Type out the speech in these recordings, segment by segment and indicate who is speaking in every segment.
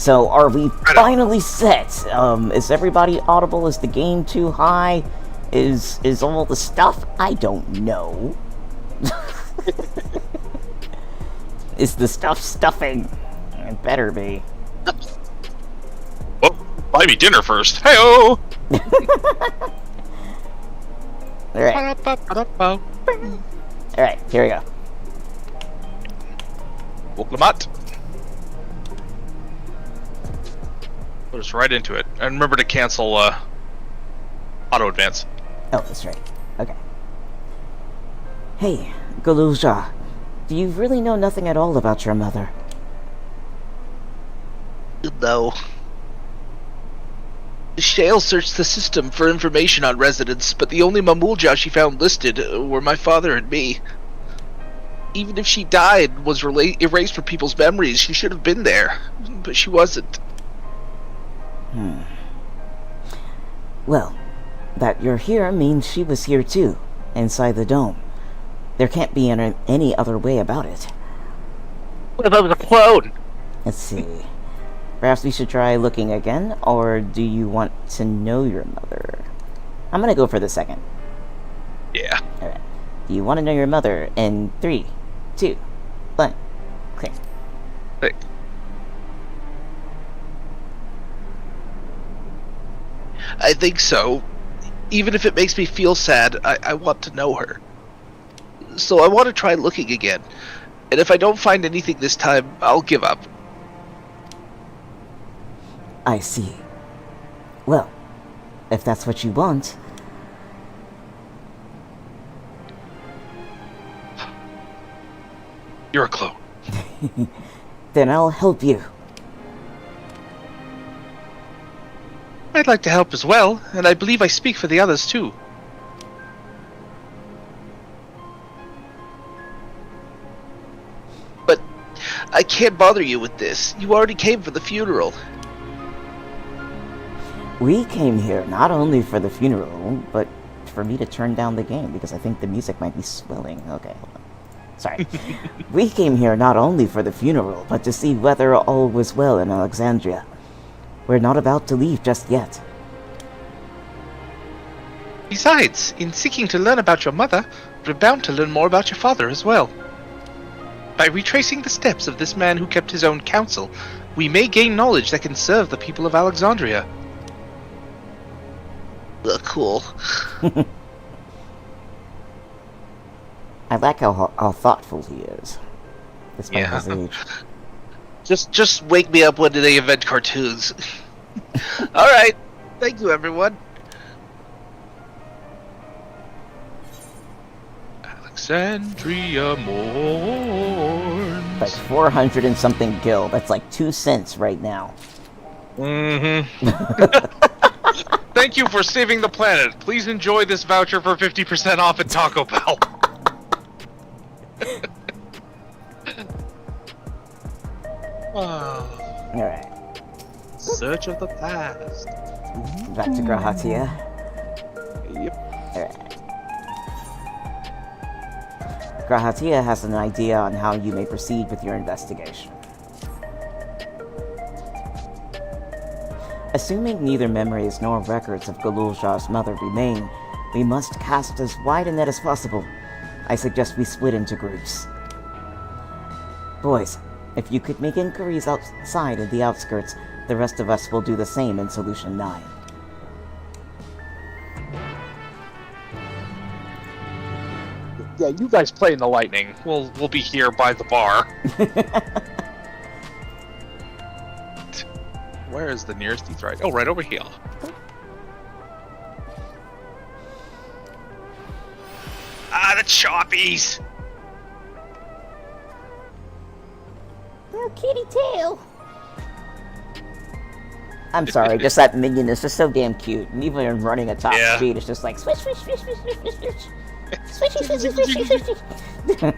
Speaker 1: So, are we finally set? Is everybody audible? Is the game too high? Is all the stuff? I don't know. Is the stuff stuffing? It better be.
Speaker 2: Well, buy me dinner first. Hey-oh!
Speaker 1: Alright, here we go.
Speaker 2: Woklamat. Put us right into it. And remember to cancel auto advance.
Speaker 1: Oh, that's right. Okay. Hey, Galuja, do you really know nothing at all about your mother?
Speaker 3: No. Shale searched the system for information on residents, but the only Mamulja she found listed were my father and me. Even if she died, was erased from people's memories, she should have been there. But she wasn't.
Speaker 1: Well, that you're here means she was here too, inside the dome. There can't be any other way about it.
Speaker 3: What if I was a clone?
Speaker 1: Let's see. Perhaps we should try looking again, or do you want to know your mother? I'm gonna go for the second.
Speaker 2: Yeah.
Speaker 1: Alright. Do you want to know your mother in 3, 2, 1, click.
Speaker 2: Click.
Speaker 3: I think so. Even if it makes me feel sad, I want to know her. So I want to try looking again. And if I don't find anything this time, I'll give up.
Speaker 1: I see. Well, if that's what you want...
Speaker 2: You're a clone.
Speaker 1: then I'll help you.
Speaker 3: I'd like to help as well, and I believe I speak for the others too. But I can't bother you with this. You already came for the funeral.
Speaker 1: We came here not only for the funeral, but for me to turn down the game, because I think the music might be swelling. Okay, hold on. Sorry. We came here not only for the funeral, but to see whether all was well in Alexandria. We're not about to leave just yet.
Speaker 3: Besides, in seeking to learn about your mother, we're bound to learn more about your father as well. By retracing the steps of this man who kept his own counsel, we may gain knowledge that can serve the people of Alexandria. Cool.
Speaker 1: I like how thoughtful he is, despite his age.
Speaker 3: Just wake me up when they invent cartoons. Alright, thank you everyone.
Speaker 2: Alexandria mourns.
Speaker 1: Like 400 and something gil. That's like 2 cents right now.
Speaker 2: Thank you for saving the planet. Please enjoy this voucher for 50% off at Taco Bell.
Speaker 1: Alright.
Speaker 3: Search of the past.
Speaker 1: Back to Grahatia.
Speaker 3: Yep.
Speaker 1: Alright. Grahatia has an idea on how you may proceed with your investigation. Assuming neither memories nor records of Galulja's mother remain, we must cast as wide a net as possible. I suggest we split into groups. Boys, if you could make inquiries outside of the outskirts, the rest of us will do the same in Solution 9.
Speaker 2: Yeah, you guys play in the lightning. We'll be here by the bar. Where is the nearest Etherite? Oh, right over here. Ah, the choppies!
Speaker 1: Oh, kitty tail! I'm sorry, just that minion is just so damn cute. And even when running at top speed, it's just like swish, swish, swish, swish, swish, swish, swish. Swishy, swishy, swishy, swishy.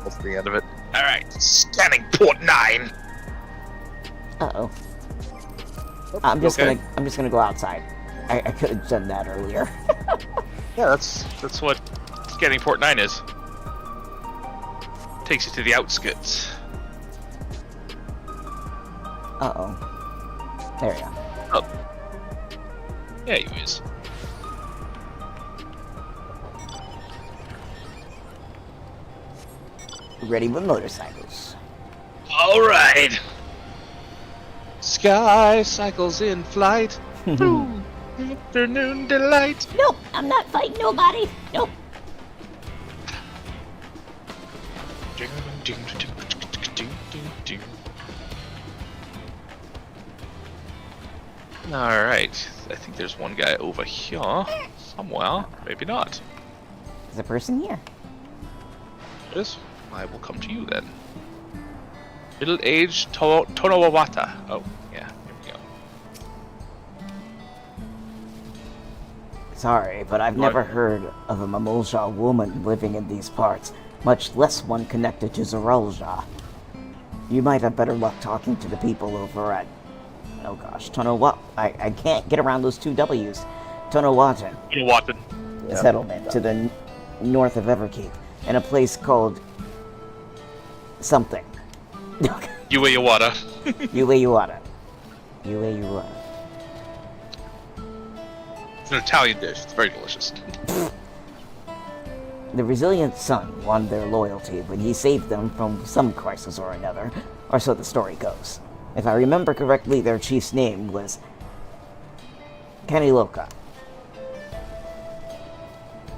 Speaker 2: That's the end of it. Alright, scanning port 9!
Speaker 1: Uh-oh. I'm just gonna go outside. I could have done that earlier.
Speaker 2: Yeah, that's what scanning port 9 is. Takes you to the outskirts.
Speaker 1: Uh-oh. There we go.
Speaker 3: Oh. Yeah, he is.
Speaker 1: Ready with motorcycles.
Speaker 3: Alright! Sky cycles in flight. Ooh, afternoon delight.
Speaker 1: Nope, I'm not fighting nobody. Nope.
Speaker 3: Alright, I think there's one guy over here. Somewhere. Maybe not.
Speaker 1: There's a person here.
Speaker 3: Yes? I will come to you then. Middle-aged Tonowawata. Oh, yeah, here we go.
Speaker 1: Sorry, but I've
Speaker 3: What?
Speaker 1: never heard of a Mamulja woman living in these parts, much less one connected to Zoraal Ja. You might have better luck talking to the people over at... Oh gosh, Tonowata. I can't get around those two W's. Tonowata.
Speaker 3: Yuweyawata.
Speaker 1: Settlement to the north of Everkeep, in a place called... something.
Speaker 3: Yuweyawata.
Speaker 1: Yuweyawata. Yuweyawata.
Speaker 3: It's an Italian dish. It's very delicious.
Speaker 1: The resilient son won their loyalty when he saved them from some crisis or another, or so the story goes. If I remember correctly, their chief's name was Kaniloka.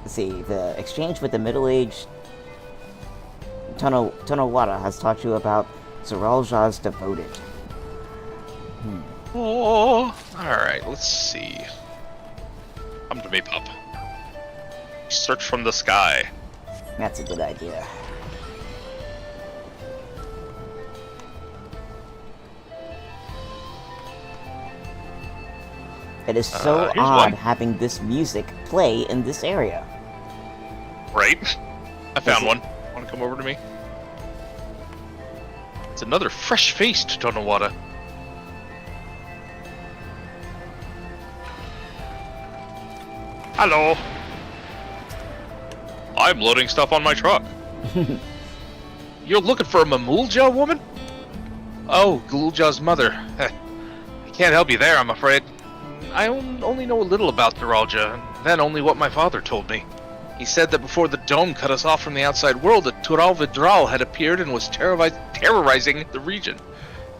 Speaker 1: See, the exchange with the middle-aged Tonowata has taught you about Zoraal Ja's devoted.
Speaker 3: Oh, alright, let's see. Come to me, pup. Search from the sky.
Speaker 1: That's a good idea. It is so
Speaker 3: Here's
Speaker 1: odd
Speaker 3: one.
Speaker 1: having this music play in this area.
Speaker 3: Right? I found
Speaker 1: it-
Speaker 3: one. Want to come over to me? It's another fresh-faced Tonowata. Hello. I'm loading stuff on my truck. You're looking for a Mamulja woman? Oh, Galulja's mother. I can't help you there, I'm afraid. I only know a little about Zoraal Ja, and then only what my father told me. He said that before the dome cut us off from the outside world, a Tural Vidral had appeared and was terrorizing the region.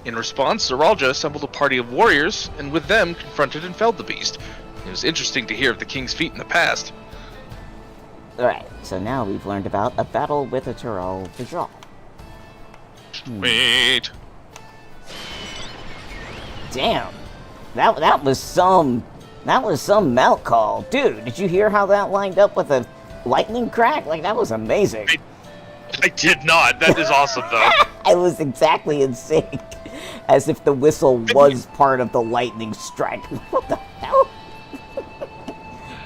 Speaker 3: In response, Zoraal Ja assembled a party of warriors, and with them confronted and felled the beast. It was interesting to hear of the king's feat in the past.
Speaker 1: Alright, so now we've learned about a battle with a Tural Vidral.
Speaker 3: Wait.
Speaker 1: Damn. That was some melt call. Dude, did you hear how that lined up with a lightning crack? Like, that was amazing.
Speaker 3: I did not. That is awesome, though.
Speaker 1: It was exactly in sync. As if the whistle was part of the lightning strike. What the hell?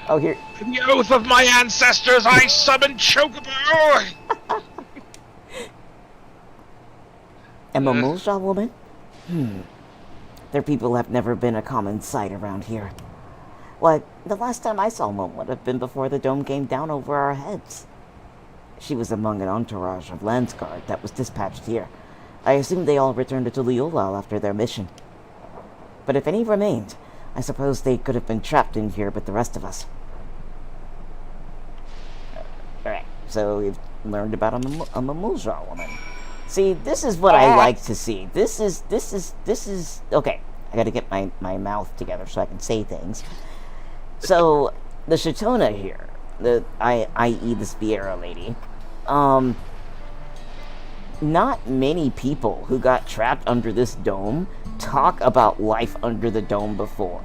Speaker 1: Oh, here.
Speaker 3: In the oath of my ancestors, I summon Chocobo!
Speaker 1: A Mamulja woman? Their people have never been a common sight around here. Why, the last time I saw one would have been before the dome came down over our heads. She was among an entourage of Landsguard that was dispatched here. I assume they all returned to Liolal after their mission. But if any remained, I suppose they could have been trapped in here with the rest of us. Alright, so we've learned about a Mamulja woman. See, this is what I like to see. This is, okay, I gotta get my mouth together so I can say things. So, the Shatona here, i.e. the Spiera lady, not many people who got trapped under this dome talk about life under the dome before.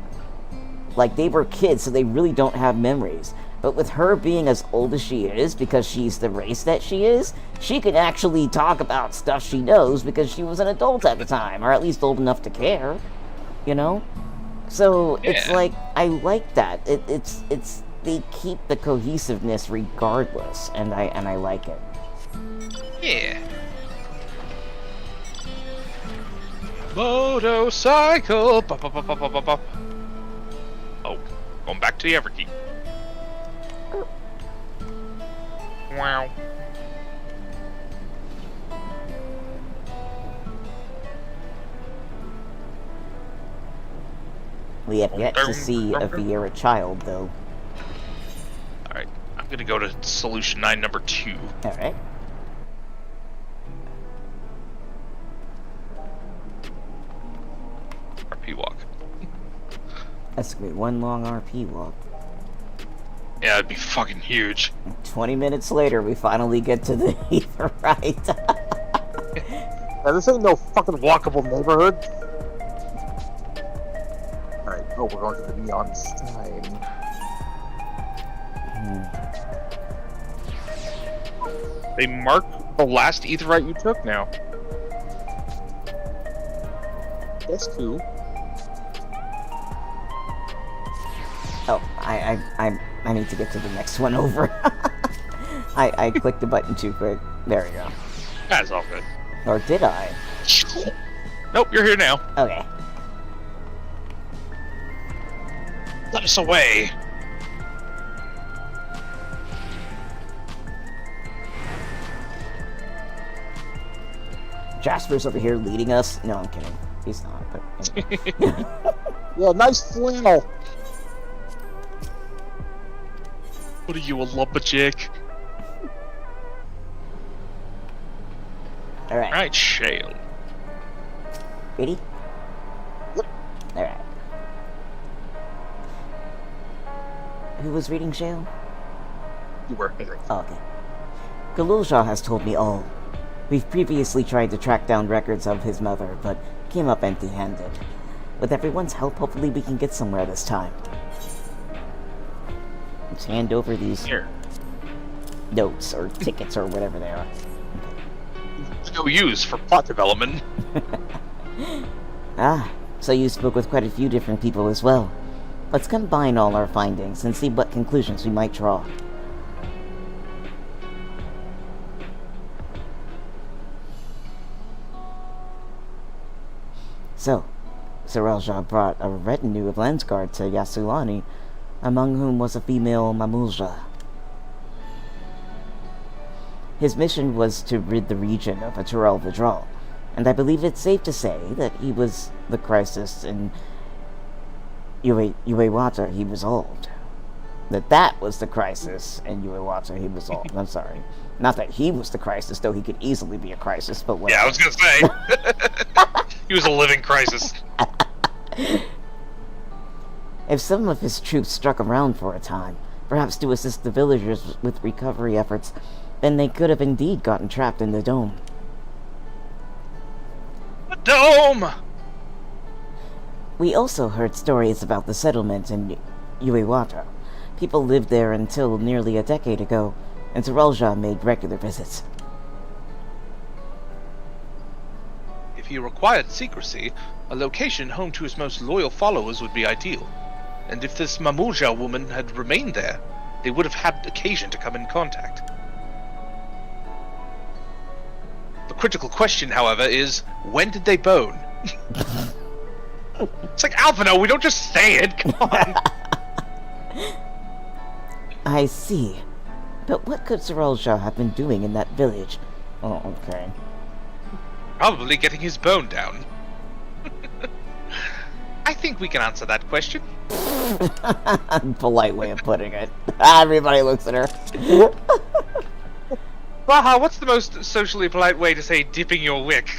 Speaker 1: Like, they were kids, so they really don't have memories. But with her being as old as she is, because she's the race that she is, she can actually talk about stuff she knows because she was an adult at the time, or at least old enough to care, you know? So, it's like, I like that. It's they keep the cohesiveness regardless, and I like it.
Speaker 3: Yeah. Motorcycle! Bop, bop, bop, bop, bop, bop. Oh, going back to the Everkeep. Wow.
Speaker 1: We have yet to see a Viera child, though.
Speaker 2: Alright, I'm gonna go to solution 9, number 2.
Speaker 1: Alright.
Speaker 2: RP walk.
Speaker 1: That's gonna be one long RP walk.
Speaker 2: Yeah, it'd be fucking huge.
Speaker 1: 20 minutes later, we finally get to the ether right.
Speaker 4: Now, this ain't no fucking walkable neighborhood. Alright, oh, we're going to the neon sign.
Speaker 2: They mark the last aetherite you took now.
Speaker 4: That's cool.
Speaker 1: Oh, I need to get to the next one over. I clicked the button too quick. There we go.
Speaker 2: That's all good.
Speaker 1: Or did I?
Speaker 2: Nope, you're here now.
Speaker 1: Okay.
Speaker 2: Let us away.
Speaker 1: Jasper's over here leading us. No, I'm kidding. He's not, but anyway.
Speaker 4: Yeah, nice flannel.
Speaker 2: What are you, a lumberjack?
Speaker 1: Alright.
Speaker 2: Alright, shale.
Speaker 1: Ready?
Speaker 4: Yep.
Speaker 1: Alright. Who was reading Shale?
Speaker 4: You were.
Speaker 1: Oh, okay. Galulja has told me all. We've previously tried to track down records of his mother, but came up empty-handed. With everyone's help, hopefully we can get somewhere this time. Let's hand over these notes, or tickets, or whatever they are.
Speaker 2: No use for plot development.
Speaker 1: Ah, so you spoke with quite a few different people as well. Let's combine all our findings and see what conclusions we might draw. So, Zoraal Ja brought a retinue of Landsguard to Yasuani, among whom was a female Mamulja. His mission was to rid the region of a Turel withdrawal, and I believe it's safe to say that he was the crisis in Yuweyawata he resolved. That was the crisis in Yuweyawata he resolved. I'm sorry. Not that he was the crisis, though he could easily be a crisis, but whatever.
Speaker 2: Yeah, I was gonna say. He was a living crisis.
Speaker 1: If some of his troops struck around for a time, perhaps to assist the villagers with recovery efforts, then they could have indeed gotten trapped in the dome.
Speaker 2: The dome!
Speaker 1: We also heard stories about the settlement in Yuweyawata. People lived there until nearly a decade ago, and Zoraal Ja made regular visits.
Speaker 3: If he required secrecy, a location home to his most loyal followers would be ideal. And if this Mamulja woman had remained there, they would have had occasion to come in contact. The critical question, however, is, when did they bone? It's like, Alphino, we don't just say it, come on!
Speaker 1: I see. But what could Zoraal Ja have been doing in that village? Oh, okay.
Speaker 3: Probably getting his bone down. I think we can answer that question.
Speaker 1: Polite way of putting it. Everybody looks at her.
Speaker 2: Raha, what's the most socially polite way to say dipping your wick?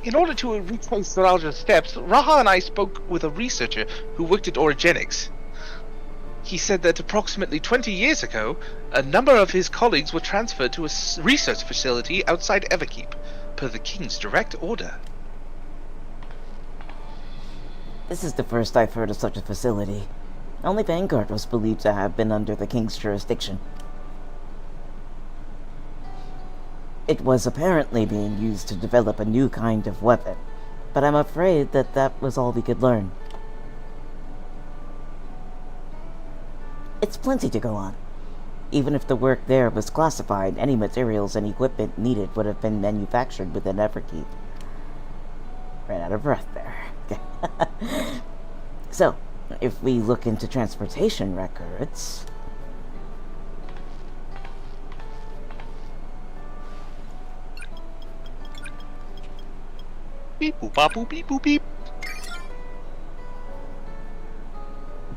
Speaker 3: In order to retrace Zoraal Ja's steps, Raha and I spoke with a researcher who worked at Origenics. He said that approximately 20 years ago, a number of his colleagues were transferred to a research facility outside Everkeep, per the King's direct order.
Speaker 1: This is the first I've heard of such a facility. Only Vanguard was believed to have been under the King's jurisdiction. It was apparently being used to develop a new kind of weapon, but I'm afraid that was all we could learn. It's plenty to go on. Even if the work there was classified, any materials and equipment needed would have been manufactured within Everkeep. Ran out of breath there. So, if we look into transportation records...
Speaker 3: Beep boop bop boop beep boop beep.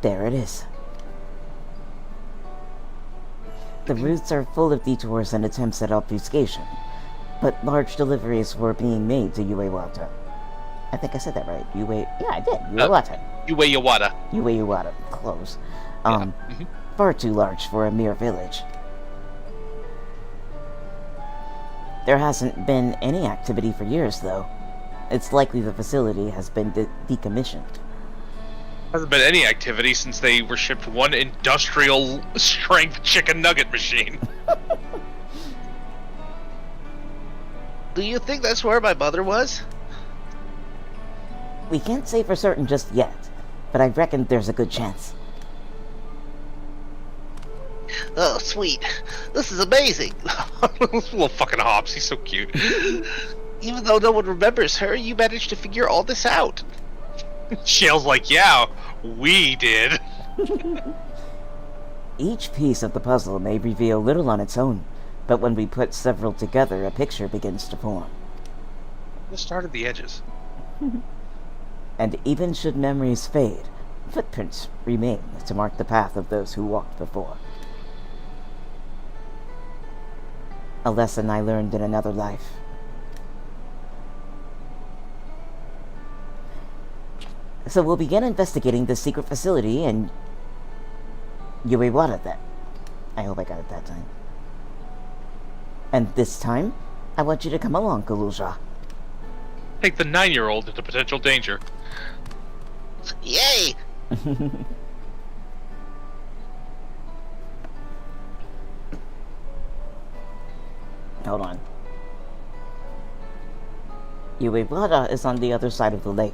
Speaker 1: There it is. The routes are full of detours and attempts at obfuscation, but large deliveries were being made to Yuweyawata. I think I said that right. Yeah, I did. Yuweyawata.
Speaker 2: Yuweyawata.
Speaker 1: Yuweyawata. Close.
Speaker 2: Yeah.
Speaker 1: Far too large for a mere village. There hasn't been any activity for years, though. It's likely the facility has been decommissioned.
Speaker 2: Hasn't been any activity since they were shipped one industrial strength chicken nugget machine.
Speaker 3: Do you think that's where my mother was?
Speaker 1: We can't say for certain just yet, but I reckon there's a good chance.
Speaker 3: Oh, sweet. This is amazing.
Speaker 2: Little fucking Hops, he's so cute.
Speaker 3: Even though no one remembers her, you managed to figure all this out.
Speaker 2: Shale's like, yeah, we did.
Speaker 1: Each piece of the puzzle may reveal little on its own, but when we put several together, a picture begins to form.
Speaker 2: Just started the edges.
Speaker 1: And even should memories fade, footprints remain to mark the path of those who walked before. A lesson I learned in another life. So we'll begin investigating the secret facility in Yuweyawata then. I hope I got it that time. And this time, I want you to come along, Kaluja.
Speaker 2: Take the 9-year-old into potential danger.
Speaker 3: Yay!
Speaker 1: Hold on. Yuweyawata is on the other side of the lake.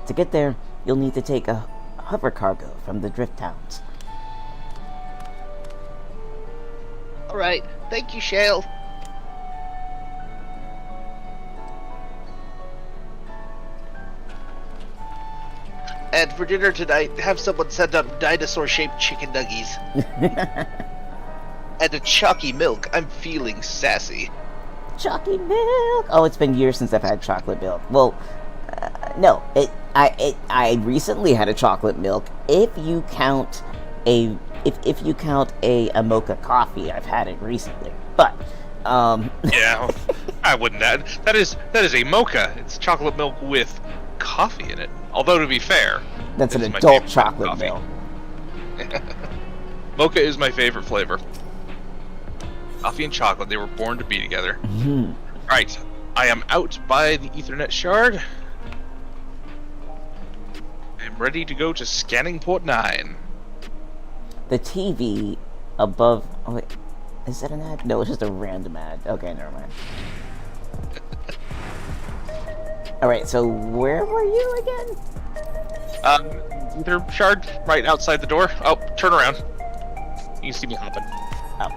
Speaker 1: To get there, you'll need to take a hover cargo from the drift towns.
Speaker 3: Alright, thank you, Shale. And for dinner tonight, have someone send up dinosaur-shaped chicken nuggies. And a chalky milk. I'm feeling sassy.
Speaker 1: Chalky milk! Oh, it's been years since I've had chocolate milk. Well, no. I recently had a chocolate milk. If you count a mocha coffee, I've had it recently. But
Speaker 2: Yeah, I wouldn't. That is a mocha. It's chocolate milk with coffee in it. Although to be fair,
Speaker 1: that's an
Speaker 2: this is my
Speaker 1: adult
Speaker 2: favorite
Speaker 1: chocolate
Speaker 2: coffee.
Speaker 1: milk.
Speaker 2: Mocha is my favorite flavor. Coffee and chocolate, they were born to be together.
Speaker 1: Mhm.
Speaker 2: Right, I am out by the Ethernet shard. I'm ready to go to scanning port 9.
Speaker 1: The TV above. Oh wait, is that an ad? No, it's just a random ad. Okay, never mind. All right, so where were you again?
Speaker 2: Ether shard, right outside the door. Oh, turn around. You can see me hopping.
Speaker 1: Oh,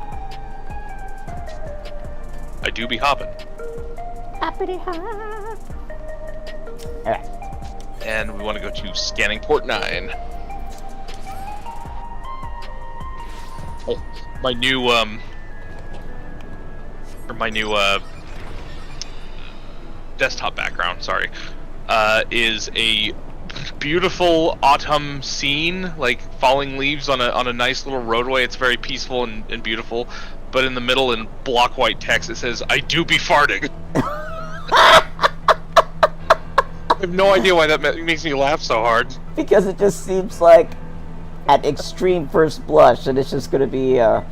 Speaker 2: I do be hopping.
Speaker 1: hoppity hop. All right.
Speaker 2: And we want to go to scanning port 9. Oh, my new desktop background, sorry, is a beautiful autumn scene, like falling leaves on a nice little roadway. It's very peaceful and beautiful. But in the middle, in block white text, it says, "I do be farting." I have no idea why that makes me laugh so hard.
Speaker 1: Because it just seems like, at extreme first blush, that it's just going to be a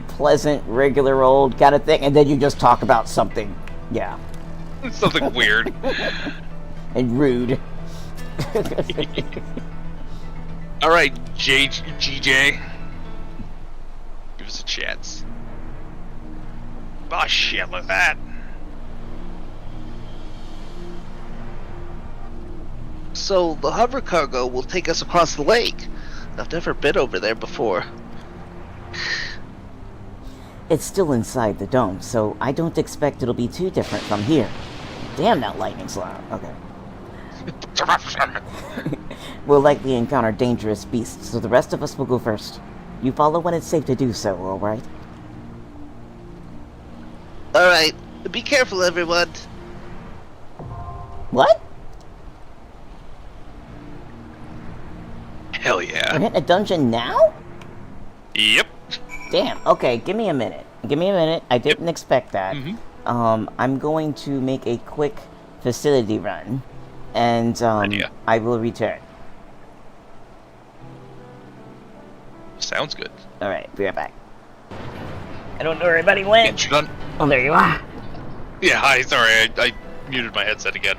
Speaker 1: pleasant, regular old kind of thing, and then you just talk about something, yeah,
Speaker 2: Something weird.
Speaker 1: and rude.
Speaker 2: Alright, GJ. Give us a chance. Oh shit, look at that.
Speaker 3: So the hover cargo will take us across the lake. I've never been over there before.
Speaker 1: It's still inside the dome, so I don't expect it'll be too different from here. Damn, that lightning's loud. Okay. We'll likely encounter dangerous beasts, so the rest of us will go first. You follow when it's safe to do so, alright?
Speaker 3: Alright, be careful, everyone.
Speaker 1: What?
Speaker 2: Hell
Speaker 1: We're
Speaker 2: yeah.
Speaker 1: hitting a dungeon now?
Speaker 2: Yep.
Speaker 1: Damn. Okay, give me a minute. I didn't expect that.
Speaker 2: Mm-hmm.
Speaker 1: I'm going to make a quick facility run, and
Speaker 2: Idea.
Speaker 1: I will return.
Speaker 2: Sounds good.
Speaker 1: All right, be right back. I don't know where everybody went.
Speaker 2: Get you done.
Speaker 1: Oh, there you are.
Speaker 2: Yeah, hi. Sorry, I muted my headset again.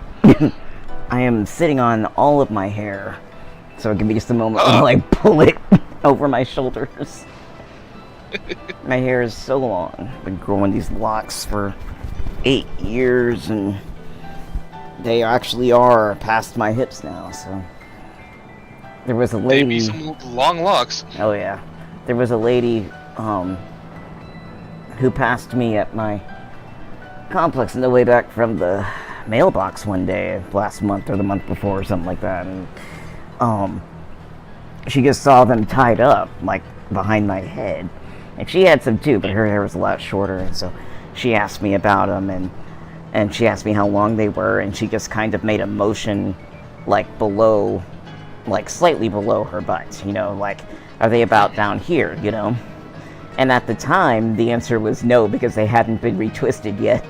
Speaker 1: I am sitting on all of my hair, so give me just a moment while I pull it over my shoulders. My hair is so long. I've been growing these locks for 8 years, and they actually are past my hips now, so... There was a lady...
Speaker 2: Maybe some long locks.
Speaker 1: Oh, yeah. There was a lady, who passed me at my complex on the way back from the mailbox one day last month or the month before or something like that, and, she just saw them tied up, like, behind my head. And she had some too, but her hair was a lot shorter, and so she asked me about them, and she asked me how long they were, and she just kind of made a motion, like, below, like, slightly below her butt, you know, like, are they about down here, you know? And at the time, the answer was no, because they hadn't been retwisted yet.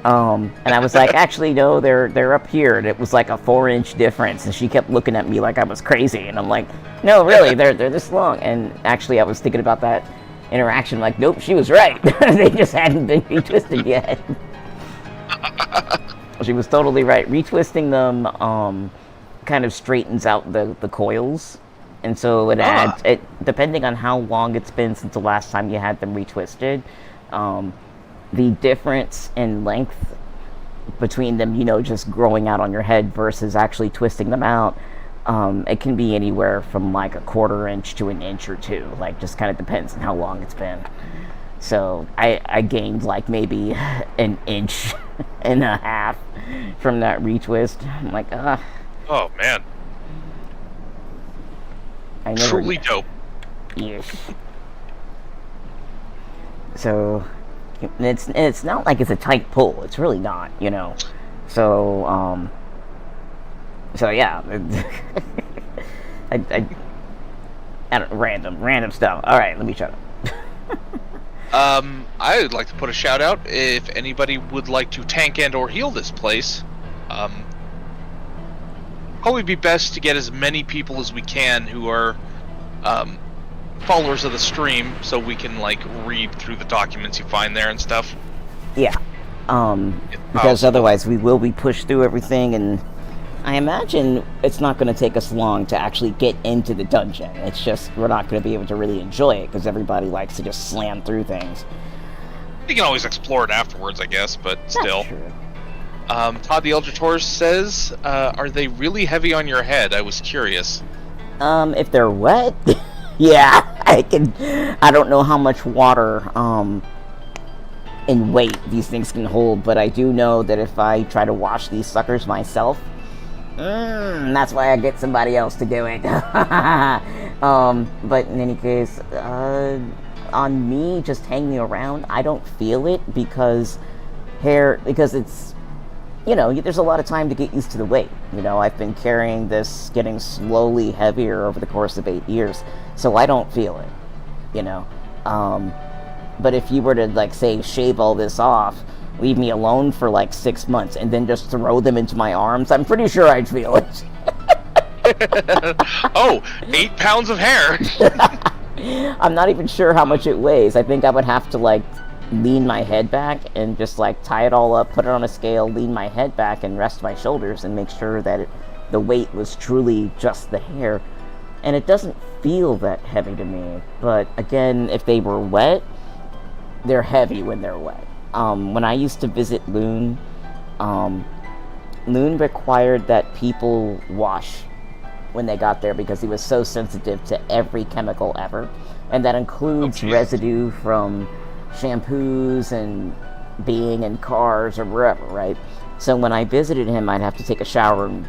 Speaker 1: And I was like, actually, no, they're up here, and it was like a 4-inch difference, and she kept looking at me like I was crazy, and I'm like, no, really, they're this long, and actually, I was thinking about that interaction, like, nope, she was right. They just hadn't been retwisted yet. She was totally right. Retwisting them kind of straightens out the coils, and so it adds, depending on how long it's been since the last time you had them retwisted, the difference in length between them, you know, just growing out on your head versus actually twisting them out, it can be anywhere from like a 1/4 inch to 1 inch or 2. Like, just kind of depends on how long it's been. So I gained like maybe 1.5 inches from that retwist. I'm like,
Speaker 2: Oh man.
Speaker 1: I never.
Speaker 2: Truly dope.
Speaker 1: Yes. So it's not like it's a tight pull. It's really not, you know. So so yeah. I don't, random stuff. All right, let me shut up.
Speaker 2: I would like to put a shout out if anybody would like to tank and or heal this place. Probably be best to get as many people as we can who are followers of the stream, so we can like read through the documents you find there and stuff.
Speaker 1: Yeah. Because otherwise we will be pushed through everything, and I imagine it's not going to take us long to actually get into the dungeon. It's just we're not going to be able to really enjoy it because everybody likes to just slam through things.
Speaker 2: You can always explore it afterwards, I guess, but still.
Speaker 1: That's true.
Speaker 2: Todd the Eldrator says, are they really heavy on your head? I was curious.
Speaker 1: If they're wet, yeah, I don't know how much water, in weight these things can hold, but I do know that if I try to wash these suckers myself, that's why I get somebody else to do it. But in any case, on me just hanging around, I don't feel it because it's, you know, there's a lot of time to get used to the weight. You know, I've been carrying this, getting slowly heavier over the course of 8 years, so I don't feel it, you know. But if you were to, like, say, shave all this off, leave me alone for, like, 6 months, and then just throw them into my arms, I'm pretty sure I'd feel it.
Speaker 2: Oh, 8 pounds of hair!
Speaker 1: I'm not even sure how much it weighs. I think I would have to, like, lean my head back and just, like, tie it all up, put it on a scale, lean my head back and rest my shoulders and make sure that the weight was truly just the hair. And it doesn't feel that heavy to me. But, again, if they were wet, they're heavy when they're wet. When I used to visit Loon, Loon required that people wash when they got there because he was so sensitive to every chemical ever. And that includes residue from shampoos and being in cars or wherever, right? So when I visited him, I'd have to take a shower and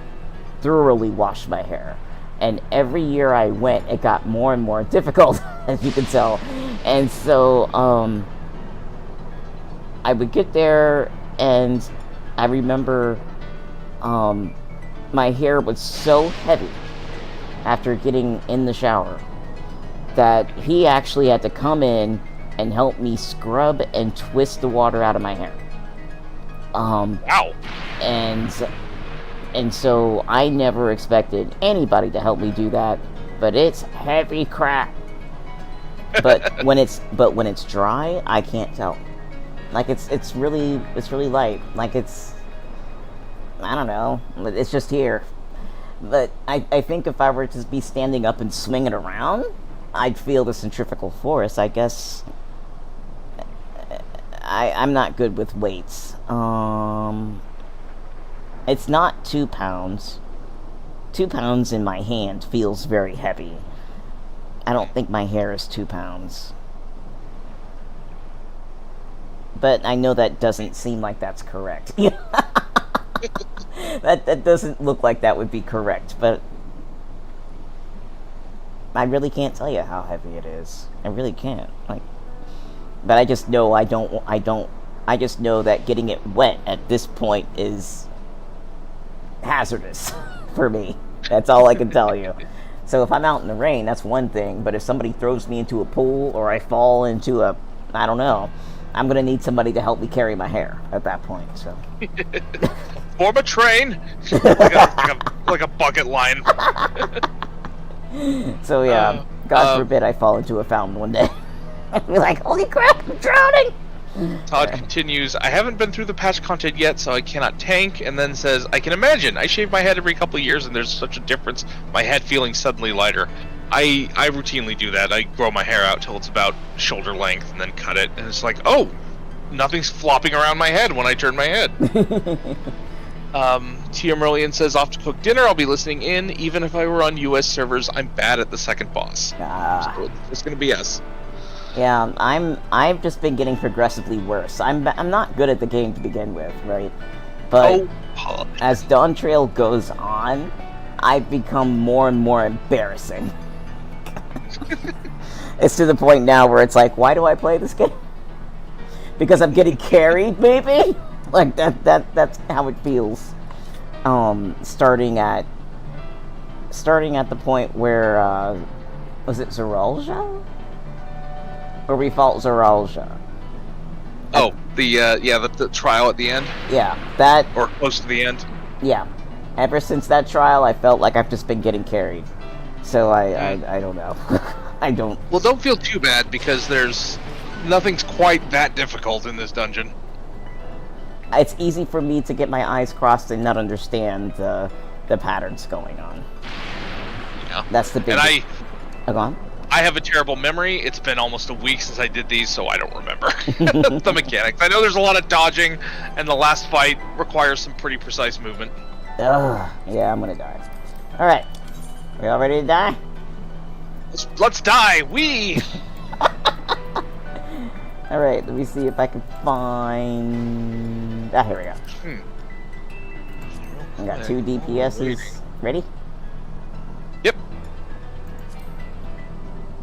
Speaker 1: thoroughly wash my hair. And every year I went, it got more and more difficult, as you can tell. And so, I would get there, and I remember, my hair was so heavy after getting in the shower that he actually had to come in and help me scrub and twist the water out of my hair.
Speaker 2: Wow.
Speaker 1: And so I never expected anybody to help me do that, but it's heavy crap. But when it's dry, I can't tell. Like it's really light. Like I don't know. It's just here. But I think if I were to be standing up and swinging around, I'd feel the centrifugal force. I guess I'm not good with weights. It's not 2 pounds. 2 pounds in my hand feels very heavy. I don't think my hair is 2 pounds. But I know that doesn't seem like that's correct. that doesn't look like that would be correct, but I really can't tell you how heavy it is. I really can't. But I just know I just know that getting it wet at this point is hazardous for me. That's all I can tell you. So if I'm out in the rain, that's one thing, but if somebody throws me into a pool or I fall into I don't know, I'm gonna need somebody to help me carry my hair at that point. So
Speaker 2: form a train, like a bucket line.
Speaker 1: So yeah, God forbid I fall into a fountain one day. I'd be like, holy crap, I'm drowning!
Speaker 2: Todd continues, I haven't been through the patch content yet, so I cannot tank, and then says, I can imagine. I shave my head every couple of years, and there's such a difference. My head feeling suddenly lighter. I routinely do that. I grow my hair out till it's about shoulder length, and then cut it, and it's like, oh, nothing's flopping around my head when I turn my head. Tia Merlian says, off to cook dinner, I'll be listening in. Even if I were on US servers, I'm bad at the second boss. So it's gonna be us.
Speaker 1: Yeah, I've just been getting progressively worse. I'm not good at the game to begin with, right? But as Dawntrail goes on, I've become more and more embarrassing. It's to the point now where it's like, why do I play this game? Because I'm getting carried, maybe? Like that's how it feels. Starting at the point where was it Zoraal Ja? Or we fought Zoraal Ja.
Speaker 2: Oh, the trial at the end?
Speaker 1: Yeah, that...
Speaker 2: Or close to the end?
Speaker 1: Yeah. Ever since that trial, I felt like I've just been getting carried. So I don't know. I don't...
Speaker 2: Well, don't feel too bad, because nothing's quite that difficult in this dungeon.
Speaker 1: It's easy for me to get my eyes crossed and not understand the patterns going on.
Speaker 2: Yeah.
Speaker 1: That's the big...
Speaker 2: And
Speaker 1: go on.
Speaker 2: I have a terrible memory. It's been almost a week since I did these, so I don't remember the mechanics. I know there's a lot of dodging, and the last fight requires some pretty precise movement.
Speaker 1: Ugh, yeah, I'm gonna die. Alright. We all ready to die?
Speaker 2: Let's die! Wee!
Speaker 1: Alright, let me see if I can find... here we go. I got 2 DPSs. Ready?
Speaker 2: Yep.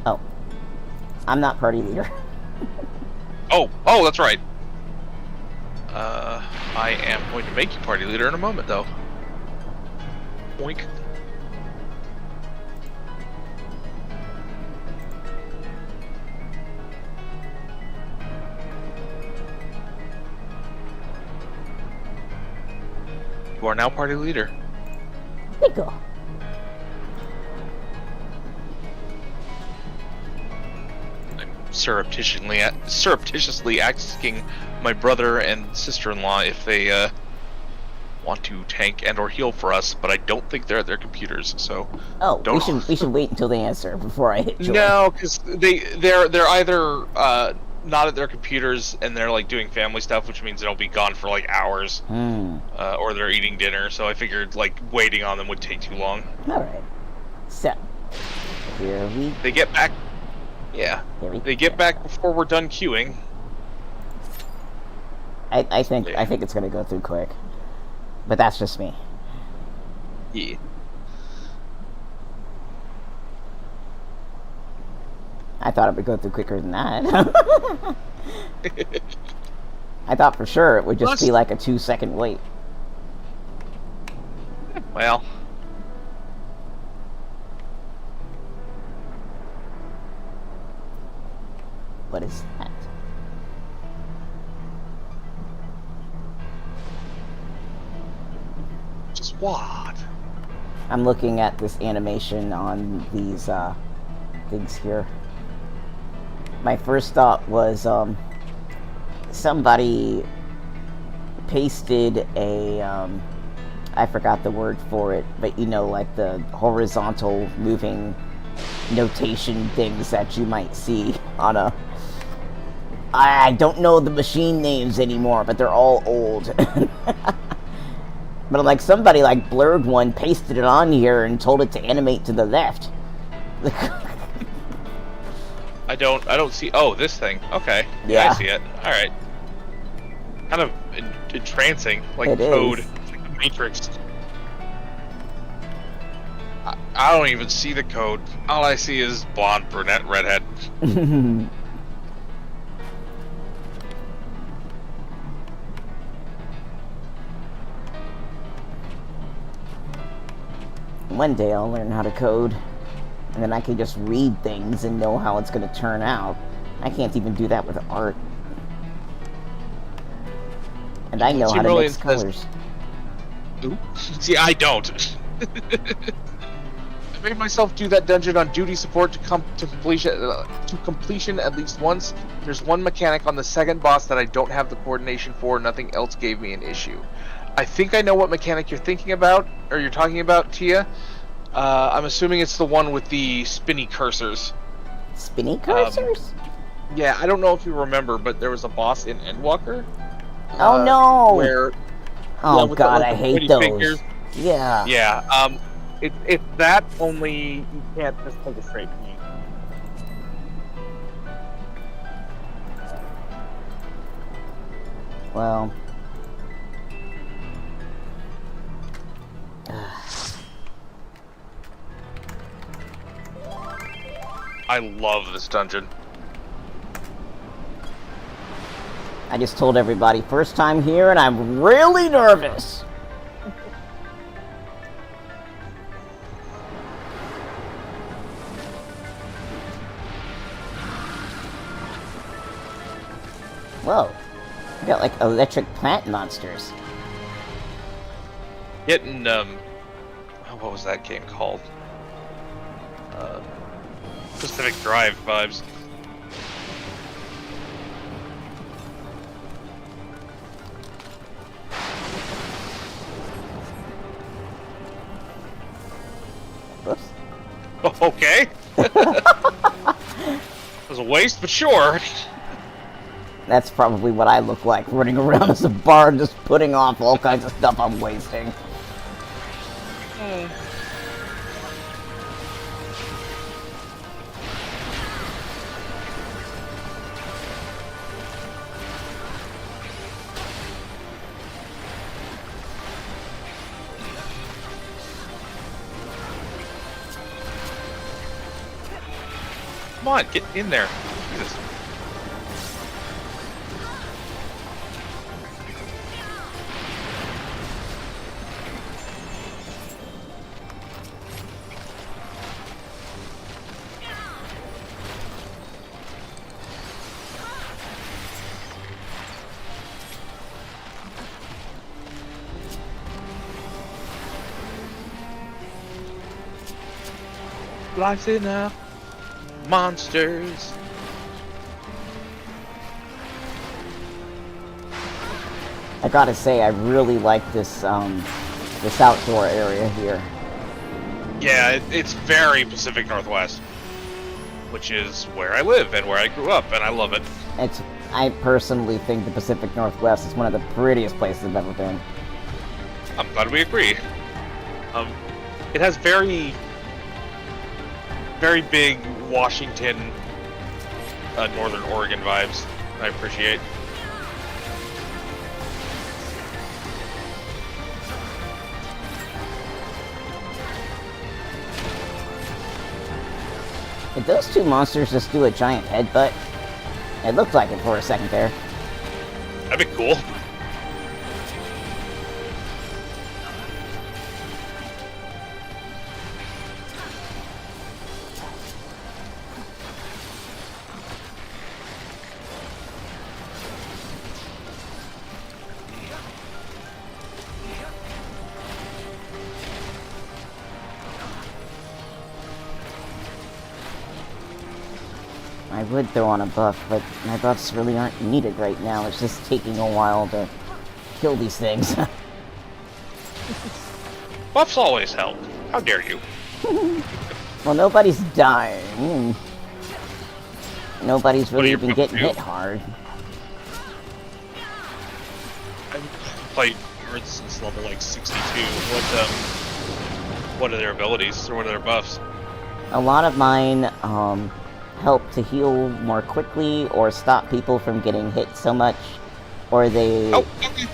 Speaker 1: Oh. I'm not party leader.
Speaker 2: Oh, that's right. I am going to make you party leader in a moment, though. Boink. You are now party leader.
Speaker 1: Nico.
Speaker 2: Surreptitiously asking my brother and sister-in-law if they want to tank and or heal for us, but I don't think they're at their computers. So
Speaker 1: we should wait until they answer before I hit join.
Speaker 2: No, because they're either not at their computers and they're like doing family stuff, which means they'll be gone for like hours, or they're eating dinner. So I figured like waiting on them would take too long.
Speaker 1: All right, so here we.
Speaker 2: They get back. Yeah, they get back before we're done queuing.
Speaker 1: I think it's gonna go through quick, but that's just me.
Speaker 2: Yeah.
Speaker 1: I thought it would go through quicker than that. I thought for sure it would just be like a 2-second wait.
Speaker 2: Well,
Speaker 1: What is that?
Speaker 2: Just what?
Speaker 1: I'm looking at this animation on these things here. My first thought was somebody pasted a I forgot the word for it, but you know, like the horizontal moving notation things that you might see on a... I don't know the machine names anymore, but they're all old. But like somebody like blurred one, pasted it on here, and told it to animate to the left.
Speaker 2: I don't see. Oh, this thing. Okay.
Speaker 1: Yeah.
Speaker 2: I see it. All right. Kind of entrancing, like
Speaker 1: It
Speaker 2: code,
Speaker 1: is.
Speaker 2: it's like the Matrix. I don't even see the code. All I see is blonde, brunette, redhead.
Speaker 1: One day I'll learn how to code, and then I can just read things and know how it's going to turn out. I can't even do that with art. And I know how to mix colors.
Speaker 2: Ooh. See, I don't. I made myself do that dungeon on duty support to completion at least once. There's one mechanic on the second boss that I don't have the coordination for. Nothing else gave me an issue. I think I know what mechanic you're thinking about, or you're talking about, Tia. I'm assuming it's the one with the spinny cursors.
Speaker 1: Spinny cursors?
Speaker 2: Yeah, I don't know if you remember, but there was a boss in Endwalker.
Speaker 1: Oh no!
Speaker 2: Where?
Speaker 1: Oh
Speaker 2: with
Speaker 1: god,
Speaker 2: the
Speaker 1: I hate
Speaker 2: pointy
Speaker 1: those.
Speaker 2: fingers.
Speaker 1: Yeah.
Speaker 2: Yeah. It's that, only you can't just take a straight view.
Speaker 1: Well.
Speaker 2: I love this dungeon.
Speaker 1: I just told everybody, first time here, and I'm really nervous. Whoa. We got like electric plant monsters.
Speaker 2: Getting, what was that game called? Pacific Drive vibes.
Speaker 1: Whoops.
Speaker 2: Okay. It was a waste, but sure.
Speaker 1: That's probably what I look like, running around as a bard, just putting off all kinds of stuff I'm wasting.
Speaker 2: Come on, get in there. Jesus. Life's enough. Monsters.
Speaker 1: I gotta say, I really like this, this outdoor area here.
Speaker 2: Yeah, it's very Pacific Northwest, which is where I live and where I grew up, and I love it.
Speaker 1: I personally think the Pacific Northwest is one of the prettiest places I've ever been.
Speaker 2: I'm glad we agree. It has very big Washington, Northern Oregon vibes. I appreciate.
Speaker 1: Did those two monsters just do a giant headbutt? It looked like it for a second there.
Speaker 2: That'd be cool.
Speaker 1: I would throw on a buff, but my buffs really aren't needed right now. It's just taking a while to kill these things.
Speaker 2: Buffs always help. How dare you?
Speaker 1: Well, nobody's dying. And nobody's really
Speaker 2: What are
Speaker 1: been
Speaker 2: your
Speaker 1: getting
Speaker 2: buffs
Speaker 1: hit hard.
Speaker 2: I've played Earth since level like 62. What are their abilities, or what are their buffs?
Speaker 1: A lot of mine help to heal more quickly, or stop people from getting hit so much, or they...
Speaker 2: Oh, okay.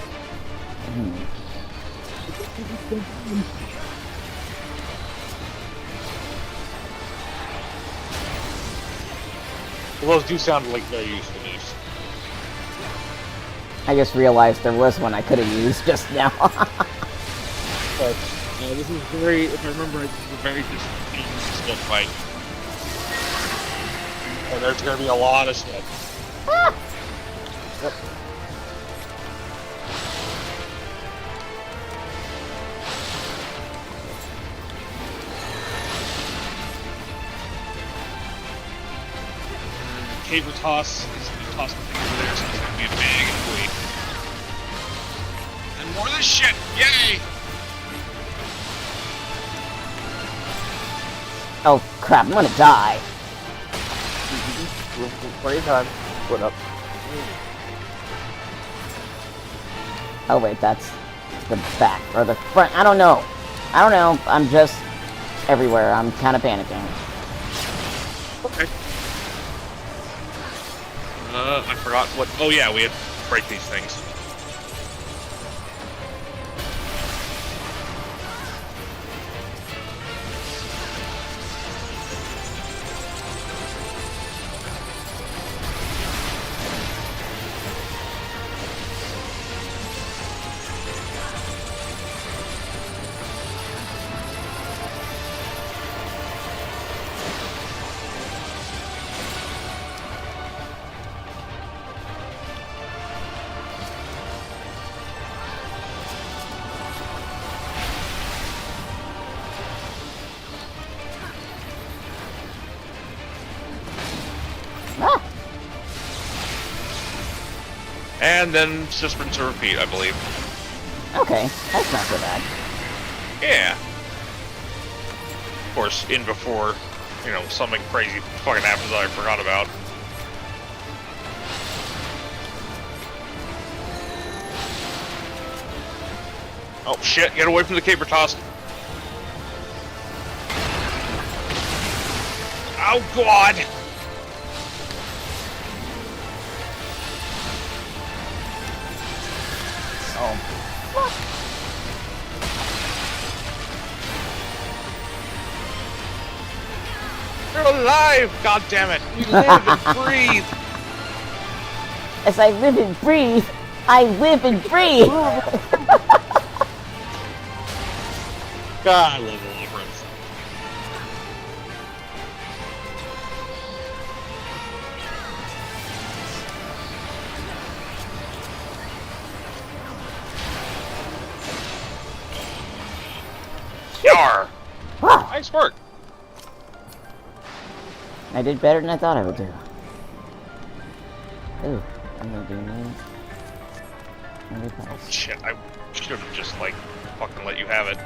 Speaker 4: Well, those do sound like very useful moves.
Speaker 1: I just realized there was one I could have used just now.
Speaker 4: But this is very, if I remember, right, this is a very distinct skill fight. And there's going to be a lot of shit. Yep.
Speaker 2: Caber toss is going to toss the thing over there, so it's going to be a big ugly. And more of this shit! Yay!
Speaker 1: Oh crap, I'm gonna die.
Speaker 4: Plenty of time. Split up.
Speaker 1: Oh wait, that's the back, or the front, I don't know. I'm just everywhere, I'm kinda panicking.
Speaker 2: Okay. I forgot what... Oh yeah, we had to break these things.
Speaker 1: Ah!
Speaker 2: And then it's just rinse and repeat, I believe.
Speaker 1: Okay, that's not so bad.
Speaker 2: Yeah. Of course, in before, you know, something crazy fucking happens that I forgot about. Oh shit, get away from the caber toss. Oh god!
Speaker 1: Oh,
Speaker 2: You're alive! God damn it! You live and breathe!
Speaker 1: as I live and breathe, I live and breathe!
Speaker 4: God, I love the reference.
Speaker 2: Yar!
Speaker 1: Wow,
Speaker 2: Nice work!
Speaker 1: I did better than I thought I would do. Ooh, I'm gonna do me.
Speaker 2: Oh shit, I should have just, like, fucking let you have it.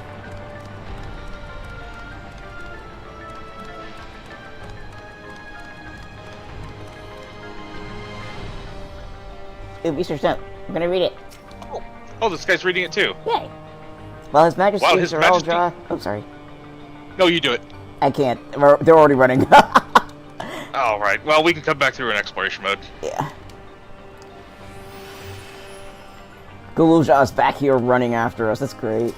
Speaker 1: Ooh, research note. I'm gonna read it.
Speaker 2: Oh, this guy's reading it too.
Speaker 1: Yay! Well, His Majesty
Speaker 2: Wow, His
Speaker 1: Zoraal
Speaker 2: Majesty-
Speaker 1: Ja... Oh, sorry.
Speaker 2: No, you do it.
Speaker 1: I can't. They're already running.
Speaker 2: Alright, well, we can come back through in exploration mode.
Speaker 1: Yeah. Guluja's back here running after us. That's great.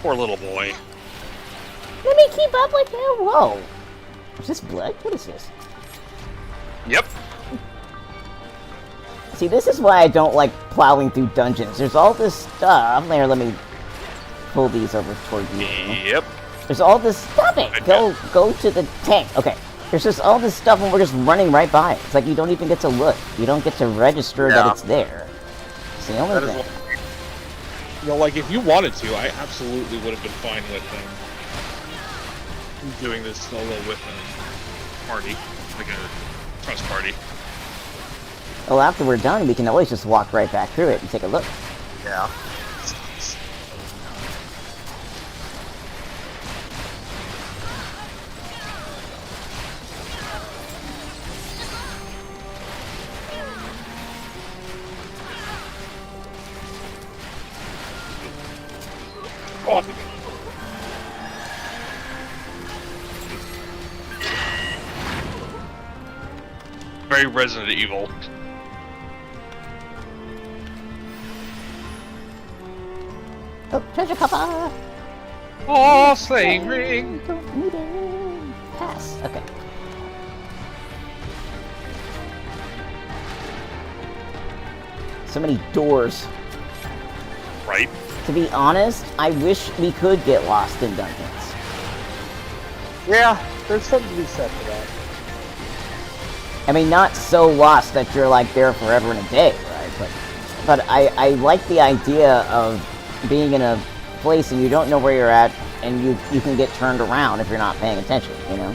Speaker 2: Poor little boy.
Speaker 1: Let me keep up with him. Whoa. Is this blood? What is this?
Speaker 2: Yep.
Speaker 1: See, this is why I don't like plowing through dungeons. There's all this stuff. There, let me pull these over toward you.
Speaker 2: Yep.
Speaker 1: There's all this... Stop it! Go to the tank. Okay. There's just all this stuff and we're just running right by it. It's like you don't even get to look. You don't get to register that it's there. It's the only thing.
Speaker 4: You know, like, if you wanted to, I absolutely would have been fine with doing this solo with him. party, like a trust party.
Speaker 1: Well, after we're done, we can always just walk right back through it and take a look.
Speaker 3: Yeah.
Speaker 4: Oh. Very Resident Evil.
Speaker 1: Oh, treasure papa!
Speaker 4: Oh, slaying ring!
Speaker 1: Don't need it. Pass. Okay. So many doors.
Speaker 4: Right?
Speaker 1: To be honest, I wish we could get lost in dungeons.
Speaker 5: Yeah, there's something to be said for that.
Speaker 1: I mean, not so lost that you're like there forever and a day, right? But I like the idea of being in a place and you don't know where you're at, and you can get turned around if you're not paying attention, you know?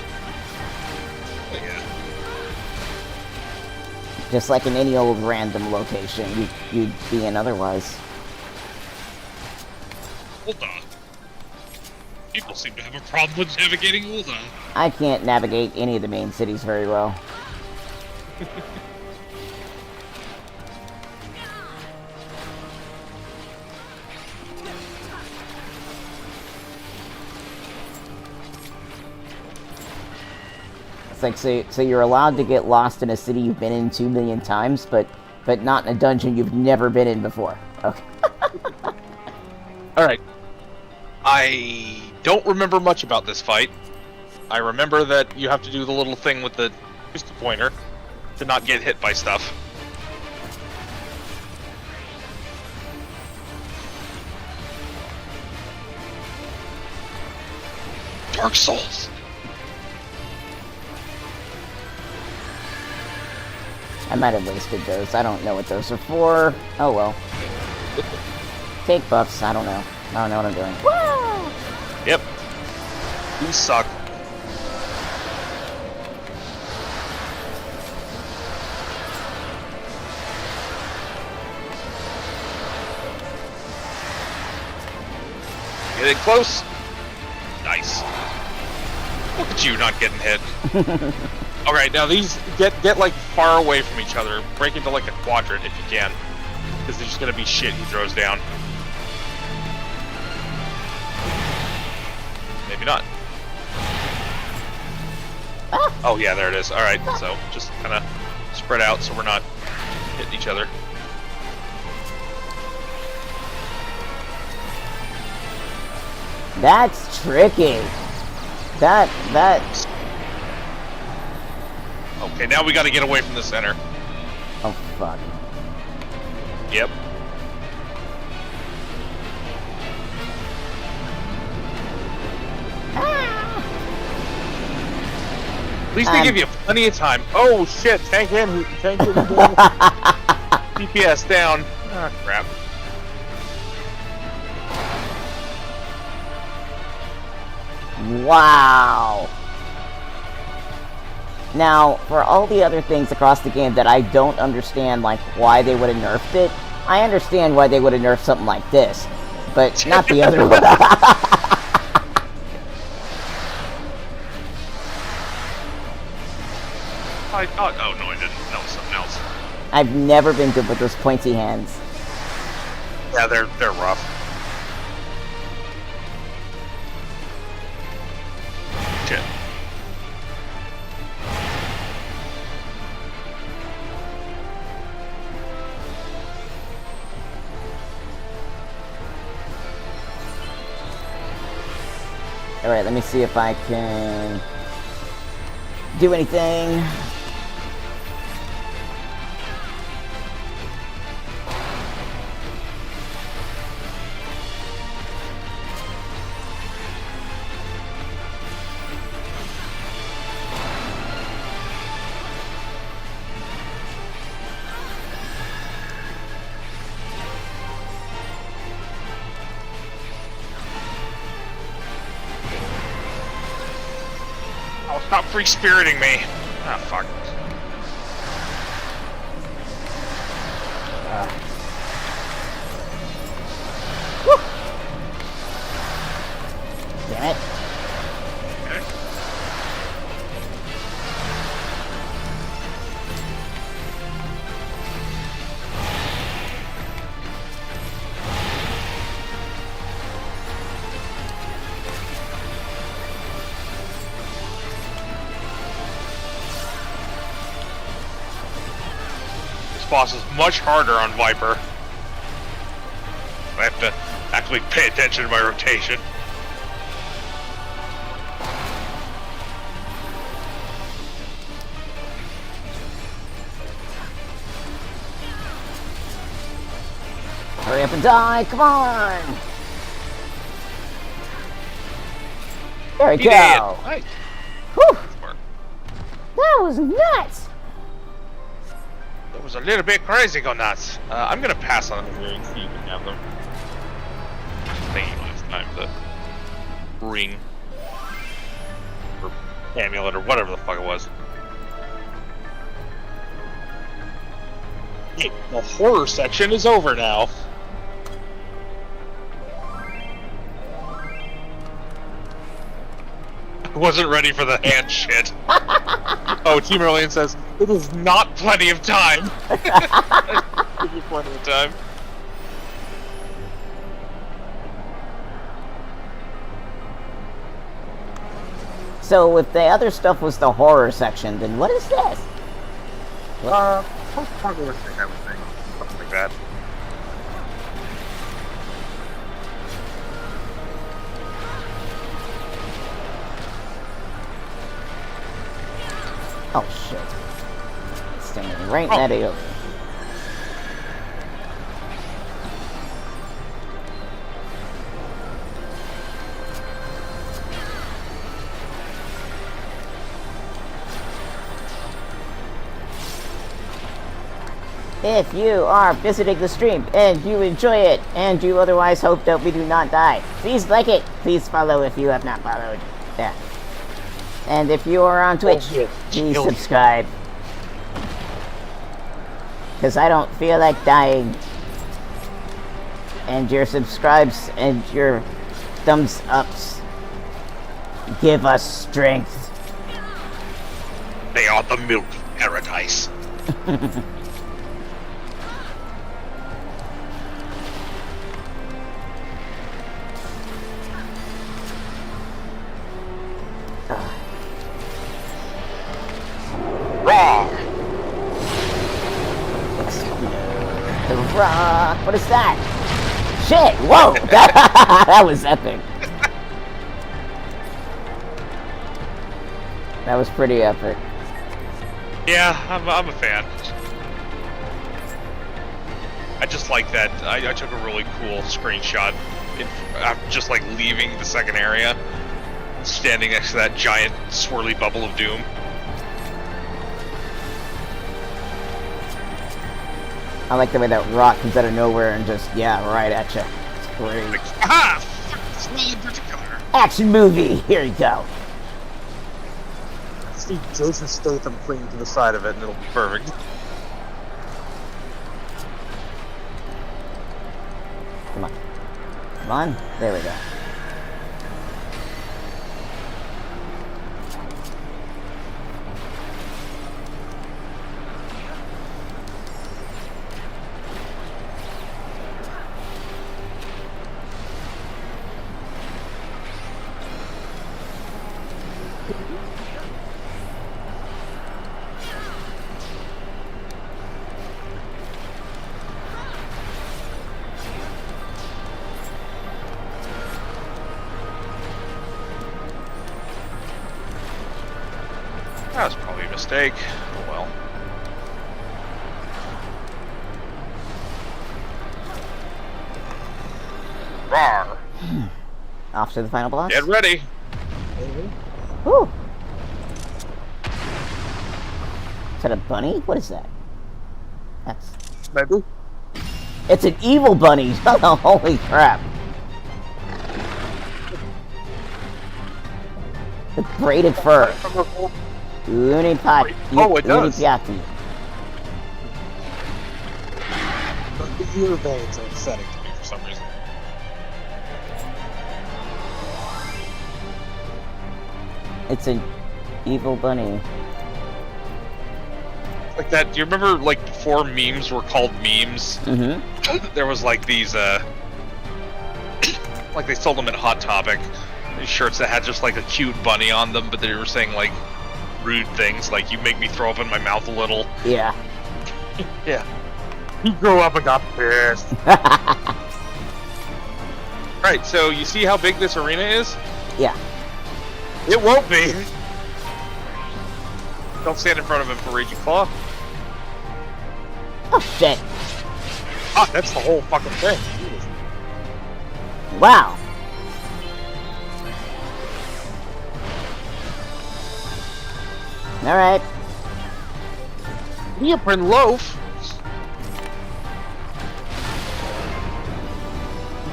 Speaker 4: Yeah.
Speaker 1: Just like in any old random location you'd be in otherwise.
Speaker 4: Ul'dah. People seem to have a problem with navigating Ul'dah.
Speaker 1: I can't navigate any of the main cities very well. It's like, so you're allowed to get lost in a city you've been in 2 million times, but not in a dungeon you've never been in before. Okay.
Speaker 2: Alright. I don't remember much about this fight. I remember that you have to do the little thing with the pistol pointer to not get hit by stuff. Dark Souls!
Speaker 1: I might have wasted those. I don't know what those are for. Oh well. Take buffs. I don't know. I don't know what I'm doing.
Speaker 2: Yep. You suck. Getting close. Nice. Look at you not getting hit. Alright, now these get like far away from each other. Break into like a quadrant if you can. Because there's just gonna be shit he throws down. Maybe not.
Speaker 1: Ah.
Speaker 2: Oh yeah, there it is. Alright, so just kinda spread out so we're not hitting each other.
Speaker 1: That's tricky. That.
Speaker 2: Okay, now we gotta get away from the center.
Speaker 1: Oh fuck.
Speaker 2: Yep. At least they give you plenty of time. Oh shit, tank in DPS down. Ah, crap.
Speaker 1: Wow. Now, for all the other things across the game that I don't understand, like why they would have nerfed it, I understand why they would have nerfed something like this, but not the other one.
Speaker 2: Oh no, I didn't. That was something else.
Speaker 1: I've never been good with those pointy hands.
Speaker 2: Yeah, they're rough. Shit.
Speaker 1: Alright, let me see if I can do anything.
Speaker 2: Stop free spiriting me. Ah, fuck.
Speaker 1: Damn it.
Speaker 2: This boss is much harder on Viper. I have to actually pay attention to my rotation.
Speaker 1: Hurry up and die, come on! There we
Speaker 2: He did.
Speaker 1: go!
Speaker 2: Nice.
Speaker 1: Whew!
Speaker 2: Smart.
Speaker 1: That was nuts!
Speaker 2: That was a little bit crazy, go nuts. I'm gonna pass on the ring so you can have them. Thinking last time, the ring. Or amulet, or whatever the fuck it was. Hey, the horror section is over now. I wasn't ready for the hand shit. Oh, Team Merlian says, it is not plenty of time. Give you plenty of time.
Speaker 1: So if the other stuff was the horror section, then what is this?
Speaker 2: Post-apocalyptic, I would think. Something like that.
Speaker 1: Oh shit. Standing right in that area. If you are visiting the stream and you enjoy it and you otherwise hope that we do not die, please like it. Please follow if you have not followed. Yeah. And if you are on Twitch, please subscribe. Because I don't feel like dying. And your subscribes and your thumbs ups give us strength.
Speaker 2: They are the milk of paradise. Raw!
Speaker 1: The rock. What is that? Shit! Whoa! That was epic. That was pretty epic.
Speaker 2: Yeah, I'm a fan. I just like that. I took a really cool screenshot. I'm just like leaving the second area, standing next to that giant swirly bubble of doom.
Speaker 1: I like the way that rock comes out of nowhere and just, yeah, right at you. It's great.
Speaker 2: Like, aha! Fuck this one in particular.
Speaker 1: Action movie! Here you go.
Speaker 5: See Jason Statham clinging to the side of it, and it'll be perfect.
Speaker 1: Come on. Come on. There we go.
Speaker 2: That was probably a mistake. Oh well. Rawr!
Speaker 1: Off to the final boss.
Speaker 2: Get ready!
Speaker 1: Woo! Is that a bunny? What is that? That's...
Speaker 5: Maybe.
Speaker 1: It's an evil bunny! Holy crap! braided fur. Unipat.
Speaker 5: Oh, it does.
Speaker 1: Unipiati.
Speaker 5: The ear veins are upsetting to me for some reason.
Speaker 1: It's an evil bunny.
Speaker 2: Like that. Do you remember like before memes were called memes?
Speaker 1: Mm-hmm.
Speaker 2: There was like these like they sold them at Hot Topic. These shirts that had just like a cute bunny on them, but they were saying like rude things, like you make me throw up in my mouth a little.
Speaker 1: Yeah.
Speaker 5: Yeah. He grew up and got pissed.
Speaker 2: Right. So you see how big this arena is?
Speaker 1: Yeah.
Speaker 5: It won't be.
Speaker 2: Don't stand in front of him for Raging Claw.
Speaker 1: Oh shit.
Speaker 5: Ah, that's the whole fucking thing. Jesus.
Speaker 1: Wow. Alright.
Speaker 5: Neoprene loaf.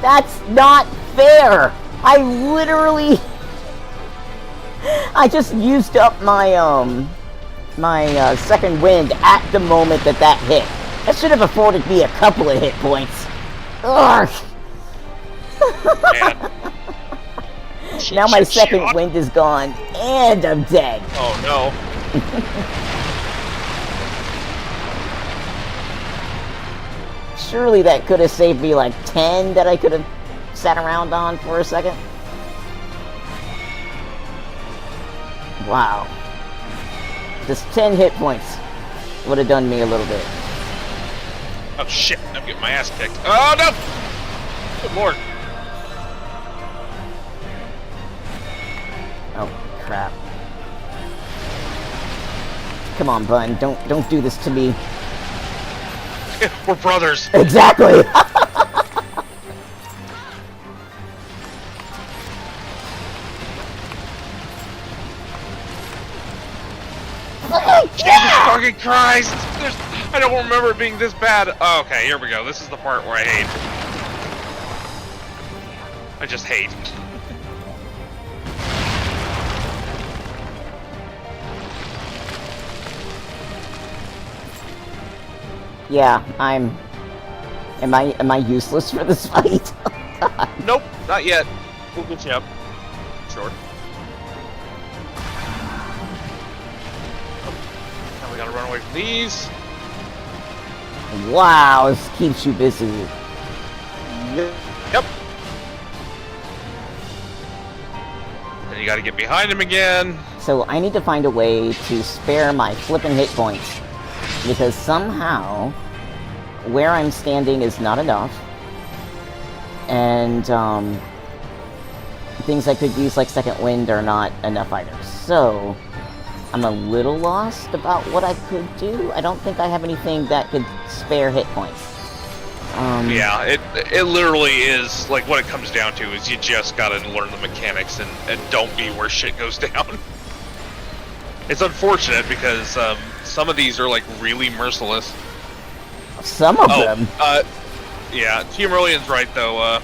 Speaker 1: That's not fair! I literally... I just used up my, second wind at the moment that hit. That should have afforded me a couple of hit points. Ugh!
Speaker 2: Man.
Speaker 1: Now my second wind is gone, and I'm dead.
Speaker 2: Oh no.
Speaker 1: Surely that could have saved me like 10 that I could have sat around on for a second. Wow. Just 10 hit points would have done me a little bit.
Speaker 2: Oh shit, I'm getting my ass kicked. Oh no! Good lord.
Speaker 1: Oh, crap. Come on, Bun. Don't do this to me.
Speaker 2: We're brothers.
Speaker 1: Exactly!
Speaker 2: Jesus fucking Christ! I don't remember it being this bad. Oh, okay, here we go. This is the part where I hate. I just hate.
Speaker 1: Yeah, Am I useless for this fight? Oh, God.
Speaker 2: Nope, not yet. We'll get you up. Sure. Now we gotta run away from these.
Speaker 1: Wow, this keeps you busy.
Speaker 2: Yep. Then you gotta get behind him again.
Speaker 1: So I need to find a way to spare my flippin' hit points. Because somehow, where I'm standing is not enough. And, things I could use like Second Wind are not enough either. So, I'm a little lost about what I could do. I don't think I have anything that could spare hit points.
Speaker 2: Yeah, it literally is, like, what it comes down to is you just gotta learn the mechanics and don't be where shit goes down. It's unfortunate because, some of these are, like, really merciless.
Speaker 1: Some of them?
Speaker 2: Yeah, Team Aurelian's right, though,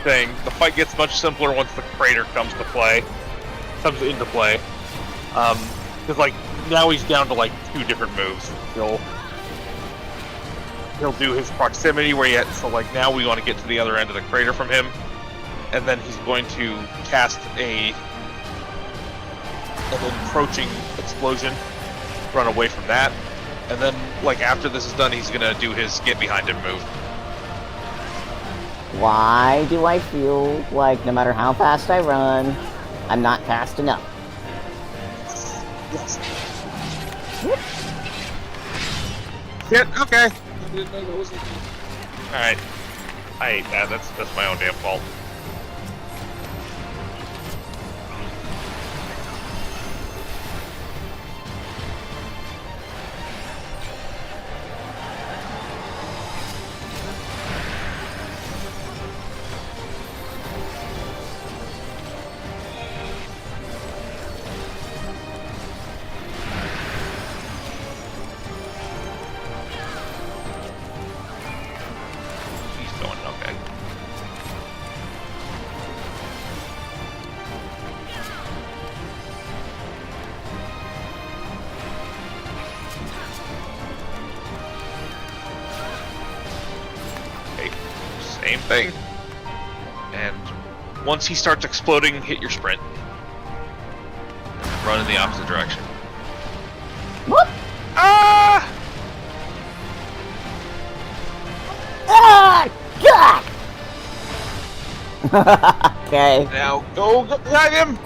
Speaker 2: thing. The fight gets much simpler once the crater comes into play. Because, like, now he's down to, like, 2 different moves. He'll do his proximity where so like now we want to get to the other end of the crater from him, and then he's going to cast an encroaching explosion, run away from that, and then like after this is done, he's gonna do his get behind him move.
Speaker 1: Why do I feel like no matter how fast I run, I'm not fast enough?
Speaker 5: Yes.
Speaker 2: Shit, okay. Alright. I hate that. That's my own damn fault. thing. And once he starts exploding, hit your sprint. Run in the opposite direction.
Speaker 1: What?
Speaker 2: Ah!
Speaker 1: Ah! God! Okay.
Speaker 2: Now go grab him!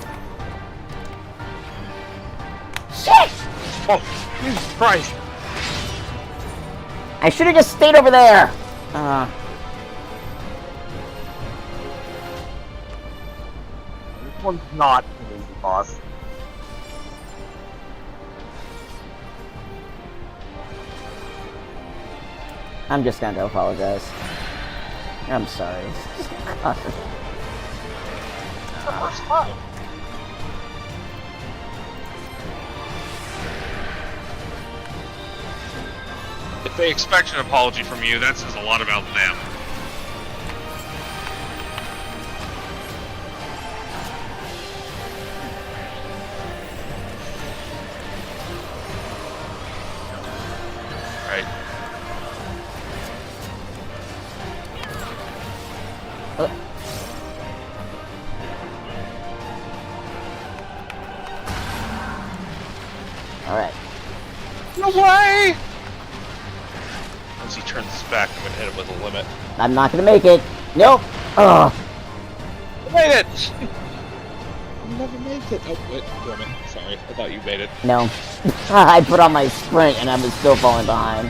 Speaker 1: Shit!
Speaker 2: Oh, Jesus Christ!
Speaker 1: I should have just stayed over there.
Speaker 5: This one's not an easy boss.
Speaker 1: I'm just gonna apologize. I'm sorry.
Speaker 5: The first time.
Speaker 2: If they expect an apology from you, that says a lot about them. Right.
Speaker 1: Alright.
Speaker 2: No way! Once he turns his back, I'm gonna hit him with a limit.
Speaker 1: I'm not gonna make it. Nope. Ugh.
Speaker 2: I made it! You never made it. Oh, wait, damn it. Sorry, I thought you made it.
Speaker 1: No. I put on my sprint and I was still falling behind.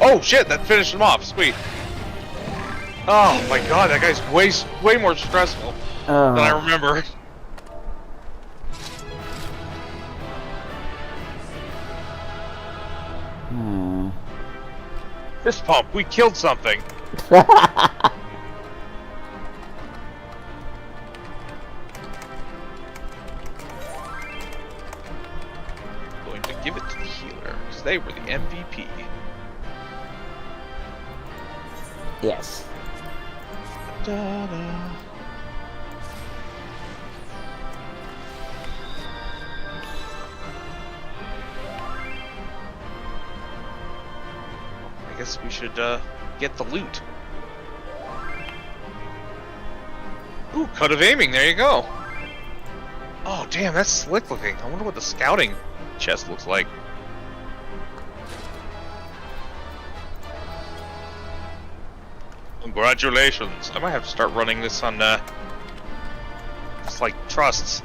Speaker 2: Oh shit, that finished him off. Sweet. Oh my god, that guy's way more stressful than I remember. Fist pump, we killed something. Going to give it to the healer, because they were the MVP.
Speaker 1: Yes.
Speaker 2: Da-da. I guess we should get the loot. Ooh, cut of aiming, there you go. Oh damn, that's slick looking. I wonder what the scouting chest looks like. Congratulations. I might have to start running this on just like trusts.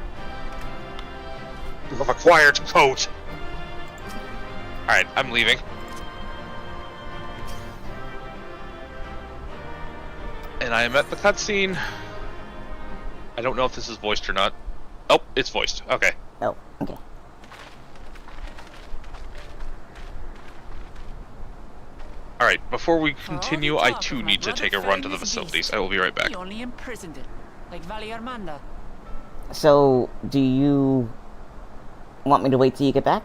Speaker 2: You have acquired coat. Alright, I'm leaving. And I am at the cutscene. I don't know if this is voiced or not. Oh, it's voiced. Okay.
Speaker 1: Oh, okay.
Speaker 2: Alright, before we continue, I too need to take a run to the facilities. I will be right back.
Speaker 6: He only imprisoned it, like Valley Armanda.
Speaker 1: So, do you want me to wait till you get back?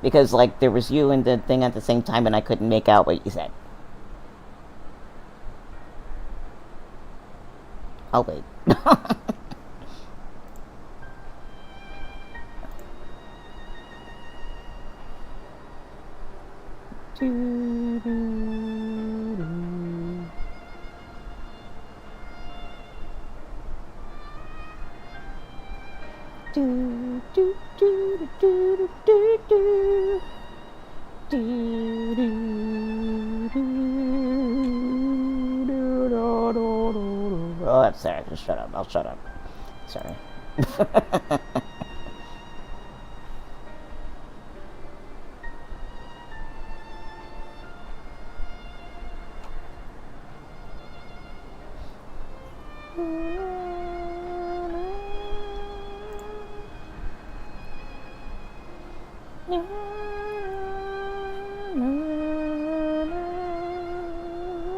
Speaker 1: Because, like, there was you and the thing at the same time and I couldn't make out what you said. I'll wait. Oh, I'm sorry. Just shut up. I'll shut up. Sorry.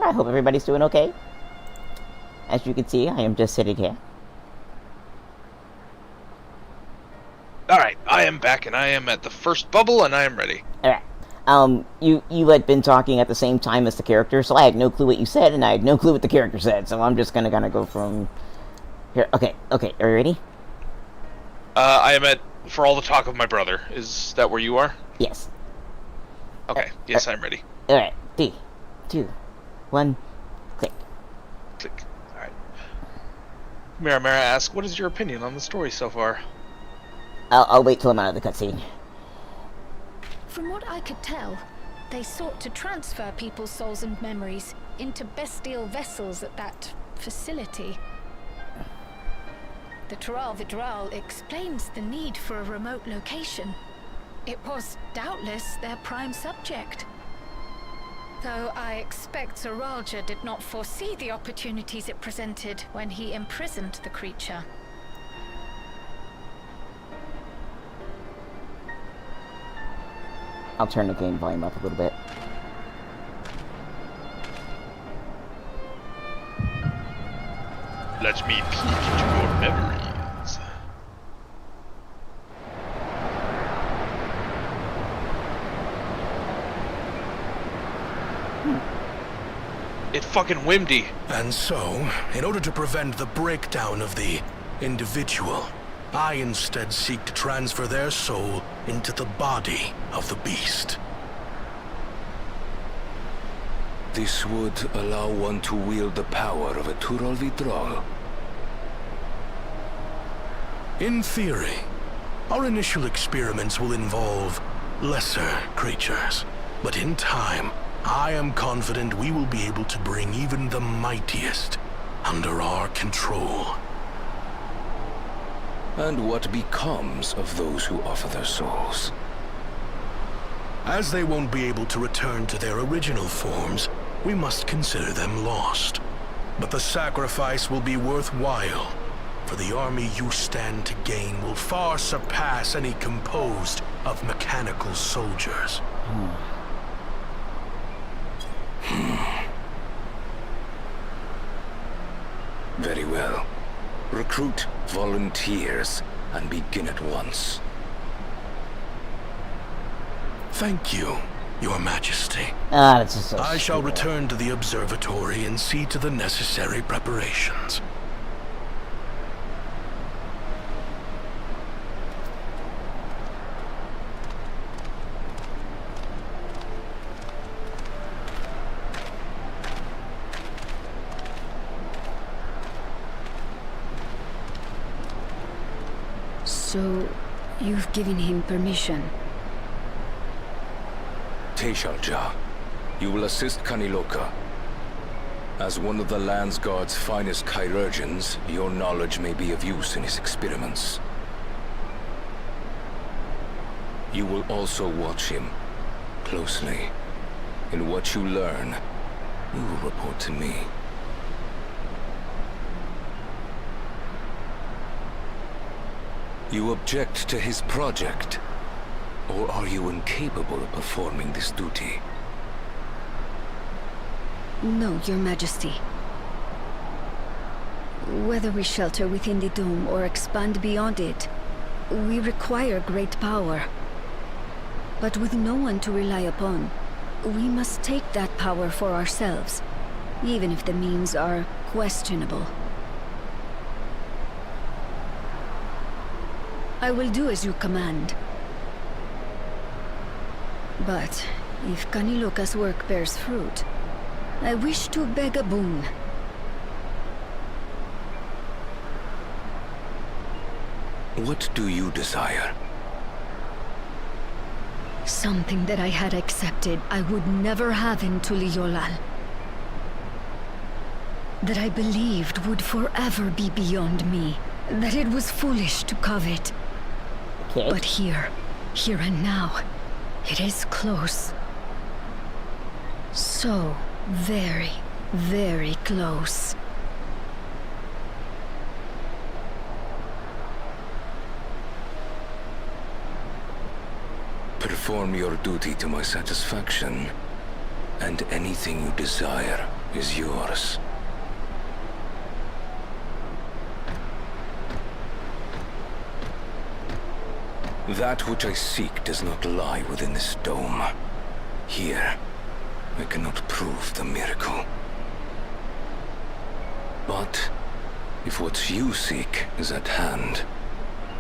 Speaker 1: I hope everybody's doing okay. As you can see, I am just sitting here.
Speaker 2: Alright, I am back and I am at the first bubble and I am ready.
Speaker 1: Alright. You had been talking at the same time as the character, so I had no clue what you said, and I had no clue what the character said, so I'm just gonna go from here. Okay, are you ready?
Speaker 2: I am at for all the talk of my brother. Is that where you are?
Speaker 1: Yes.
Speaker 2: Okay. Yes, I'm ready.
Speaker 1: Alright. 3, 2, 1, click.
Speaker 2: Click. All right. Mira asks, what is your opinion on the story so far?
Speaker 1: I'll wait till I'm out of the cutscene.
Speaker 7: From what I could tell, they sought to transfer people's souls and memories into bestial vessels at that facility. The Zoraal explains the need for a remote location. It was doubtless their prime subject. Though I expect Zoraal Ja did not foresee the opportunities it presented when he imprisoned the creature.
Speaker 1: I'll turn the game volume up a little bit.
Speaker 2: Let me peek into your memories. It fucking windy.
Speaker 8: And so, in order to prevent the breakdown of the individual, I instead seek to transfer their soul into the body of the beast.
Speaker 9: This would allow one to wield the power of a Zoraal.
Speaker 8: In theory, our initial experiments will involve lesser creatures, but in time, I am confident we will be able to bring even the mightiest under our control.
Speaker 9: And what becomes of those who offer their souls?
Speaker 8: As they won't be able to return to their original forms, we must consider them lost. But the sacrifice will be worthwhile, for the army you stand to gain will far surpass any composed of mechanical soldiers.
Speaker 9: Very well. Recruit volunteers and begin at once.
Speaker 8: Thank you, Your Majesty.
Speaker 1: That's just so
Speaker 8: I shall
Speaker 1: stupid.
Speaker 8: return to the observatory and see to the necessary preparations.
Speaker 10: So, you've given him permission?
Speaker 9: Zoraal Ja, you will assist Kaniloka. As one of the Land's Guard's finest chirurgeons, your knowledge may be of use in his experiments. You will also watch him closely. In what you learn, you will report to me. You object to his project? Or are you incapable of performing this duty?
Speaker 10: No, Your Majesty. Whether we shelter within the dome or expand beyond it, we require great power. But with no one to rely upon, we must take that power for ourselves, even if the means are questionable. I will do as you command. But if Kaniloka's work bears fruit, I wish to beg a boon.
Speaker 9: What do you desire?
Speaker 10: Something that I had accepted I would never have in Tuliyollal. That I believed would forever be beyond me. That it was foolish to covet.
Speaker 1: Okay.
Speaker 10: But here and now, it is close. So very, very close.
Speaker 9: Perform your duty to my satisfaction, and anything you desire is yours. That which I seek does not lie within this dome. Here, I cannot prove the miracle. But if what you seek is at hand,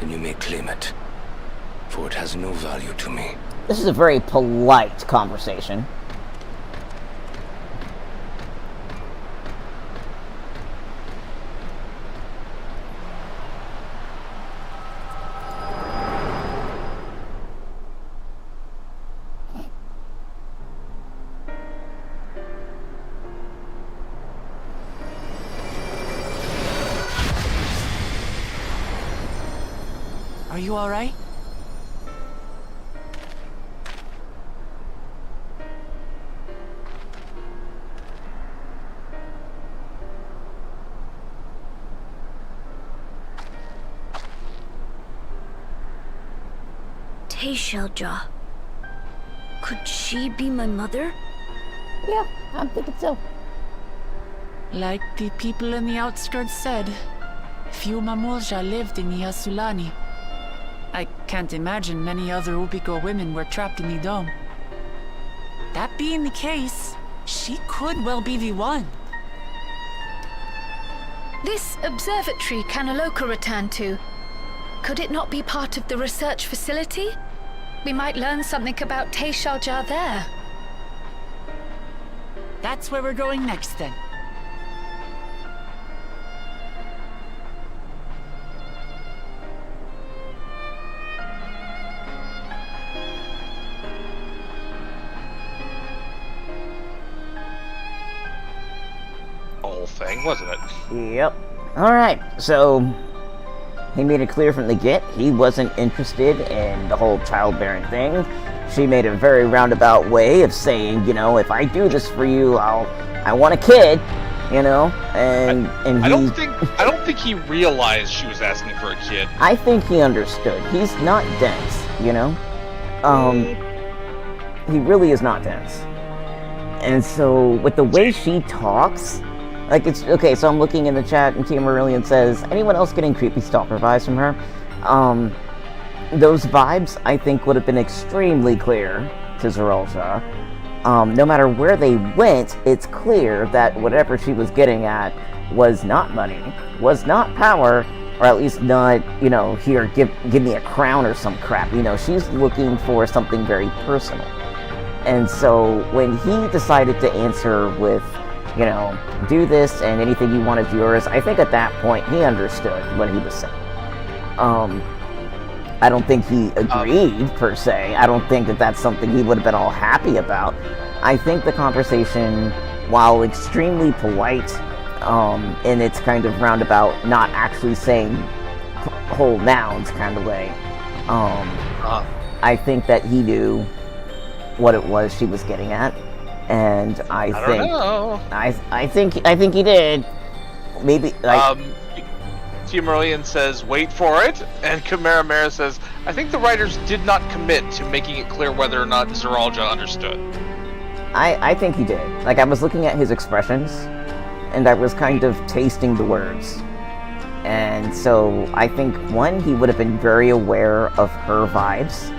Speaker 9: then you may claim it. for it has no value to me.
Speaker 1: This is a very polite conversation.
Speaker 6: Are you alright?
Speaker 10: Teishalja. Could she be my mother?
Speaker 1: Yeah, I'm thinking so.
Speaker 6: Like the people in the outskirts said, few Mamulja lived in Yasulani. I can't imagine many other Ubiko women were trapped in the dome. That being the case, she could well be the one.
Speaker 7: This observatory Kanaloka returned to, could it not be part of the research facility? We might learn something about Teishalja there.
Speaker 6: That's where we're going next then.
Speaker 2: Whole thing, wasn't it?
Speaker 1: Yep. Alright, so he made it clear from the get he wasn't interested in the whole childbearing thing. She made a very roundabout way of saying, you know, if I do this for you, I want a kid, you know, and
Speaker 2: I don't think he realized she was asking for a kid.
Speaker 1: I think he understood. He's not dense, you know? He really is not dense. And so, with the way she talks, like, it's, okay, so I'm looking in the chat, and Tia Marillion says, anyone else getting creepy stalker vibes from her? Those vibes, I think, would have been extremely clear to Zoraal Ja. No matter where they went, it's clear that whatever she was getting at was not money, was not power, or at least not, you know, here, give me a crown or some crap. You know, she's looking for something very personal. And so, when he decided to answer with, you know, do this and anything you want is yours, I think at that point he understood what he was saying. I don't think he agreed, per se. I don't think that that's something he would have been all happy about. I think the conversation, while extremely polite, in its kind of roundabout, not actually saying whole nouns kind of way, I think that he knew what it was she was getting at. And I think he did. Maybe, like...
Speaker 2: Tia Marillion says, wait for it, and Chimera Mara says, I think the writers did not commit to making it clear whether or not Zoraal Ja understood.
Speaker 1: I think he did. Like, I was looking at his expressions, and I was kind of tasting the words. And so, I think, one, he would have been very aware of her vibes.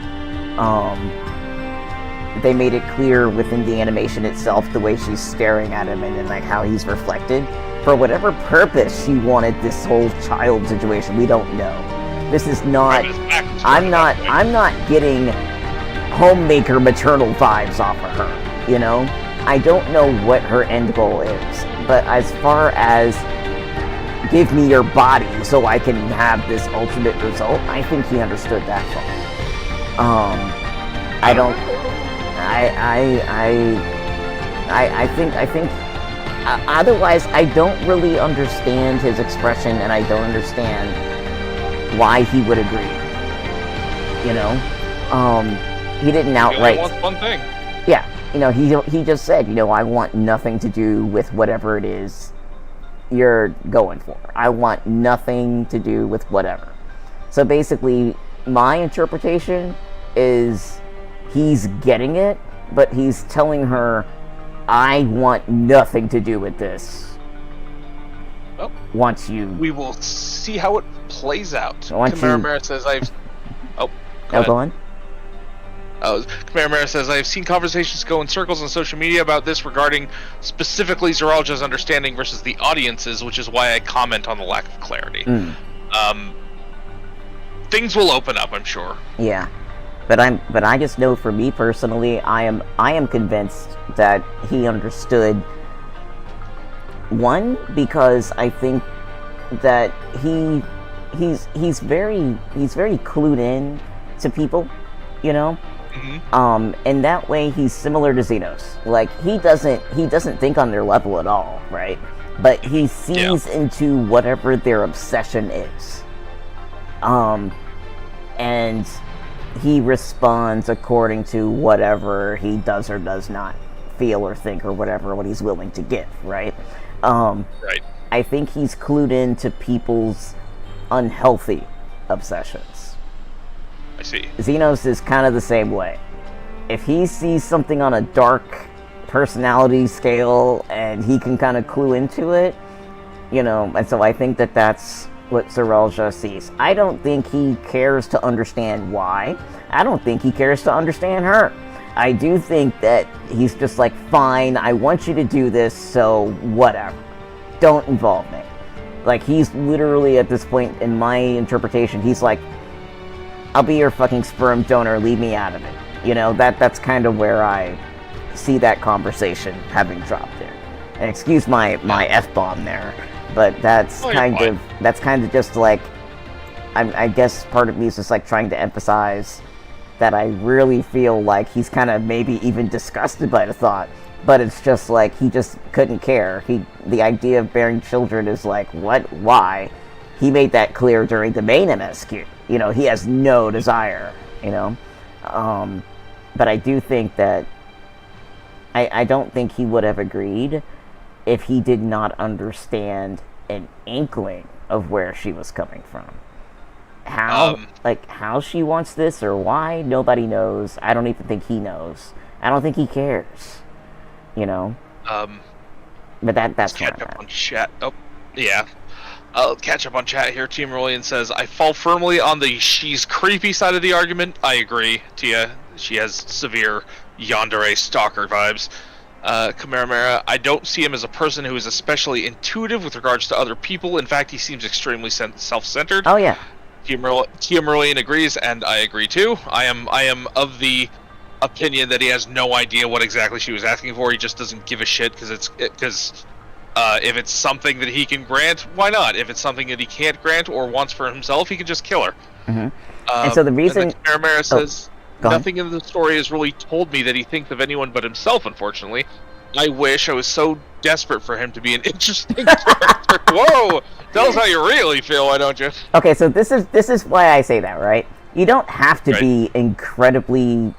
Speaker 1: They made it clear within the animation itself, the way she's staring at him, and then, like, how he's reflected. For whatever purpose she wanted this whole child situation, we don't know. This is not... I'm not getting homemaker maternal vibes off of her, you know? I don't know what her end goal is, but as far as give me your body so I can have this ultimate result, I think he understood that far. I think otherwise, I don't really understand his expression, and I don't understand why he would agree. You know, he didn't outright.
Speaker 2: He only wants one thing.
Speaker 1: Yeah, you know, he just said, you know, I want nothing to do with whatever it is you're going for. I want nothing to do with whatever. So basically, my interpretation is he's getting it, but he's telling her, I want nothing to do with this.
Speaker 2: Well,
Speaker 1: once you...
Speaker 2: We will see how it plays out.
Speaker 1: Chimera
Speaker 2: Mara says I've... Oh,
Speaker 1: go on.
Speaker 2: Chimera Mara says, I have seen conversations go in circles on social media about this regarding specifically Zoraal Ja's understanding versus the audience's, which is why I comment on the lack of clarity. things will open up, I'm sure.
Speaker 1: Yeah. But I just know for me personally, I am convinced that he understood. One, because I think that he's very clued in to people, you know? And that way he's similar to Xenos. Like, he doesn't think on their level at all, right? But he sees into whatever their obsession is. And he responds according to whatever he does or does not feel or think or whatever, what he's willing to give, right?
Speaker 2: Right.
Speaker 1: I think he's clued into people's unhealthy obsessions.
Speaker 2: I see.
Speaker 1: Xenos is kind of the same way. If he sees something on a dark personality scale and he can kind of clue into it, you know, and so I think that that's what Zoraal Ja sees. I don't think he cares to understand why. I don't think he cares to understand her. I do think that he's just like, fine, I want you to do this, so whatever. Don't involve me. Like, he's literally, at this point, in my interpretation, he's like, I'll be your fucking sperm donor, leave me out of it. You know, that's kind of where I see that conversation having dropped there. And excuse my F-bomb there, but that's kind of just like, I guess part of me is just like trying to emphasize that I really feel like he's kind of maybe even disgusted by the thought, but it's just like he just couldn't care. The idea of bearing children is like, what? Why? He made that clear during the main MSQ. You know, he has no desire, you know? But I do think that I don't think he would have agreed if he did not understand an inkling of where she was coming from. How she wants this or why, nobody knows. I don't even think he knows. I don't think he cares. You know? But that's
Speaker 2: catch up on chat. Oh, yeah. I'll catch up on chat here. Team Rollian says, I fall firmly on the she's creepy side of the argument. I agree, Tia. She has severe yandere stalker vibes. Kameramera, I don't see him as a person who is especially intuitive with regards to other people. In fact, he seems extremely self-centered.
Speaker 1: Oh, yeah.
Speaker 2: Tia Merlian agrees, and I agree too. I am of the opinion that he has no idea what exactly she was asking for. He just doesn't give a shit because if it's something that he can grant, why not? If it's something that he can't grant or wants for himself, he can just kill her.
Speaker 1: Mm-hmm. And so the reason...
Speaker 2: Kameramera says, nothing in the story has really told me that he thinks of anyone but himself, unfortunately. I wish I was so desperate for him to be an interesting character. Whoa! Tell us how you really feel, why don't you?
Speaker 1: Okay, so this is why I say that, right? You don't have to be incredibly...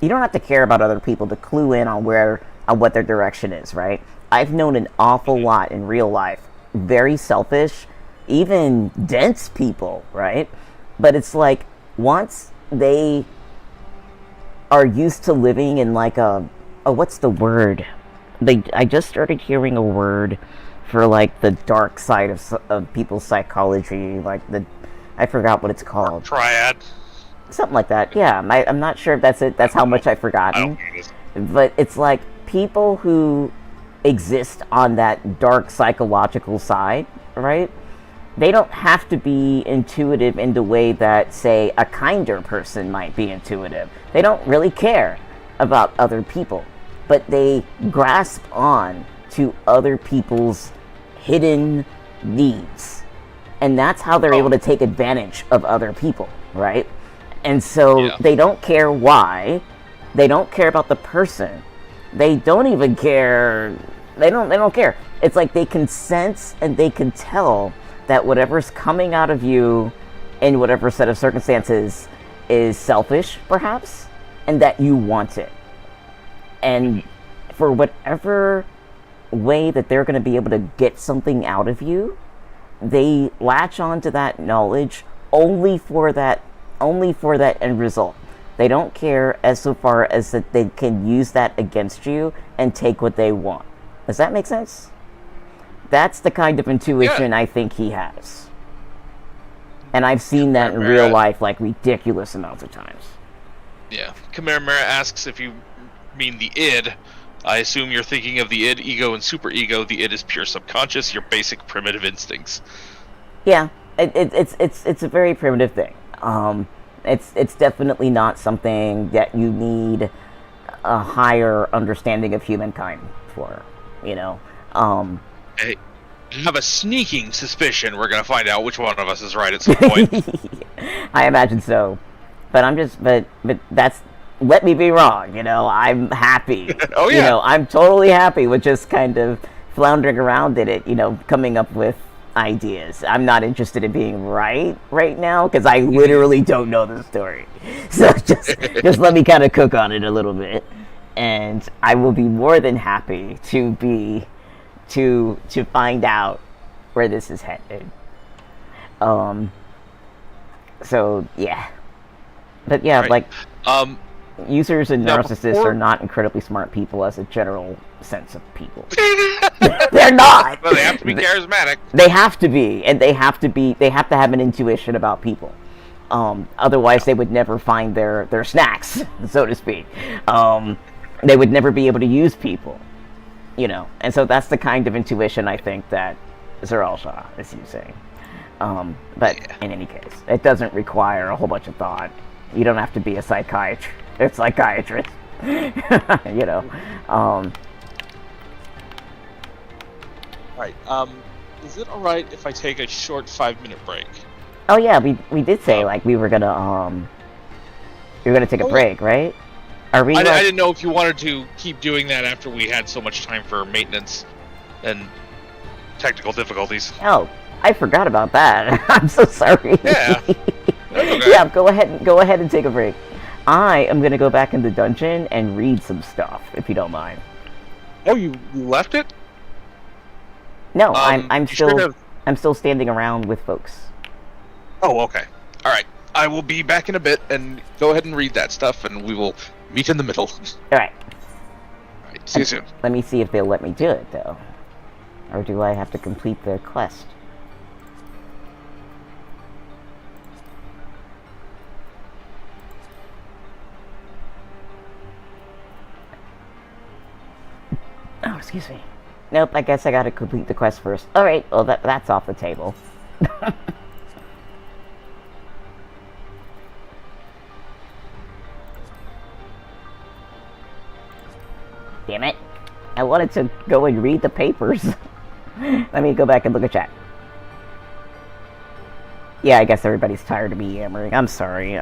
Speaker 1: You don't have to care about other people to clue in on what their direction is, right? I've known an awful lot in real life. Very selfish, even dense people, right? But it's like, once they are used to living in like what's the word? I just started hearing a word for like the dark side of people's psychology, like I forgot what it's called.
Speaker 2: Triad.
Speaker 1: Something like that. Yeah, I'm not sure if that's it. That's how much I've forgotten. But it's like people who exist on that dark psychological side, right? They don't have to be intuitive in the way that, say, a kinder person might be intuitive. They don't really care about other people, but they grasp on to other people's hidden needs. And that's how they're able to take advantage of other people, right? And so they don't care why. They don't care about the person. They don't even care. They don't care. It's like they can sense and they can tell that whatever's coming out of you in whatever set of circumstances is selfish, perhaps, and that you want it. And for whatever way that they're going to be able to get something out of you, they latch on to that knowledge only for that end result. They don't care as so far as that they can use that against you and take what they want. Does that make sense? That's the kind of intuition I think he has. And I've seen that in real life like ridiculous amounts of times.
Speaker 2: Yeah. Kameramera asks if you mean the id. I assume you're thinking of the id, ego, and superego. The id is pure subconscious, your basic primitive instincts.
Speaker 1: Yeah, it's a very primitive thing. It's definitely not something that you need a higher understanding of humankind for, you know.
Speaker 2: Hey, I have a sneaking suspicion we're gonna find out which one of us is right at some point.
Speaker 1: I imagine so, but that's, let me be wrong, you know. I'm happy.
Speaker 2: Oh yeah.
Speaker 1: You know, I'm totally happy with just kind of floundering around in it, you know, coming up with ideas. I'm not interested in being right now because I literally don't know the story. So just let me kind of cook on it a little bit, and I will be more than happy to find out where this is headed. So yeah, but yeah,
Speaker 2: right.
Speaker 1: like users and
Speaker 2: now
Speaker 1: narcissists are not incredibly smart people as a general sense of people. They're not.
Speaker 2: Well, they have to be charismatic.
Speaker 1: They have to be, and they have to have an intuition about people. Otherwise, they would never find their snacks, so to speak. They would never be able to use people, you know. And so that's the kind of intuition I think that Zoraal Ja is using. But in any case, it doesn't require a whole bunch of thought. You don't have to be a psychiatrist. You know.
Speaker 4: Right. Is it alright if I take a short 5-minute break?
Speaker 1: Oh yeah, we did say like we were gonna take a break, right? Are we?
Speaker 2: I didn't know if you wanted to keep doing that after we had so much time for maintenance and technical difficulties.
Speaker 1: Oh, I forgot about that. I'm so sorry.
Speaker 2: Yeah. Okay.
Speaker 1: Yeah, go ahead and take a break. I am gonna go back in the dungeon and read some stuff, if you don't mind.
Speaker 2: Oh, you left it?
Speaker 1: No, I'm still
Speaker 2: I'm
Speaker 1: still standing around with folks.
Speaker 2: Oh, okay. All right. I will be back in a bit, and go ahead and read that stuff, and we will meet in the middle.
Speaker 1: All right.
Speaker 2: All right. See you soon.
Speaker 1: Let me see if they'll let me do it, though. Or do I have to complete the quest? Oh, excuse me. Nope, I guess I gotta complete the quest first. Alright, well that's off the table. Damn it. I wanted to go and read the papers. Let me go back and look at chat. Yeah, I guess everybody's tired of me yammering. I'm sorry.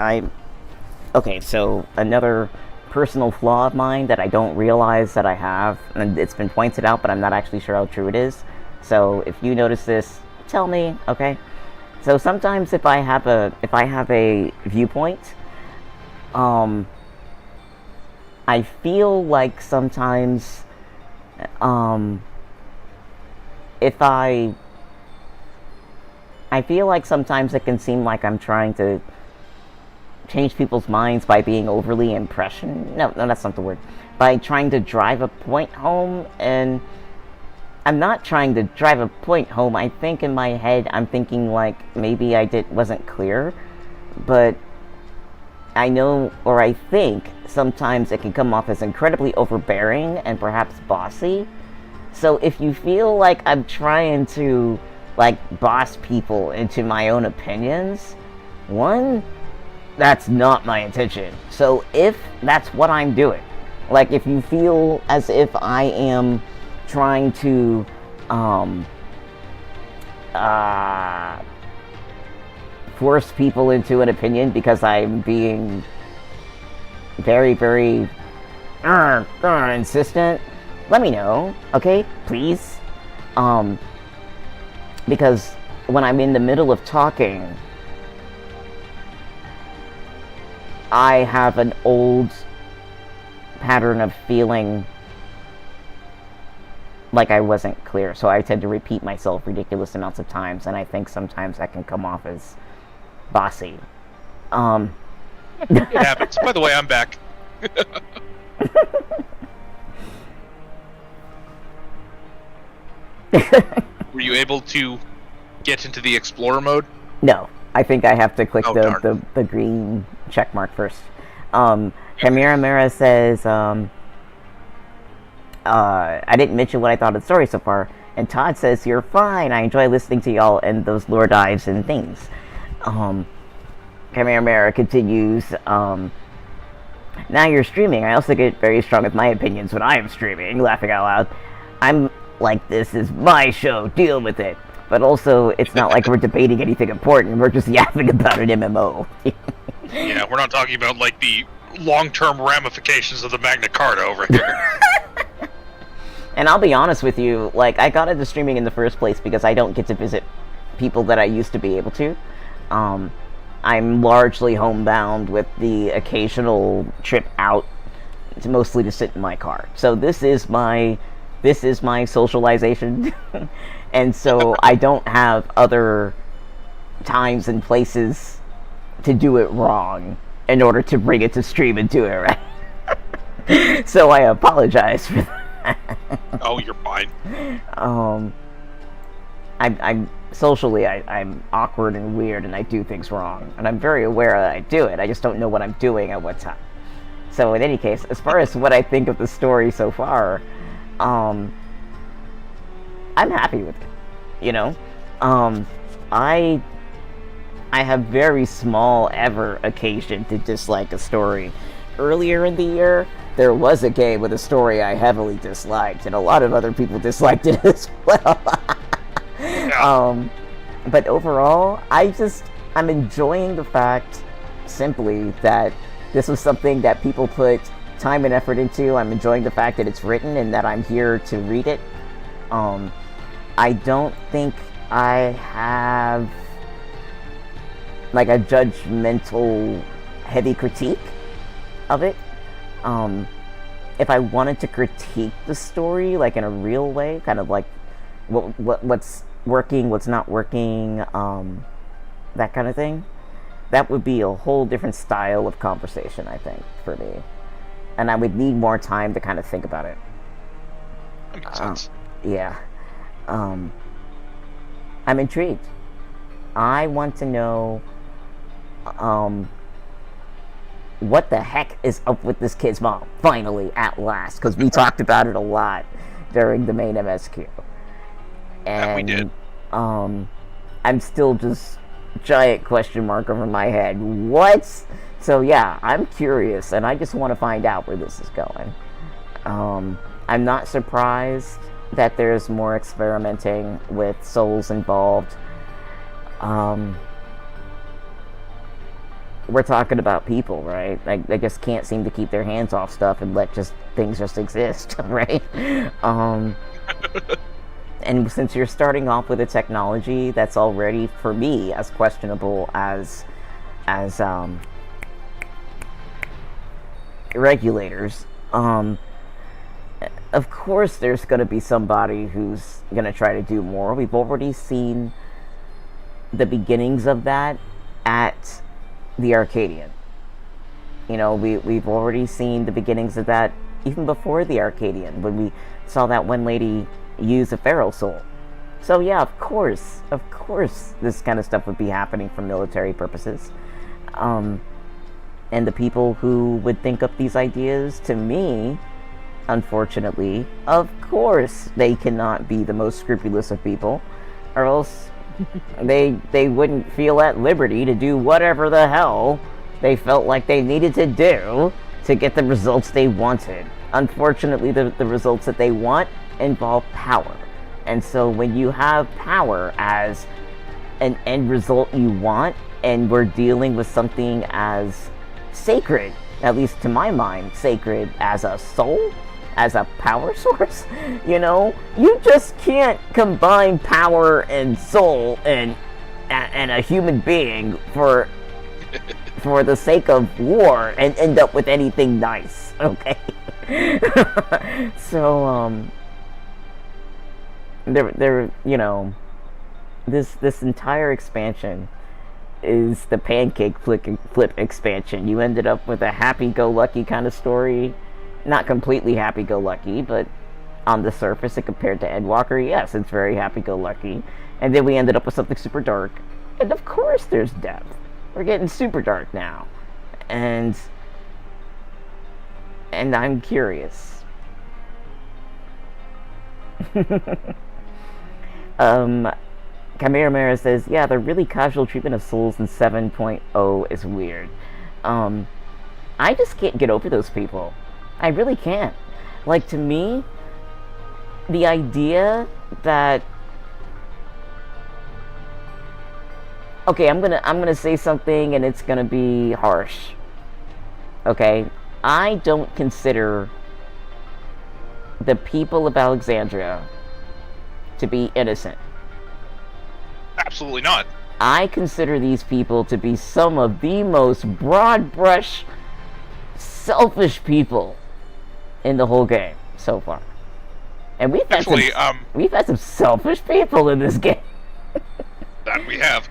Speaker 1: Okay, so another personal flaw of mine that I don't realize that I have, and it's been pointed out, but I'm not actually sure how true it is. So if you notice this, tell me, okay? So sometimes if I have a viewpoint, I feel like sometimes I feel like sometimes it can seem like I'm trying to change people's minds by being overly no, that's not the word. By trying to drive a point home, and I'm not trying to drive a point home. I think in my head I'm thinking like maybe I wasn't clear, but I know, or I think sometimes it can come off as incredibly overbearing and perhaps bossy. So if you feel like I'm trying to like boss people into my own opinions, that's not my intention. So if that's what I'm doing, like if you feel as if I am trying to force people into an opinion because I'm being very, very insistent, let me know, okay? Please. Because when I'm in the middle of talking, I have an old pattern of feeling like I wasn't clear, so I tend to repeat myself ridiculous amounts of times, and I think sometimes that can come off as bossy.
Speaker 2: It happens. By the way, I'm back. Were you able to get into the Explorer mode?
Speaker 1: No. I think I have to click
Speaker 2: darn.
Speaker 1: the green check mark first. Camira Mera says, I didn't mention what I thought of the story so far. And Todd says, you're fine. I enjoy listening to y'all and those lore dives and things. Kamehameha continues, now you're streaming. I also get very strong with my opinions when I am streaming, laughing out loud. I'm like, this is my show, deal with it. But also, it's not like we're debating anything important, we're just yapping about an MMO.
Speaker 2: Yeah, we're not talking about, like, the long-term ramifications of the Magna Carta over here.
Speaker 1: And I'll be honest with you, like, I got into streaming in the first place because I don't get to visit people that I used to be able to. I'm largely homebound with the occasional trip out, mostly to sit in my car. So this is my socialization. And so I don't have other times and places to do it wrong in order to bring it to stream and do it right. So I apologize for that.
Speaker 2: Oh, you're fine.
Speaker 1: I'm socially, I'm awkward and weird, and I do things wrong, and I'm very aware that I do it. I just don't know what I'm doing at what time. So in any case, as far as what I think of the story so far, I'm happy with it. You know, I have very small ever occasion to dislike a story. Earlier in the year, there was a game with a story I heavily disliked, and a lot of other people disliked it as well.
Speaker 2: Yeah.
Speaker 1: But overall, I'm enjoying the fact, simply, that this was something that people put time and effort into. I'm enjoying the fact that it's written and that I'm here to read it. I don't think I have, like, a judgmental, heavy critique of it. If I wanted to critique the story, like, in a real way, kind of like what's working, what's not working, that kind of thing, that would be a whole different style of conversation, I think, for me. And I would need more time to kind of think about it.
Speaker 2: That makes sense.
Speaker 1: Yeah. I'm intrigued. I want to know, what the heck is up with this kid's mom, finally, at last, because we talked about it a lot during the main MSQ. And
Speaker 2: Yeah, we did.
Speaker 1: I'm still just giant question mark over my head. What? So yeah, I'm curious, and I just want to find out where this is going. I'm not surprised that there's more experimenting with souls involved. We're talking about people, right? Like, they just can't seem to keep their hands off stuff and let things just exist, right? And since you're starting off with a technology that's already, for me, as questionable as regulators, of course there's going to be somebody who's going to try to do more. We've already seen the beginnings of that at the Arcadian. You know, we've already seen the beginnings of that even before the Arcadian, when we saw that one lady use a feral soul. So yeah, of course this kind of stuff would be happening for military purposes. And the people who would think up these ideas, to me, unfortunately, of course they cannot be the most scrupulous of people, or else they wouldn't feel at liberty to do whatever the hell they felt like they needed to do to get the results they wanted. Unfortunately, the results that they want involve power. And so when you have power as an end result you want, and we're dealing with something as sacred, at least to my mind, sacred as a soul, as a power source, you know, you just can't combine power and soul and a human being for the sake of war and end up with anything nice, okay? So, there, you know, this entire expansion is the pancake flip expansion. You ended up with a happy-go-lucky kind of story. Not completely happy-go-lucky, but on the surface, and compared to Endwalker, yes, it's very happy-go-lucky. And then we ended up with something super dark. And of course there's depth. We're getting super dark now. And I'm curious. Kamehameha says, yeah, the really casual treatment of souls in 7.0 is weird. I just can't get over those people. I really can't. Like, to me, the idea that... Okay, I'm gonna say something and it's gonna be harsh. Okay? I don't consider the people of Alexandria to be innocent.
Speaker 2: Absolutely not.
Speaker 1: I consider these people to be some of the most broad brush, selfish people in the whole game so far. And we've had some selfish people in this game.
Speaker 2: That we have.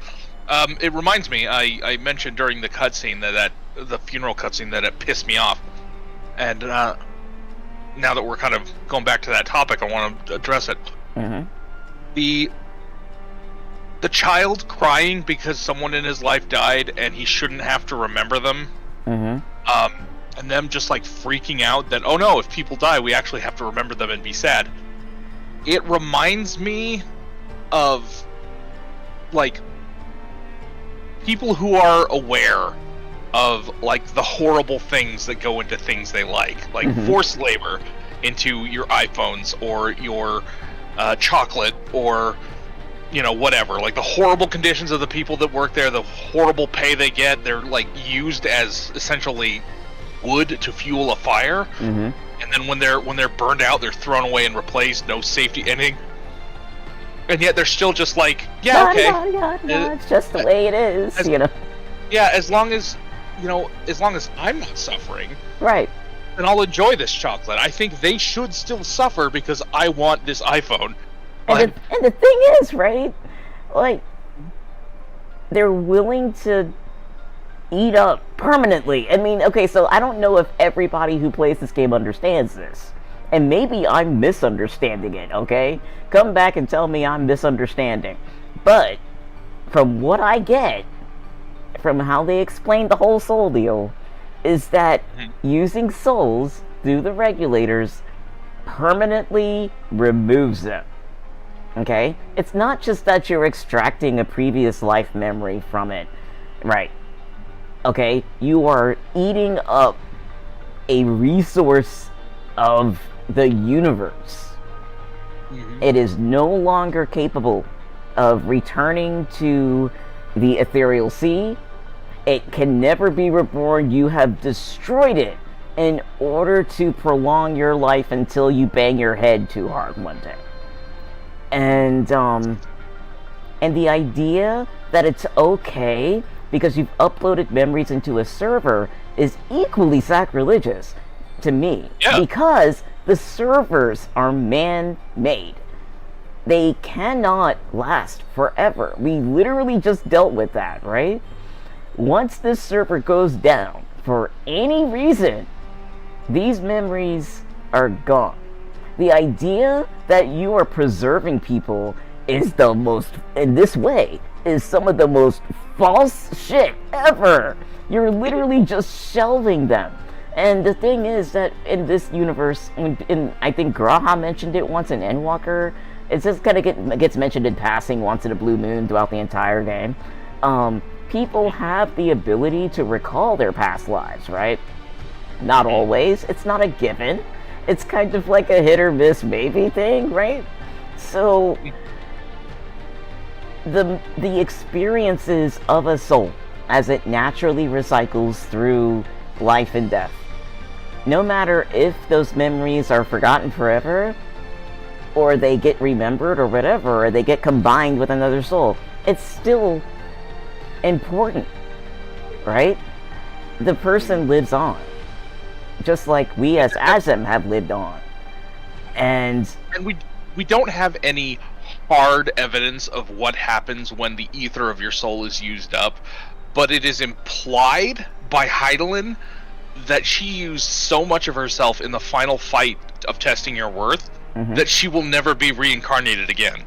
Speaker 2: It reminds me, I mentioned during the cutscene that the funeral cutscene that it pissed me off. And now that we're kind of going back to that topic, I want to address it.
Speaker 1: Mm-hmm.
Speaker 2: The child crying because someone in his life died and he shouldn't have to remember them.
Speaker 1: Mm-hmm.
Speaker 2: And them just like freaking out that, oh no, if people die, we actually have to remember them and be sad. It reminds me of like people who are aware of like the horrible things that go into things they like forced labor into your iPhones or your chocolate or whatever, like the horrible conditions of the people that work there, the horrible pay they get. They're like used as essentially wood to fuel a fire.
Speaker 1: Mm-hmm.
Speaker 2: And then when they're burned out, they're thrown away and replaced, no safety ending. And yet they're still just like, yeah, okay.
Speaker 1: It's just the way it is,
Speaker 2: Yeah, as long as I'm not suffering,
Speaker 1: right,
Speaker 2: then I'll enjoy this chocolate. I think they should still suffer because I want this iPhone.
Speaker 1: And the thing is, right, like, they're willing to eat up permanently. I mean, okay, so I don't know if everybody who plays this game understands this. And maybe I'm misunderstanding it, okay? Come back and tell me I'm misunderstanding. But, from what I get, from how they explain the whole soul deal, is that using souls through the regulators permanently removes them. Okay? It's not just that you're extracting a previous life memory from it. Right. Okay? You are eating up a resource of the universe. Mm-hmm. It is no longer capable of returning to the ethereal sea. It can never be reborn. You have destroyed it in order to prolong your life until you bang your head too hard one day. And the idea that it's okay because you've uploaded memories into a server is equally sacrilegious to me. Yeah. Because the servers are man-made. They cannot last forever. We literally just dealt with that, right? Once this server goes down, for any reason, these memories are gone. The idea that you are preserving people is the most, in this way, is some of the most false shit ever. You're literally just shelving them. And the thing is that in this universe, I think Graha mentioned it once in Endwalker, it's just kind of gets mentioned in passing once in a blue moon throughout the entire game. People have the ability to recall their past lives, right? Not always. It's not a given. It's kind of like a hit or miss maybe thing, right? So the experiences of a soul as it naturally recycles through life and death, no matter if those memories are forgotten forever or they get remembered or whatever, or they get combined with another soul, it's still important, right? The person lives on, just like we as Azem have lived on. And
Speaker 2: we don't have any hard evidence of what happens when the ether of your soul is used up, but it is implied by Heidelin that she used so much of herself in the final fight of testing your worth that she will never be reincarnated again.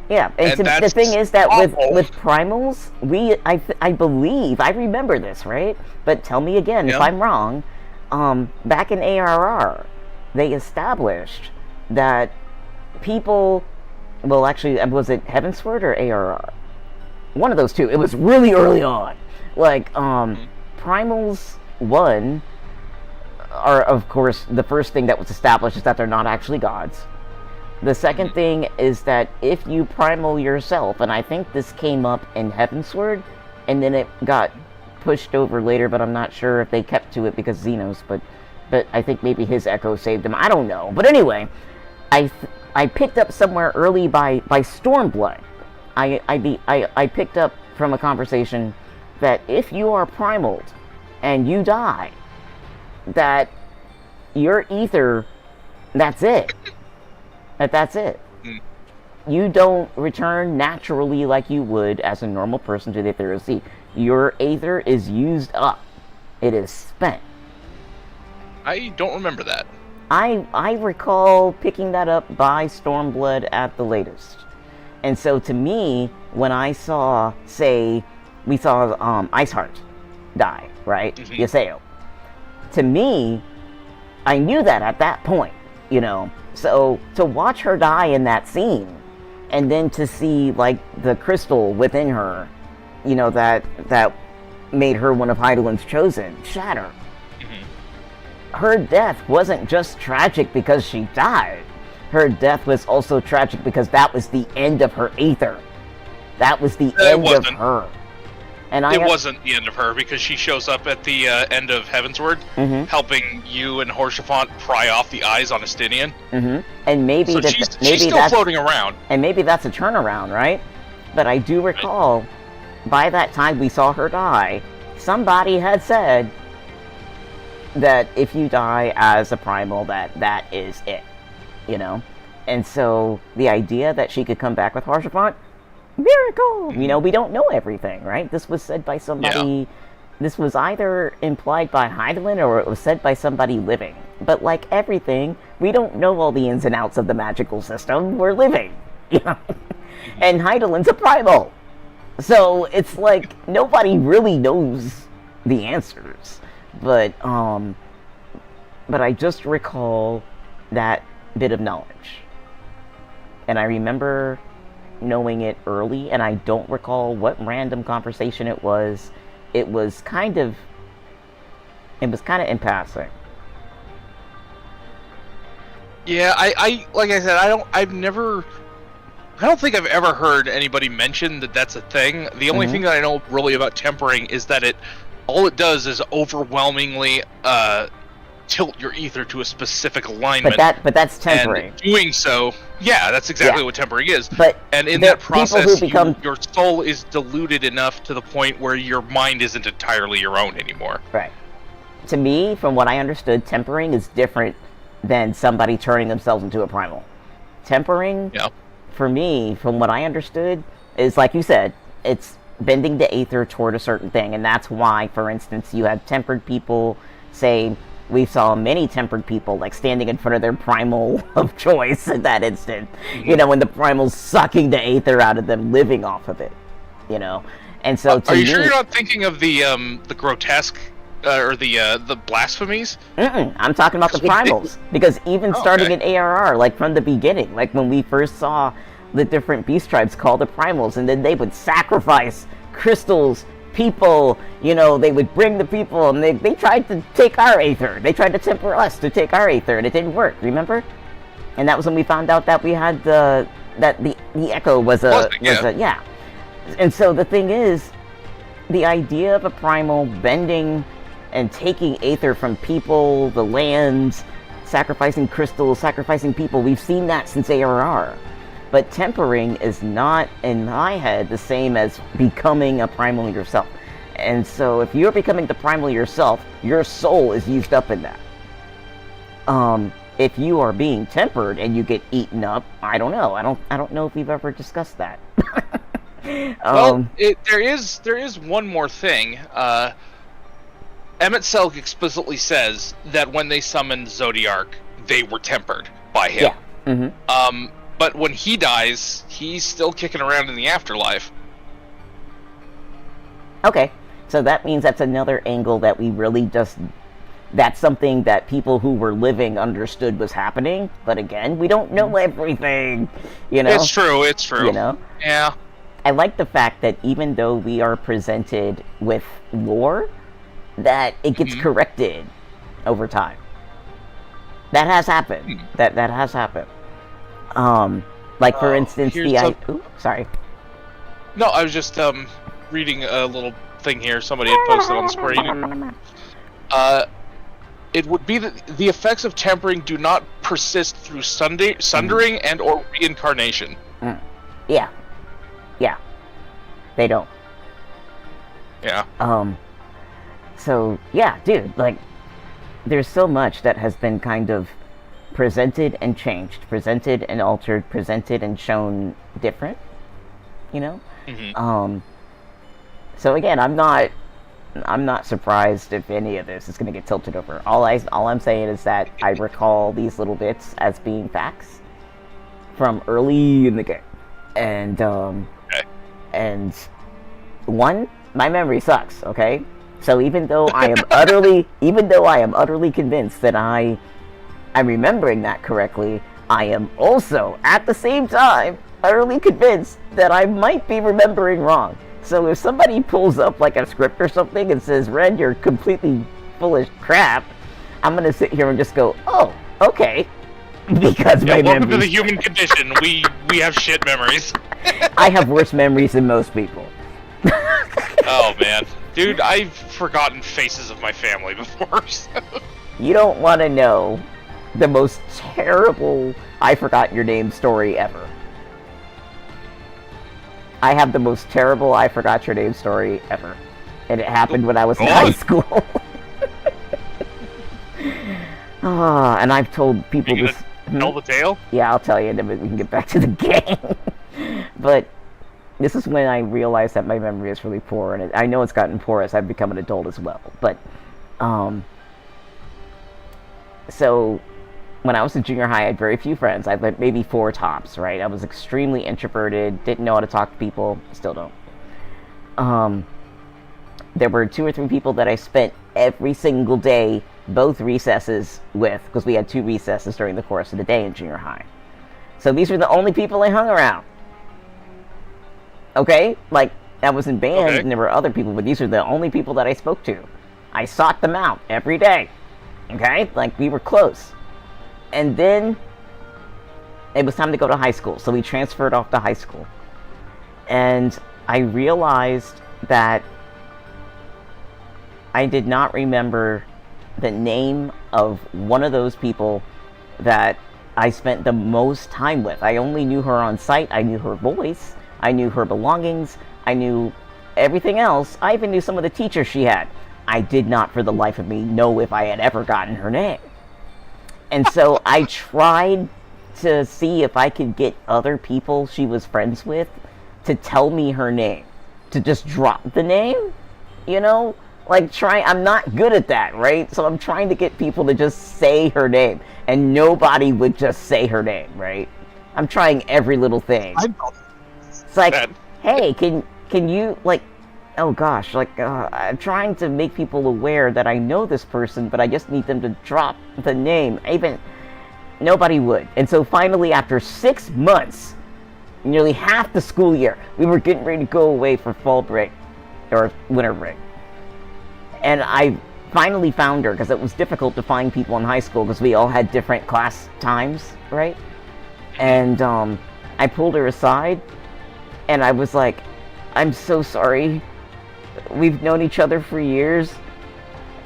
Speaker 1: Yeah, and the thing is that with primals, I believe, I remember this, right? But tell me again if I'm wrong. Back in ARR, they established that people Well, actually, was it Heavensward or ARR? One of those two. It was really early on. Like, Primals 1 are, of course, the first thing that was established is that they're not actually gods. The second thing is that if you primal yourself, and I think this came up in Heavensward, and then it got pushed over later, but I'm not sure if they kept to it because Xenos, but I think maybe his echo saved him. I don't know. But anyway, I picked up somewhere early by Stormblood. I picked up from a conversation that if you are primaled and you die, that your ether, that's it. That's it. You don't return naturally like you would as a normal person to the ethereal sea. Your aether is used up. It is spent.
Speaker 2: I don't remember that.
Speaker 1: I recall picking that up by Stormblood at the latest. And so to me, when I saw, say, we saw Iceheart die, right? Yaseo. To me, I knew that at that point, you know. So to watch her die in that scene, and then to see like the crystal within her, you know, that made her one of Heidelin's chosen, shatter. Her death wasn't just tragic because she died. Her death was also tragic because that was the end of her aether. That was the end of her. And
Speaker 2: it wasn't the end of her, because she shows up at the end of Heavensward, helping you and Horshaphant pry off the eyes on Estinian.
Speaker 1: And maybe
Speaker 2: so she's still floating around.
Speaker 1: And maybe that's a turnaround, right? But I do recall, by that time we saw her die, somebody had said that if you die as a primal, that is it, you know? And so the idea that she could come back with Harshaphant, miracle! You know, we don't know everything, right? This was said by somebody... This was either implied by Heidelin or it was said by somebody living. But like everything, we don't know all the ins and outs of the magical system. We're living, you know? And Heidelin's a primal. So it's like nobody really knows the answers. But I just recall that bit of knowledge. And I remember knowing it early, and I don't recall what random conversation it was. It was kind of in passing.
Speaker 2: Yeah, I like I said, I don't think I've ever heard anybody mention that that's a thing. The only thing that I know really about tempering is that all it does is overwhelmingly tilt your ether to a specific alignment.
Speaker 1: But that's tempering.
Speaker 2: And doing so, yeah, that's exactly what tempering is.
Speaker 1: But
Speaker 2: and in that process, your soul is diluted enough to the point where your mind isn't entirely your own anymore.
Speaker 1: Right. To me, from what I understood, tempering is different than somebody turning themselves into a primal. Tempering, for me, from what I understood, is like you said, it's bending the aether toward a certain thing, and that's why, for instance, you have tempered people. Say, we saw many tempered people like standing in front of their primal of choice in that instant, you know, when the primal's sucking the aether out of them, living off of it, you know. And so
Speaker 2: are you sure you're not thinking of the grotesque or the blasphemies?
Speaker 1: I'm talking about the primals, because even starting in ARR, like from the beginning, like when we first saw the different beast tribes called the primals, and then they would sacrifice crystals, people, you know, they would bring the people, and they tried to take our aether. They tried to temper us to take our aether, and it didn't work, remember? And that was when we found out that we had the echo was a And so the thing is, the idea of a primal bending and taking aether from people, the lands, sacrificing crystals, sacrificing people, we've seen that since ARR. But tempering is not, in my head, the same as becoming a primal yourself. And so if you're becoming the primal yourself, your soul is used up in that. If you are being tempered and you get eaten up, I don't know. I don't know if we've ever discussed that.
Speaker 2: Well, there is one more thing. Emmett Selk explicitly says that when they summoned Zodiark, they were tempered by him.
Speaker 1: Yeah.
Speaker 2: But when he dies, he's still kicking around in the afterlife.
Speaker 1: Okay, so that means that's another angle that we really just that's something that people who were living understood was happening. But again, we don't know everything, you know?
Speaker 2: It's true,
Speaker 1: You know?
Speaker 2: Yeah.
Speaker 1: I like the fact that even though we are presented with lore, that it gets corrected over time. That has happened. That has happened. Like for instance, sorry.
Speaker 2: No, I was just reading a little thing here somebody had posted on Square Enix. It would be that the effects of tempering do not persist through sundering and or reincarnation.
Speaker 1: Yeah. Yeah. They don't.
Speaker 2: Yeah.
Speaker 1: So, yeah, dude, like, there's so much that has been kind of presented and changed, presented and altered, presented and shown different, you know? So again, I'm not surprised if any of this is going to get tilted over. All I'm saying is that I recall these little bits as being facts from early in the game. And, and one, my memory sucks, okay? So even though I am utterly convinced that I'm remembering that correctly, I am also, at the same time, utterly convinced that I might be remembering wrong. So if somebody pulls up like a script or something and says, Red, you're completely full of crap, I'm gonna sit here and just go, oh, okay. Because my
Speaker 2: welcome to the
Speaker 1: memories...
Speaker 2: human condition. We have shit memories.
Speaker 1: I have worse memories than most people.
Speaker 2: Oh man. Dude, I've forgotten faces of my family before, so...
Speaker 1: You don't want to know the most terrible I forgot your name story ever. I have the most terrible I forgot your name story ever. And it happened when I was in high school. And I've told people this...
Speaker 2: Tell the tale?
Speaker 1: Yeah, I'll tell you, and then we can get back to the game. But this is when I realized that my memory is really poor, and I know it's gotten poor as I've become an adult as well. But, so, when I was in junior high, I had very few friends. I had maybe 4 tops, right? I was extremely introverted, didn't know how to talk to people, still don't. There were 2 or 3 people that I spent every single day, both recesses with, because we had 2 recesses during the course of the day in junior high. So these were the only people I hung around. Okay? Like, I was in band, and there were other people, but these are the only people that I spoke to. I sought them out every day. Okay? Like, we were close. And then, it was time to go to high school, so we transferred off to high school. And I realized that I did not remember the name of one of those people that I spent the most time with. I only knew her on sight. I knew her voice. I knew her belongings. I knew everything else. I even knew some of the teachers she had. I did not, for the life of me, know if I had ever gotten her name. And so I tried to see if I could get other people she was friends with to tell me her name. To just drop the name, you know? Like, I'm not good at that, right? So I'm trying to get people to just say her name. And nobody would just say her name, right? I'm trying every little thing. It's like, hey, can you, like, oh gosh, like, I'm trying to make people aware that I know this person, but I just need them to drop the name. Nobody would. And so finally, after 6 months, nearly half the school year, we were getting ready to go away for fall break, or winter break. And I finally found her, because it was difficult to find people in high school, because we all had different class times, right? And I pulled her aside, and I was like, I'm so sorry. We've known each other for years,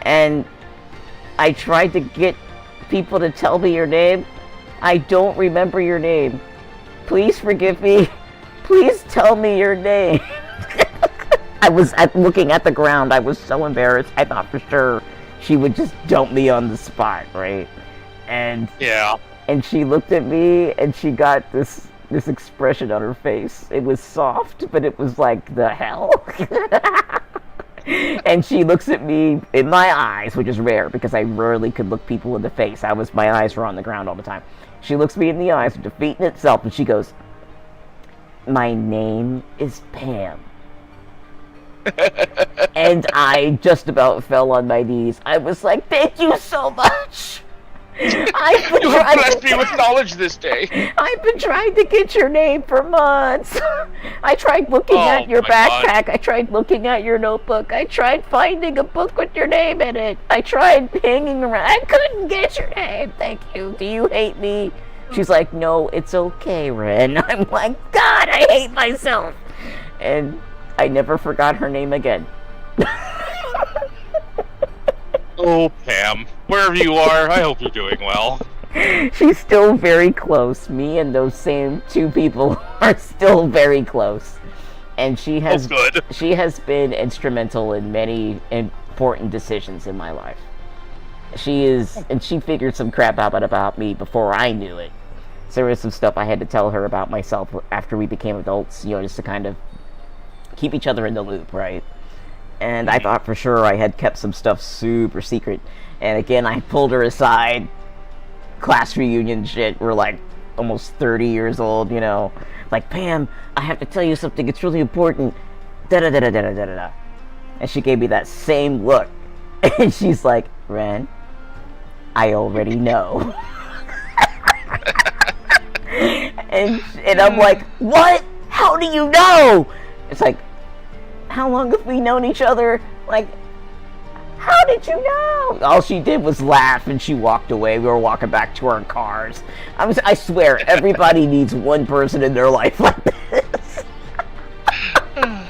Speaker 1: and I tried to get people to tell me your name. I don't remember your name. Please forgive me. Please tell me your name. I was looking at the ground. I was so embarrassed. I thought for sure she would just dump me on the spot, right? And
Speaker 2: yeah. And
Speaker 1: she looked at me, and she got this expression on her face. It was soft, but it was like, the hell? And she looks at me in my eyes, which is rare because I rarely could look people in the face. My eyes were on the ground all the time. She looks me in the eyes with defeat in itself, and she goes, my name is Pam. And I just about fell on my knees. I was like, thank you so much. I've been
Speaker 2: You have blessed me with knowledge this day.
Speaker 1: I've been trying to get your name for months. I tried looking at your
Speaker 2: my
Speaker 1: backpack.
Speaker 2: God.
Speaker 1: I tried looking at your notebook. I tried finding a book with your name in it. I tried hanging around. I couldn't get your name. Thank you. Do you hate me? She's like, no, it's okay, Ren. I'm like, God, I hate myself. And I never forgot her name again.
Speaker 2: Oh, Pam, wherever you are, I hope you're doing well.
Speaker 1: She's still very close. Me and those same two people are still very close. And she has
Speaker 2: good.
Speaker 1: She has been instrumental in many important decisions in my life. She is, and she figured some crap out about me before I knew it. So there was some stuff I had to tell her about myself after we became adults, just to kind of keep each other in the loop, right? And I thought for sure I had kept some stuff super secret. And again, I pulled her aside. Class reunion shit. We're like almost 30 years old, Like, Pam, I have to tell you something. It's really important. Da-da-da-da-da-da-da-da. And she gave me that same look. And she's like, Ren, I already know. and I'm like, what? How do you know? It's like, how long have we known each other? Like, how did you know? All she did was laugh and she walked away. We were walking back to our cars. I swear, everybody needs one person in their life like this. Pam,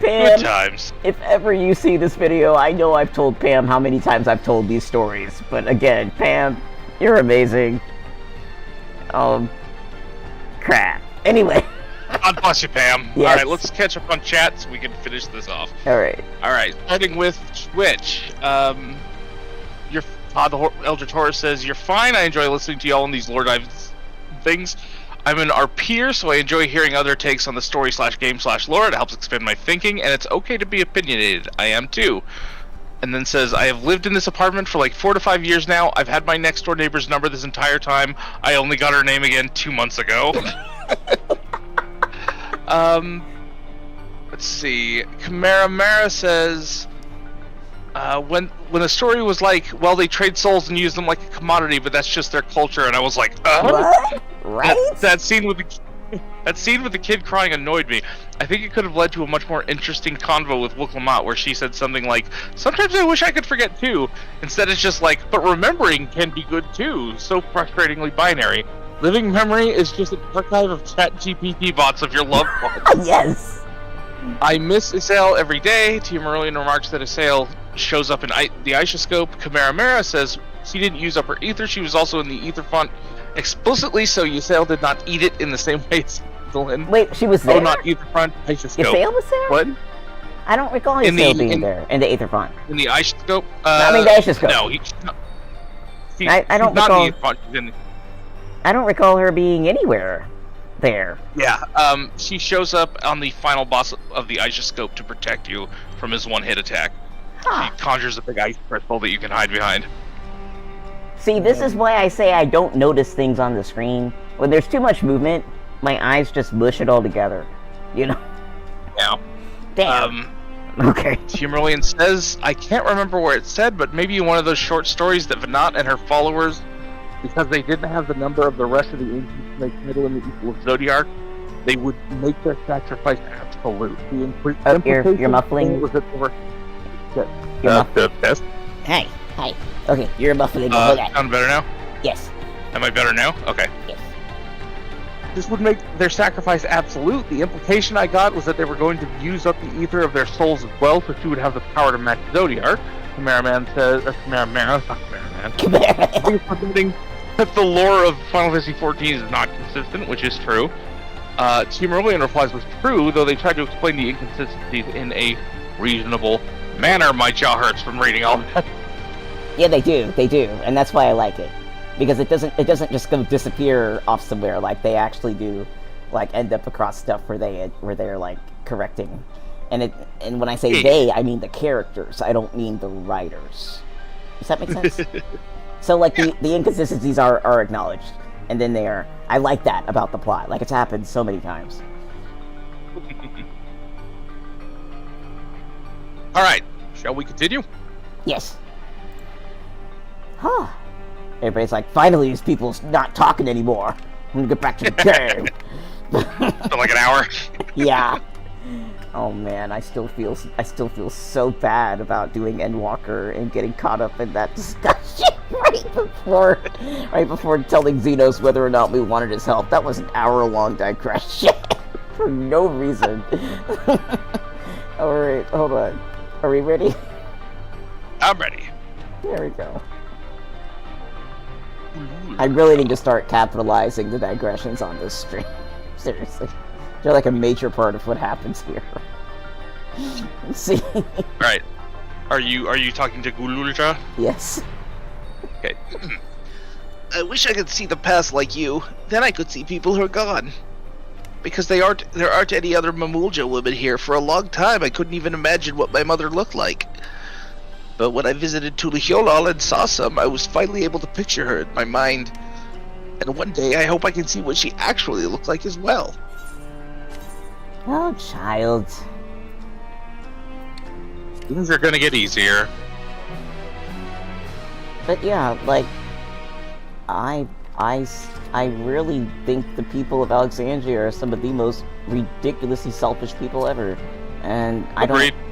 Speaker 2: Good times.
Speaker 1: if ever you see this video, I know I've told Pam how many times I've told these stories. But again, Pam, you're amazing. Crap. Anyway.
Speaker 2: God bless you, Pam.
Speaker 1: Yes.
Speaker 2: Alright, let's catch up on chat so we can finish this off.
Speaker 1: Alright,
Speaker 2: starting with Twitch. Your Todd the Elder Taurus says, you're fine, I enjoy listening to y'all on these lore dives things. I'm an RPer, so I enjoy hearing other takes on the story/game/lore. It helps expand my thinking, and it's okay to be opinionated. I am too. And then says, I have lived in this apartment for like 4 to 5 years now. I've had my next door neighbor's number this entire time. I only got her name again 2 months ago. Let's see. Kamara says, when the story was like, well, they trade souls and use them like a commodity, but that's just their culture, and I was like,
Speaker 1: what? Right?
Speaker 2: That scene with the kid crying annoyed me. I think it could have led to a much more interesting convo with Wooklamot, where she said something like, sometimes I wish I could forget too. Instead it's just like, but remembering can be good too. So frustratingly binary. Living memory is just an archive of ChatGPT bots of your loved ones.
Speaker 1: Yes.
Speaker 2: I miss Isael every day. Tia Marillion remarks that Isael shows up in the Aishascope. Kamara says she didn't use up her ether. She was also in the ether font explicitly, so Isael did not eat it in the same way as Dylan.
Speaker 1: Wait, she was there?
Speaker 2: Oh, not ether font, Aishascope.
Speaker 1: Isael was there?
Speaker 2: What?
Speaker 1: I don't recall Isael being there in the ether font.
Speaker 2: In the Aishascope?
Speaker 1: I mean the Aishascope.
Speaker 2: No,
Speaker 1: I don't
Speaker 2: not
Speaker 1: recall.
Speaker 2: in the ether font. She's in
Speaker 1: I don't recall her being anywhere there.
Speaker 2: Yeah, she shows up on the final boss of the Aishascope to protect you from his one-hit attack.
Speaker 1: Huh.
Speaker 2: She conjures a big ice crystal that you can hide behind.
Speaker 1: See, this is why I say I don't notice things on the screen. When there's too much movement, my eyes just mush it all together.
Speaker 2: Yeah.
Speaker 1: Damn. Okay.
Speaker 2: Timberlian says, I can't remember where it said, but maybe one of those short stories that Venat and her followers, because they didn't have the number of the rest of the ancients to make middle and the equal of Zodiac, they would make their sacrifice absolute.
Speaker 1: You're muffling.
Speaker 2: Was it over?
Speaker 1: You're
Speaker 2: test.
Speaker 1: Hey. Okay, you're muffling. Okay.
Speaker 2: Sound better now?
Speaker 1: Yes.
Speaker 2: Am I better now? Okay.
Speaker 1: Yes.
Speaker 2: This would make their sacrifice absolute. The implication I got was that they were going to use up the ether of their souls as well, so she would have the power to match Zodiac. Kamaraman says, Kamaraman. That the lore of Final Fantasy XIV is not consistent, which is true. Team Aurelian replies was true, though they tried to explain the inconsistencies in a reasonable manner. My jaw hurts from reading all that.
Speaker 1: Yeah, they do, and that's why I like it. Because it doesn't just go disappear off somewhere, like they actually do, like end up across stuff where they're like correcting. And when I say they, I mean the characters, I don't mean the writers. Does that make sense? So like the inconsistencies are acknowledged, and then they are. I like that about the plot. Like it's happened so many times.
Speaker 3: All right, shall we continue?
Speaker 1: Yes. Huh. Everybody's like, finally, these people's not talking anymore. I'm gonna get back to the game.
Speaker 2: For like an hour.
Speaker 1: Yeah. Oh man, I still feel so bad about doing Endwalker and getting caught up in that discussion right before telling Xenos whether or not we wanted his help. That was an hour-long digression for no reason. Alright, hold on. Are we ready?
Speaker 2: I'm ready.
Speaker 1: There we go. I really need to start capitalizing the digressions on this stream. Seriously. They're like a major part of what happens here. Let's see.
Speaker 2: Right. Are you talking to Gululja?
Speaker 1: Yes.
Speaker 2: Okay.
Speaker 3: I wish I could see the past like you. Then I could see people who are gone. Because there aren't any other Mamulja women here. For a long time, I couldn't even imagine what my mother looked like. But when I visited Tulihyolal and saw some, I was finally able to picture her in my mind. And one day, I hope I can see what she actually looked like as well.
Speaker 1: Oh, child.
Speaker 2: Things are gonna get easier.
Speaker 1: But yeah, like, I really think the people of Alexandria are some of the most ridiculously selfish people ever, and I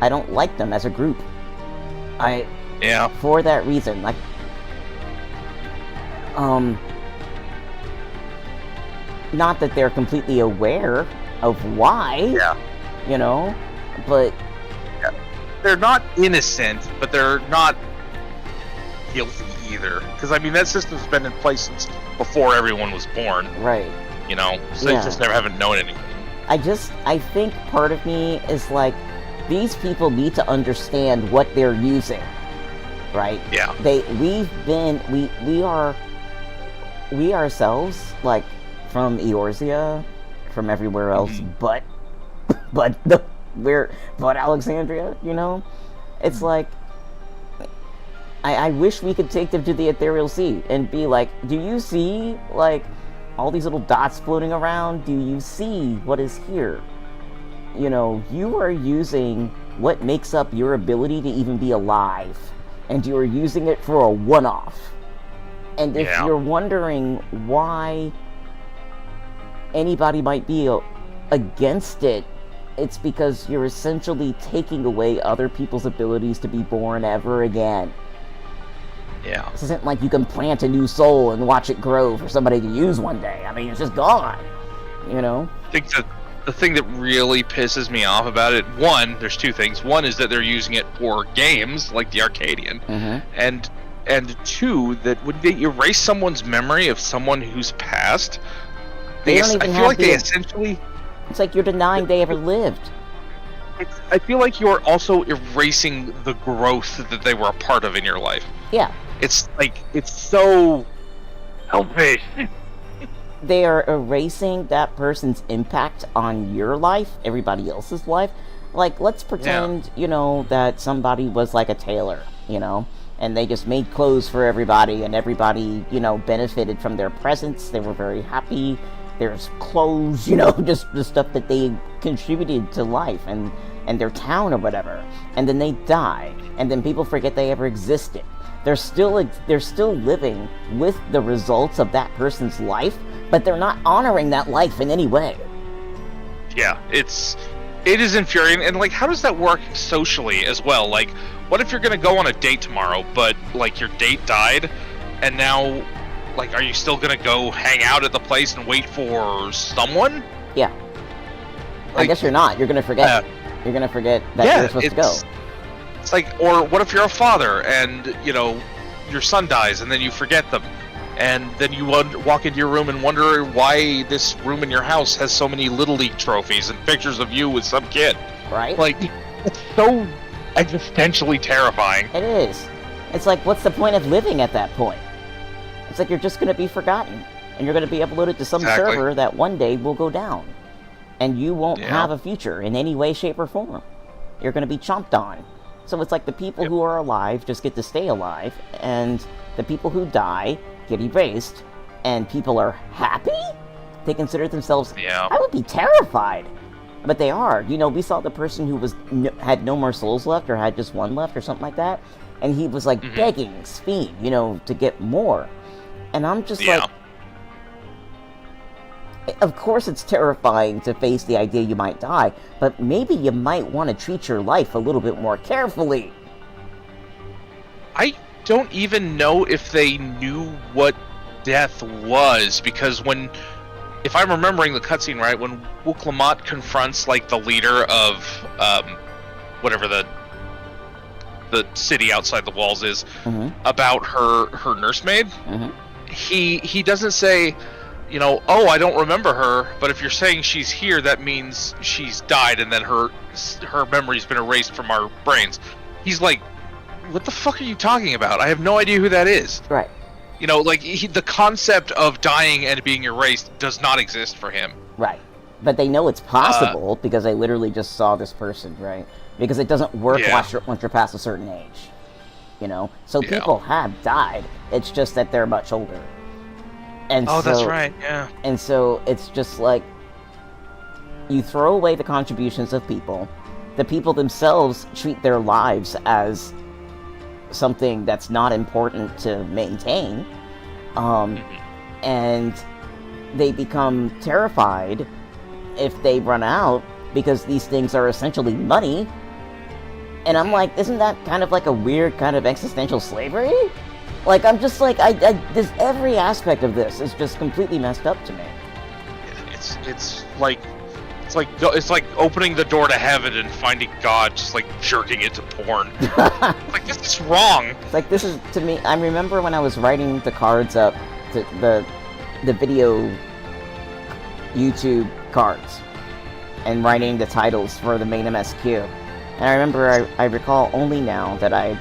Speaker 1: don't like them as a group.
Speaker 2: Yeah.
Speaker 1: For that reason, like, not that they're completely aware of why.
Speaker 2: Yeah.
Speaker 1: You know, but
Speaker 2: They're not innocent, but they're not guilty either. Because I mean, that system's been in place since before everyone was born.
Speaker 1: Right.
Speaker 2: You know, so they just never haven't known anything.
Speaker 1: I think part of me is like, these people need to understand what they're using, right?
Speaker 2: Yeah.
Speaker 1: We ourselves, like, from Eorzea, from everywhere else, but Alexandria, you know? It's like, I wish we could take them to the Ethereal Sea and be like, do you see, like, all these little dots floating around? Do you see what is here? You know, you are using what makes up your ability to even be alive, and you are using it for a one-off. And if you're wondering why anybody might be against it, it's because you're essentially taking away other people's abilities to be born ever again.
Speaker 2: Yeah.
Speaker 1: This isn't like you can plant a new soul and watch it grow for somebody to use one day. I mean, it's just gone. You know?
Speaker 2: I think that the thing that really pisses me off about it, one, there's two things. One is that they're using it for games, like the Arcadian. And two, that when they erase someone's memory of someone who's passed,
Speaker 1: They don't even
Speaker 2: I feel
Speaker 1: have
Speaker 2: like they essentially...
Speaker 1: It's like you're denying they ever lived.
Speaker 2: I feel like you're also erasing the growth that they were a part of in your life.
Speaker 1: Yeah.
Speaker 2: It's like, it's so selfish.
Speaker 1: They are erasing that person's impact on your life, everybody else's life. Like, let's pretend, you know, that somebody was like a tailor, you know, and they just made clothes for everybody, and everybody, you know, benefited from their presence. They were very happy. There's clothes, you know, just the stuff that they contributed to life and their town or whatever. And then they die, and then people forget they ever existed. They're still living with the results of that person's life, but they're not honoring that life in any way.
Speaker 2: Yeah, it is infuriating. And like, how does that work socially as well? Like, what if you're gonna go on a date tomorrow, but like your date died, and now, like, are you still gonna go hang out at the place and wait for someone?
Speaker 1: Yeah.
Speaker 2: Like,
Speaker 1: I guess you're not. You're gonna forget. You're gonna forget that you're supposed to go.
Speaker 2: It's like, or what if you're a father and, you know, your son dies and then you forget them, and then you walk into your room and wonder why this room in your house has so many Little League trophies and pictures of you with some kid.
Speaker 1: Right?
Speaker 2: Like, it's so existentially terrifying.
Speaker 1: It is. It's like, what's the point of living at that point? It's like you're just going to be forgotten, and you're going to be uploaded to some server that one day will go down, and you won't have a future in any way, shape, or form. You're going to be chomped on. So it's like the people who are alive just get to stay alive, and the people who die get erased, and people are happy? They consider themselves... I would be terrified. But they are. You know, we saw the person who had no more souls left, or had just one left, or something like that, and he was like begging Sphene, you know, to get more. And I'm just like, of course it's terrifying to face the idea you might die, but maybe you might want to treat your life a little bit more carefully.
Speaker 2: I don't even know if they knew what death was, because if I'm remembering the cutscene right, when Wuklamat confronts like the leader of whatever the city outside the walls is about her nursemaid, he doesn't say, you know, oh, I don't remember her, but if you're saying she's here, that means she's died, and then her memory's been erased from our brains. He's like, what the fuck are you talking about? I have no idea who that is.
Speaker 1: Right.
Speaker 2: You know, like, the concept of dying and being erased does not exist for him.
Speaker 1: Right. But they know it's possible because they literally just saw this person, right? Because it doesn't work once you're past a certain age. You know? So people have died. It's just that they're much older. And
Speaker 2: that's right, yeah.
Speaker 1: And so it's just like, you throw away the contributions of people. The people themselves treat their lives as something that's not important to maintain. And they become terrified if they run out, because these things are essentially money. And I'm like, isn't that kind of like a weird kind of existential slavery? Like, I'm just like, this every aspect of this is just completely messed up to me.
Speaker 2: It's like opening the door to heaven and finding God just like jerking it to porn. Like, this is wrong.
Speaker 1: It's like, this is, to me, I remember when I was writing the cards up, to the video YouTube cards, and writing the titles for the main MSQ. And I remember, I recall only now that I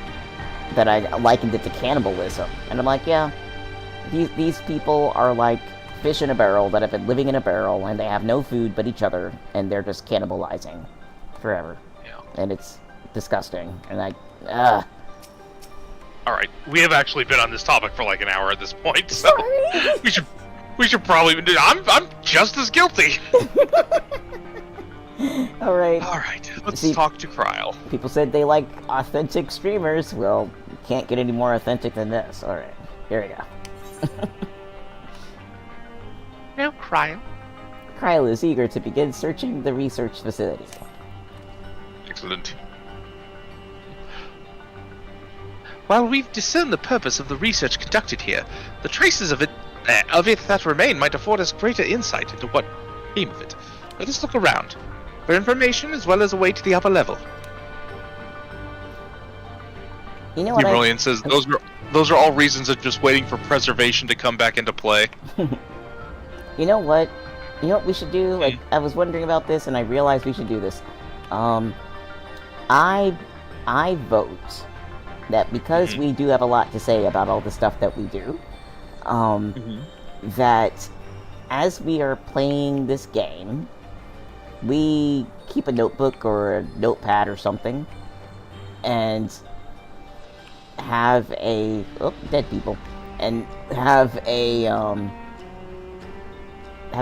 Speaker 1: likened it to cannibalism. And I'm like, yeah, these people are like fish in a barrel that have been living in a barrel, and they have no food but each other, and they're just cannibalizing forever.
Speaker 2: Yeah.
Speaker 1: And it's disgusting. And
Speaker 2: All right, we have actually been on this topic for like an hour at this point, so we should probably. I'm just as guilty.
Speaker 1: All right.
Speaker 2: Let's talk to Kryl.
Speaker 1: People said they like authentic streamers. Well, you can't get any more authentic than this. All right, here we go.
Speaker 2: Now, Kryl.
Speaker 1: Kryl is eager to begin searching the research facility.
Speaker 2: Excellent. While we've discerned the purpose of the research conducted here, the traces of it that remain might afford us greater insight into what came of it. Let us look around for information as well as a way to the upper level.
Speaker 1: You know what?
Speaker 2: Brilliant says those are all reasons of just waiting for preservation to come back into play.
Speaker 1: You know what? You know what we should do? Like, I was wondering about this, and I realized we should do this. I vote that because we do have a lot to say about all the stuff that we do, that as we are playing this game, we keep a notebook or a notepad or something, and have dead people, and have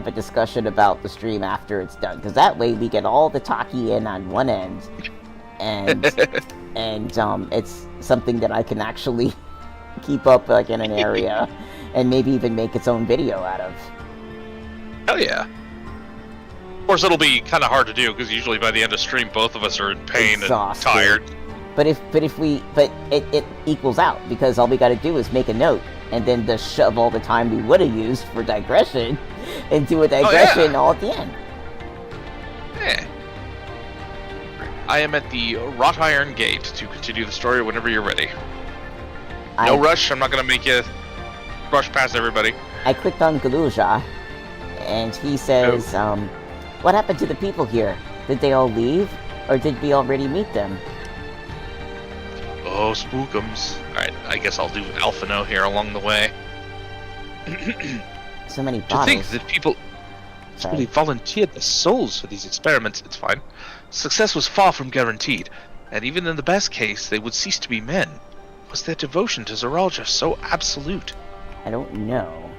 Speaker 1: a discussion about the stream after it's done, because that way we get all the talkie in on one end, and it's something that I can actually keep up like in an area, and maybe even make its own video out of.
Speaker 2: Hell yeah. Of course, it'll be kind of hard to do because usually by the end of stream, both of us are in pain
Speaker 1: Exhausted.
Speaker 2: and tired.
Speaker 1: But it equals out, because all we got to do is make a note, and then just shove all the time we would have used for digression into a digression all at the end.
Speaker 2: Yeah. I am at the wrought iron gate to continue the story whenever you're ready. No rush. I'm not gonna make you rush past everybody.
Speaker 1: I clicked on Galuja, and he says, what happened to the people here? Did they all leave, or did we already meet them?
Speaker 2: Oh, spookums. Alright, I guess I'll do Alphino here along the way.
Speaker 1: So many
Speaker 2: To
Speaker 1: bottles.
Speaker 2: think that people really volunteered their souls for these experiments, it's fine. Success was far from guaranteed, and even in the best case, they would cease to be men. Was their devotion to Zoraal Ja so absolute?
Speaker 1: I don't know.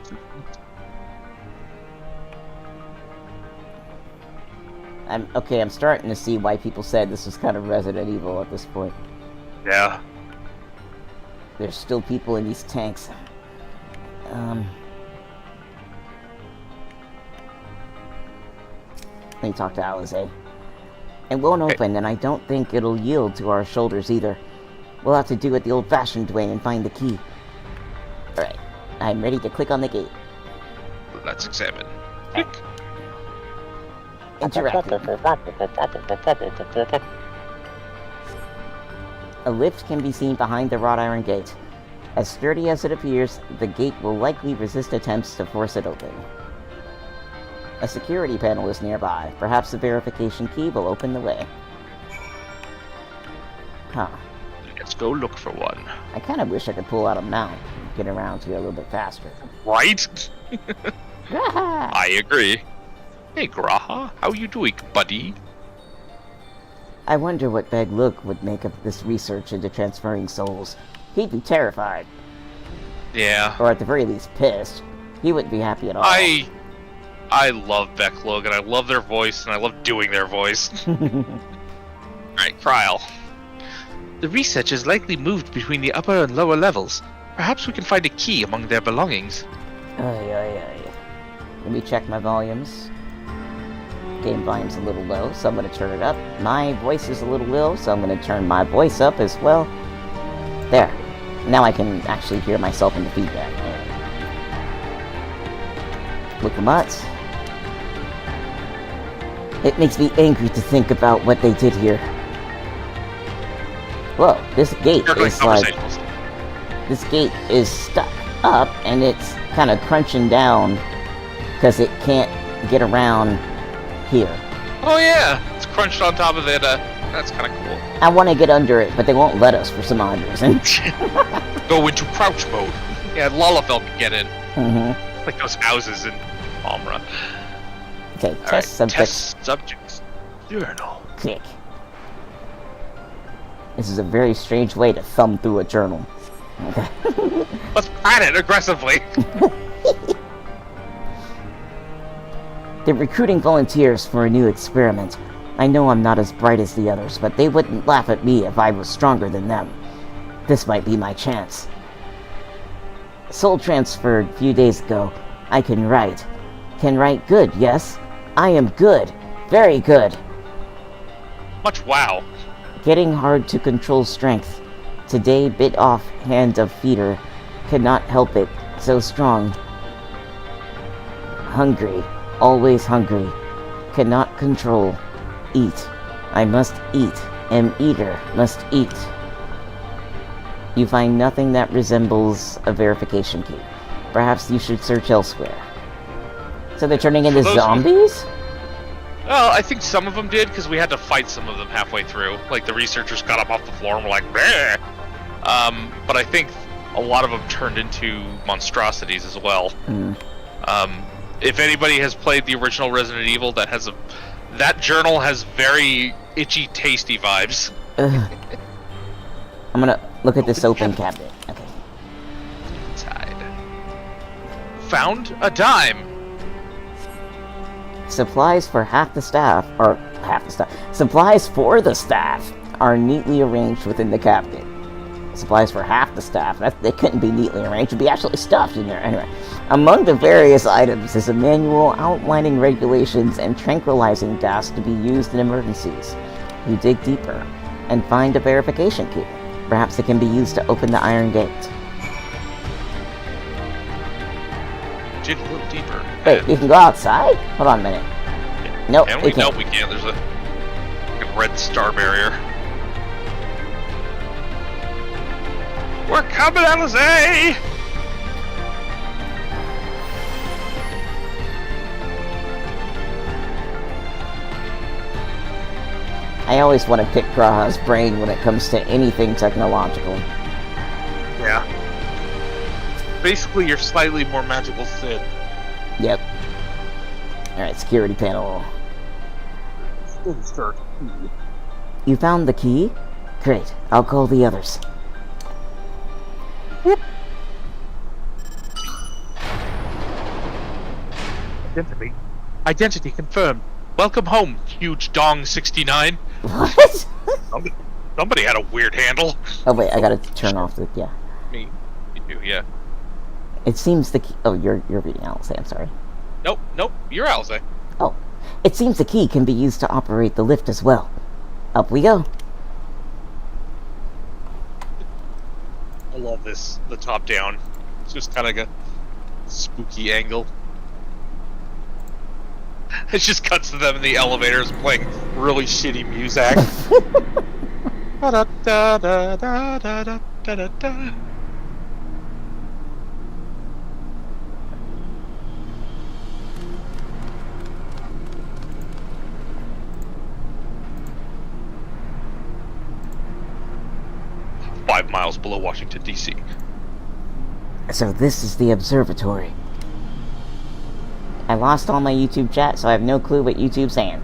Speaker 1: I'm starting to see why people said this was kind of Resident Evil at this point.
Speaker 2: Yeah.
Speaker 1: There's still people in these tanks. Let me talk to Alize. It won't open, and I don't think it'll yield to our shoulders either. We'll have to do it the old-fashioned way and find the key. Alright, I'm ready to click on the gate.
Speaker 2: Let's examine.
Speaker 1: Interactive. A lift can be seen behind the wrought iron gate. As sturdy as it appears, the gate will likely resist attempts to force it open. A security panel is nearby. Perhaps the verification key will open the way. Huh.
Speaker 2: Let's go look for one.
Speaker 1: I kind of wish I could pull out a mount and get around here a little bit faster.
Speaker 2: Right? I agree. Hey, Graha. How you doing, buddy?
Speaker 1: I wonder what Beg Look would make of this research into transferring souls. He'd be terrified.
Speaker 2: Yeah.
Speaker 1: Or at the very least, pissed. He wouldn't be happy at all.
Speaker 2: I love Becklug, and I love their voice, and I love doing their voice. Alright, Kryl. The research is likely moved between the upper and lower levels. Perhaps we can find a key among their belongings.
Speaker 1: Let me check my volumes. Game volume's a little low, so I'm going to turn it up. My voice is a little low, so I'm going to turn my voice up as well. There. Now I can actually hear myself in the feedback. Look at that. It makes me angry to think about what they did here. Whoa, this gate is like... This gate is stuck up, and it's kind of crunching down because it can't get around here.
Speaker 2: Oh yeah, it's crunched on top of it. That's kind of cool.
Speaker 1: I want to get under it, but they won't let us for some odd reason.
Speaker 2: Go into crouch mode. Yeah, Lalafell can get in.
Speaker 1: Mm-hmm.
Speaker 2: Like those houses in Palmra.
Speaker 1: Okay, test subjects.
Speaker 2: Test subjects. Journal.
Speaker 1: Click. This is a very strange way to thumb through a journal. Okay.
Speaker 2: Let's pat it aggressively.
Speaker 1: They're recruiting volunteers for a new experiment. I know I'm not as bright as the others, but they wouldn't laugh at me if I was stronger than them. This might be my chance. Soul transferred a few days ago. I can write. Can write good, yes? I am good. Very good.
Speaker 2: Much wow.
Speaker 1: Getting hard to control strength. Today bit off hand of feeder. Could not help it. So strong. Hungry. Always hungry. Cannot control. Eat. I must eat. Am eater. Must eat. You find nothing that resembles a verification key. Perhaps you should search elsewhere. So they're turning into zombies?
Speaker 2: Well, I think some of them did, because we had to fight some of them halfway through. Like, the researchers got up off the floor and were like, bleh! But I think a lot of them turned into monstrosities as well. If anybody has played the original Resident Evil, that journal has very itchy, tasty vibes.
Speaker 1: I'm gonna look at this open cabinet. Okay.
Speaker 2: Inside. Found a dime.
Speaker 1: Supplies for the staff are neatly arranged within the cabinet. Supplies for half the staff, they couldn't be neatly arranged, it'd be actually stuffed in there. Anyway, among the various items is a manual outlining regulations and tranquilizing gas to be used in emergencies. You dig deeper and find a verification key. Perhaps it can be used to open the iron gate.
Speaker 2: Dig a little deeper.
Speaker 1: Wait, you can go outside? Hold on a minute. Nope, we can't.
Speaker 2: Nope, we can't. There's a red star barrier. We're coming, Alize!
Speaker 1: I always want to pick Graha's brain when it comes to anything technological.
Speaker 2: Yeah. Basically, you're slightly more magical Sid.
Speaker 1: Yep. Alright, security panel.
Speaker 4: Insert.
Speaker 1: You found the key? Great, I'll call the others.
Speaker 4: Identity confirmed.
Speaker 2: Welcome home, huge dong 69.
Speaker 1: What?
Speaker 2: Somebody had a weird handle.
Speaker 1: Oh wait, I gotta turn off the... yeah.
Speaker 2: Me too, yeah.
Speaker 1: It seems the key... oh, you're reading Alice, I'm sorry.
Speaker 2: Nope, you're Alice.
Speaker 1: Oh. It seems the key can be used to operate the lift as well. Up we go.
Speaker 2: I love this, the top down. It's just kind of like a spooky angle. It just cuts to them in the elevators playing really shitty music. Da-da-da-da-da-da-da-da. 5 miles below Washington, D.C.
Speaker 1: So this is the observatory. I lost all my YouTube chat, so I have no clue what YouTube's saying.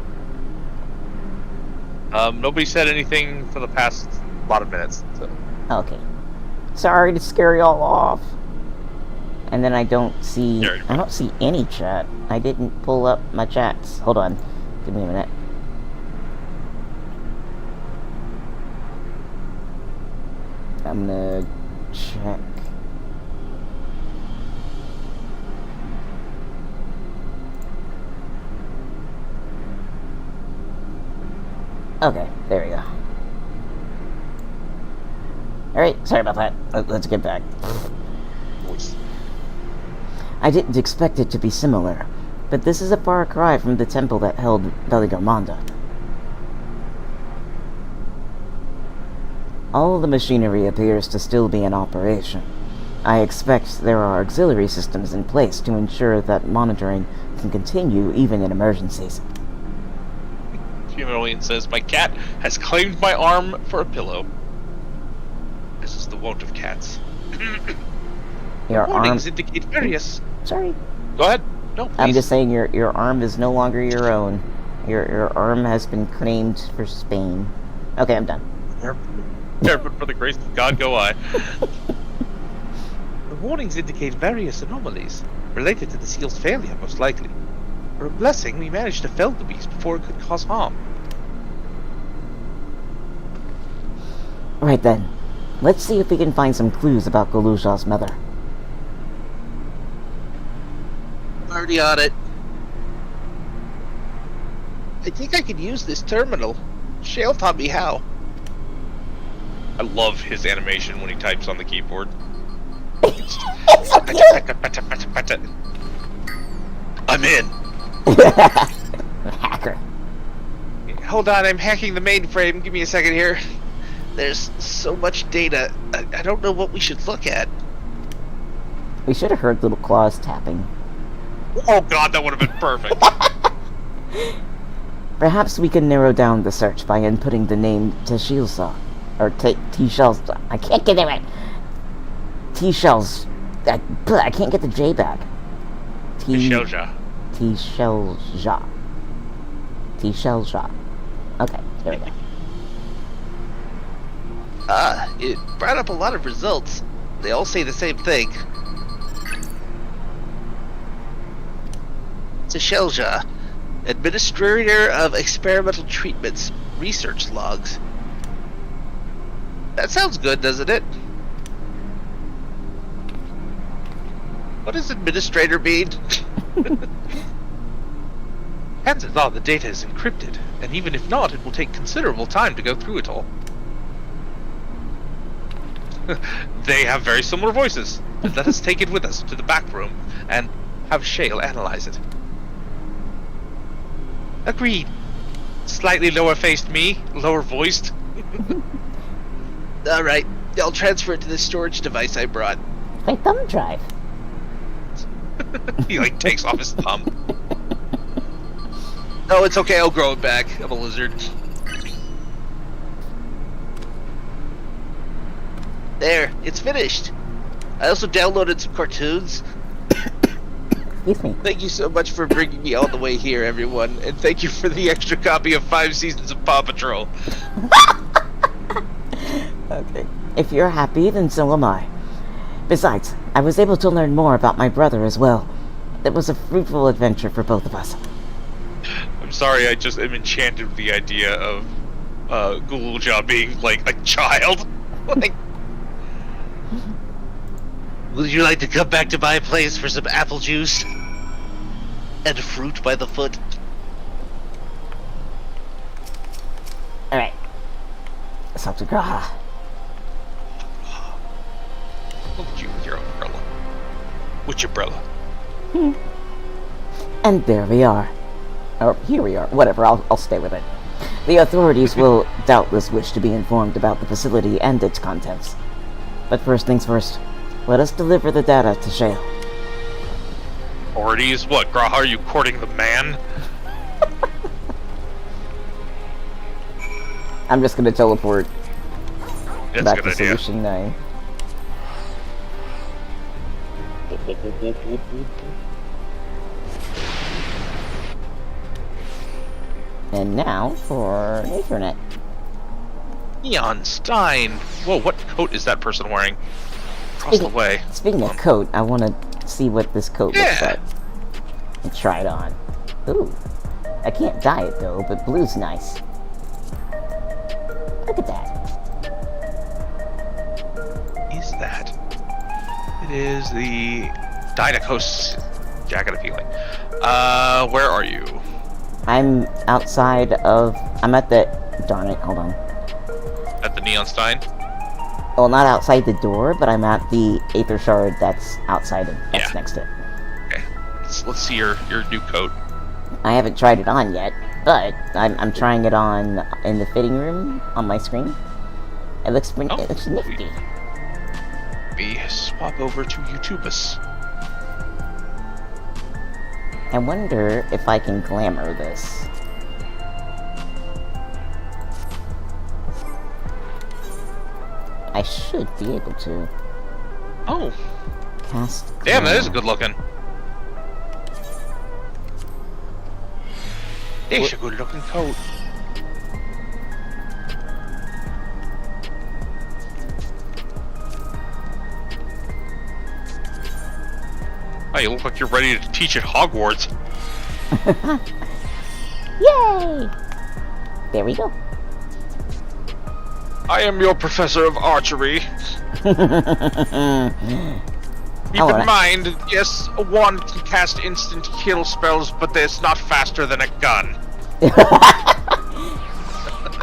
Speaker 2: Nobody said anything for the past lot of minutes. So.
Speaker 1: Okay. Sorry to scare y'all off. And then I don't see any chat. I didn't pull up my chats. Hold on. Give me a minute. I'm gonna check. Okay, there we go. Alright, sorry about that. Let's get back. I didn't expect it to be similar, but this is a far cry from the temple that held Veligamanda. All the machinery appears to still be in operation. I expect there are auxiliary systems in place to ensure that monitoring can continue even in emergencies.
Speaker 2: Humanoid says, "My cat has claimed my arm for a pillow." This is the wont of cats.
Speaker 1: Your
Speaker 2: Warnings
Speaker 1: arm...
Speaker 2: indicate various...
Speaker 1: Sorry.
Speaker 2: Go ahead. No, please.
Speaker 1: I'm just saying your arm is no longer your own. Your arm has been claimed for Spain. Okay, I'm done.
Speaker 2: But for the grace of God go I. The warnings indicate various anomalies, related to the seal's failure, most likely. For a blessing, we managed to fell the beast before it could cause harm.
Speaker 1: Right then. Let's see if we can find some clues about Galuja's mother.
Speaker 3: I'm already on it. I think I could use this terminal. Shale taught me how.
Speaker 2: I love his animation when he types on the keyboard. I'm in.
Speaker 1: Hacker.
Speaker 3: Hold on, I'm hacking the mainframe. Give me a second here. There's so much data. I don't know what we should look at.
Speaker 1: We should have heard little claws tapping.
Speaker 2: Oh god, that would have been perfect.
Speaker 1: Perhaps we can narrow down the search by inputting the name Teshilsa. Or T-Shells. I can't get it right. T-Shells. I can't get the J back.
Speaker 2: T-Shelja.
Speaker 1: T-Shelja. T-Shelja. Okay, here we go.
Speaker 3: It brought up a lot of results. They all say the same thing. Shelja, Administrator of Experimental Treatments, Research Logs. That sounds good, doesn't it? What does administrator mean?
Speaker 2: Chances are the data is encrypted, and even if not, it will take considerable time to go through it all. They have very similar voices. Let us take it with us to the back room and have Shale analyze it. Agreed. Slightly lower-faced me, lower-voiced.
Speaker 3: Alright, I'll transfer it to the storage device I brought.
Speaker 1: My thumb drive.
Speaker 2: He, takes off his thumb.
Speaker 3: Oh, it's okay, I'll grow it back. I'm a lizard. There, it's finished. I also downloaded some cartoons.
Speaker 1: Excuse me.
Speaker 3: Thank you so much for bringing me all the way here, everyone. And thank you for the extra copy of 5 seasons of Paw Patrol.
Speaker 1: Okay. If you're happy, then so am I. Besides, I was able to learn more about my brother as well. It was a fruitful adventure for both of us.
Speaker 2: sorry, I just am enchanted with the idea of Zoraal Ja being like a child. Like,
Speaker 3: Would you like to come back to my place for some apple juice? And fruit by the foot?
Speaker 1: Alright. Let's talk to Graha.
Speaker 2: look at you with your umbrella. Which umbrella?
Speaker 1: And there we are. Or here we are. Whatever, I'll stay with it. The authorities will doubtless wish to be informed about the facility and its contents. But first things first, let us deliver the data to Shale.
Speaker 2: Authorities? What, Graha, are you courting the man?
Speaker 1: I'm just gonna teleport
Speaker 2: That's
Speaker 1: back
Speaker 2: a
Speaker 1: to
Speaker 2: good idea.
Speaker 1: Solution 9. And now for Ethernet.
Speaker 2: Neon Stein. Whoa, what coat is that person wearing? Across the way.
Speaker 1: Speaking of coat, I want to see what this coat looks like. And try it on. Ooh. I can't dye it though, but blue's nice. Look at that.
Speaker 2: Is that? It is the Dynacos jacket of healing. Where are you?
Speaker 1: I'm outside of... I'm at the... Darn it, hold on.
Speaker 2: At the Neon Stein?
Speaker 1: Well, not outside the door, but I'm at the aether shard that's outside of... That's next to it.
Speaker 2: Okay. Let's see your new coat.
Speaker 1: I haven't tried it on yet, but I'm trying it on in the fitting room on my screen. It looks pretty... It looks nifty.
Speaker 2: We swap over to YouTubus.
Speaker 1: I wonder if I can glamour this. I should be able to.
Speaker 2: Oh.
Speaker 1: Cast
Speaker 2: Damn, that is
Speaker 1: glamour.
Speaker 2: good looking. It's a good looking coat. Oh, you look like you're ready to teach at Hogwarts.
Speaker 1: Yay! There we go.
Speaker 2: I am your professor of archery. Keep in mind, yes, a wand can cast instant kill spells, but it's not faster than a gun.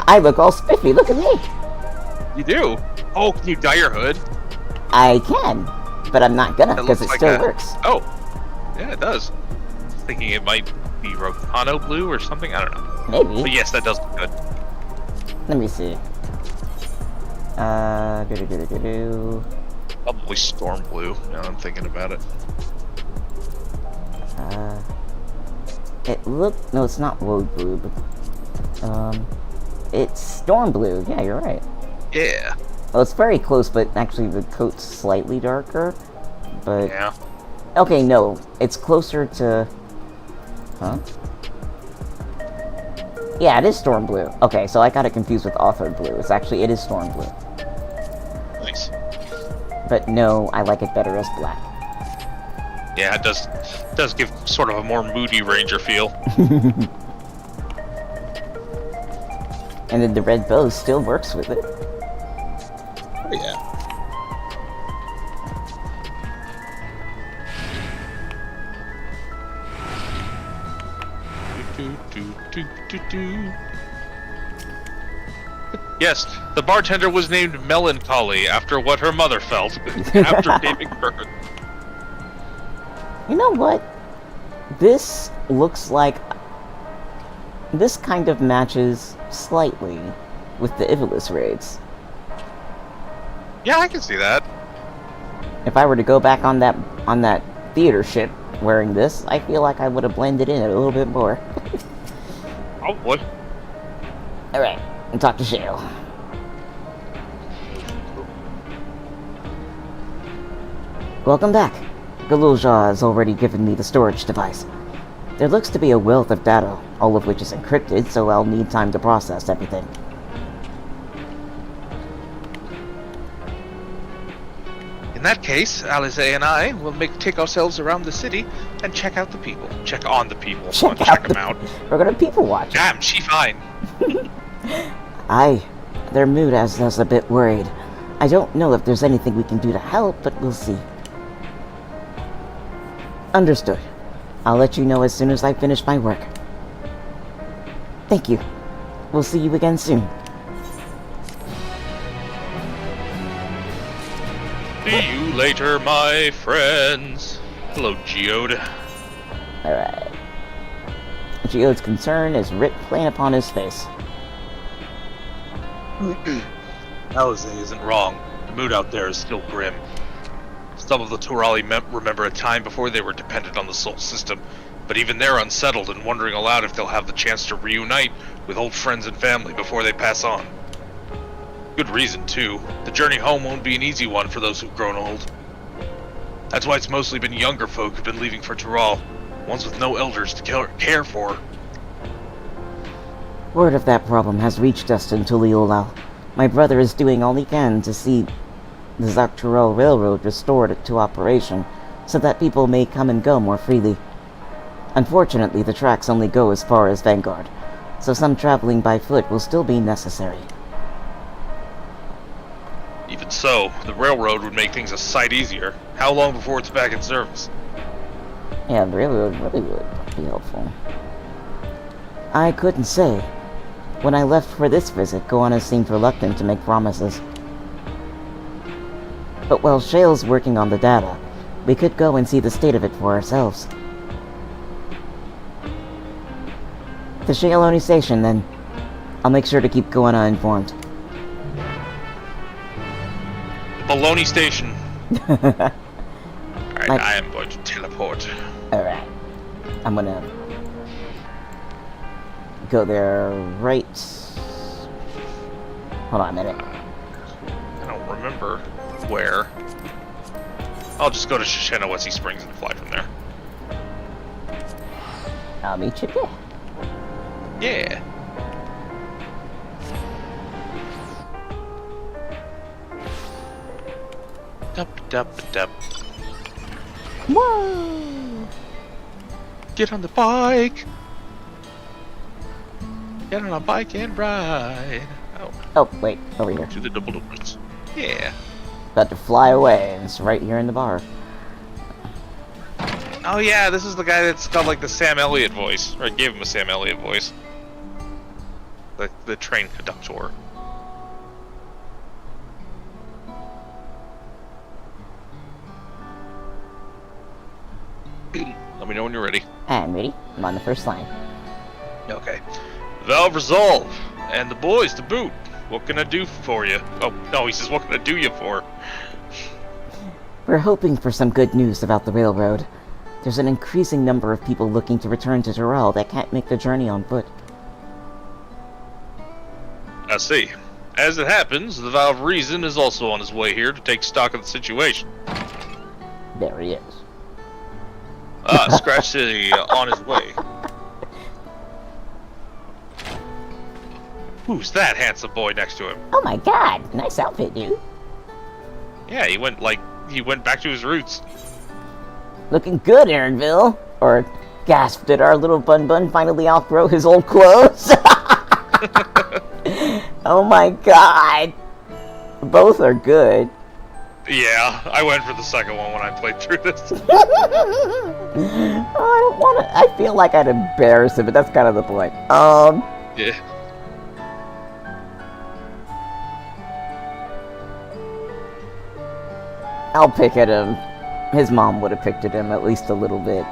Speaker 1: I look all spiffy, look at me!
Speaker 2: You do? Oh, can you dye your hood?
Speaker 1: I can, but I'm not gonna, because it
Speaker 2: looks
Speaker 1: still
Speaker 2: like
Speaker 1: works.
Speaker 2: Oh, yeah, it does. I was thinking it might be Rocano blue or something, I don't know.
Speaker 1: Maybe.
Speaker 2: But yes, that does look good.
Speaker 1: Let me see.
Speaker 2: Probably storm blue, now I'm thinking about it.
Speaker 1: It look... No, it's not road blue, but... It's storm blue. Yeah, you're right.
Speaker 2: Yeah.
Speaker 1: Well, it's very close, but actually the coat's slightly darker. But...
Speaker 2: Yeah.
Speaker 1: Okay, no. It's closer to... Huh? Yeah, it is storm blue. Okay, so I got it confused with authored blue. It is storm blue.
Speaker 2: Nice.
Speaker 1: But no, I like it better as black.
Speaker 2: Yeah, it does give sort of a more moody ranger feel.
Speaker 1: And then the red bow still works with it.
Speaker 2: Oh, yeah. Yes, the bartender was named Melancholy after what her mother felt after naming her.
Speaker 1: You know what? This looks like... This kind of matches slightly with the Ivilus raids.
Speaker 2: Yeah, I can see that.
Speaker 1: If I were to go back on that theater ship wearing this, I feel like I would have blended in a little bit more.
Speaker 2: Probably.
Speaker 1: Alright, and talk to Shale. Welcome back. Zoraal Ja has already given me the storage device. There looks to be a wealth of data, all of which is encrypted, so I'll need time to process everything.
Speaker 2: In
Speaker 3: In that case, Alize and I will take ourselves around the city and check out the people.
Speaker 2: Check on the people.
Speaker 1: Check
Speaker 2: them out.
Speaker 1: We're gonna people watch.
Speaker 2: Damn, she fine.
Speaker 1: Their mood has us a bit worried. I don't know if there's anything we can do to help, but we'll see. Understood. I'll let you know as soon as I finish my work. Thank you. We'll see you again soon.
Speaker 2: See you later, my friends. Hello, Geode.
Speaker 1: Alright. Geode's concern is writ plain upon his face.
Speaker 2: Alize isn't wrong. The mood out there is still grim. Some of the Turali remember a time before they were dependent on the Sol system, but even they're unsettled and wondering aloud if they'll have the chance to reunite with old friends and family before they pass on. Good reason, too. The journey home won't be an easy one for those who've grown old. That's why it's mostly been younger folk who've been leaving for Tural, ones with no elders to care for.
Speaker 1: Word of that problem has reached us in Tuliolal. My brother is doing all he can to see the Zaktural Railroad restored to operation, so that people may come and go more freely. Unfortunately, the tracks only go as far as Vanguard, so some traveling by foot will still be necessary.
Speaker 2: Even so, the railroad would make things a sight easier. How long before it's back in service?
Speaker 1: Yeah, the railroad really would be helpful. I couldn't say. When I left for this visit, Goanna seemed reluctant to make promises. But while Shale's working on the data, we could go and see the state of it for ourselves. The Shaleoni Station, then. I'll make sure to keep Goanna informed.
Speaker 2: Baloney Station. Alright, I am going to teleport.
Speaker 1: Alright. I'm gonna go there right... Hold on a minute.
Speaker 2: I don't remember where. I'll just go to Shishenawetsi Springs and fly from there.
Speaker 1: I'll meet you there.
Speaker 2: Yeah. Dup.
Speaker 1: Whoa!
Speaker 2: Get on the bike. Get on a bike and ride.
Speaker 1: Oh, wait, over here.
Speaker 2: To the double doubles. Yeah.
Speaker 1: About to fly away, and it's right here in the bar.
Speaker 2: Oh yeah, this is the guy that's got like the Sam Elliott voice. Or I gave him a Sam Elliott voice. The train conductor. Let me know when you're ready.
Speaker 1: I'm ready. I'm on the first line.
Speaker 2: Okay. Valve Resolve, and the boys to boot. What can I do for you? Oh, no, he says, what can I do you for?
Speaker 1: We're hoping for some good news about the railroad. There's an increasing number of people looking to return to Tural that can't make the journey on foot.
Speaker 2: I see. As it happens, the Valve Reason is also on his way here to take stock of the situation.
Speaker 1: There he is.
Speaker 2: Scratch City on his way. Who's that handsome boy next to him?
Speaker 1: Oh my god, nice outfit, dude.
Speaker 2: Yeah, he went back to his roots.
Speaker 1: Looking good, Aaronville. Or gasped, did our little Bun finally outgrow his old clothes? Oh my god. Both are good.
Speaker 2: Yeah, I went for the second one when I played through this.
Speaker 1: I don't wanna, I feel like I'd embarrass him, but that's kind of the point.
Speaker 2: Yeah.
Speaker 1: I'll pick at him. His mom would have picked at him at least a little bit.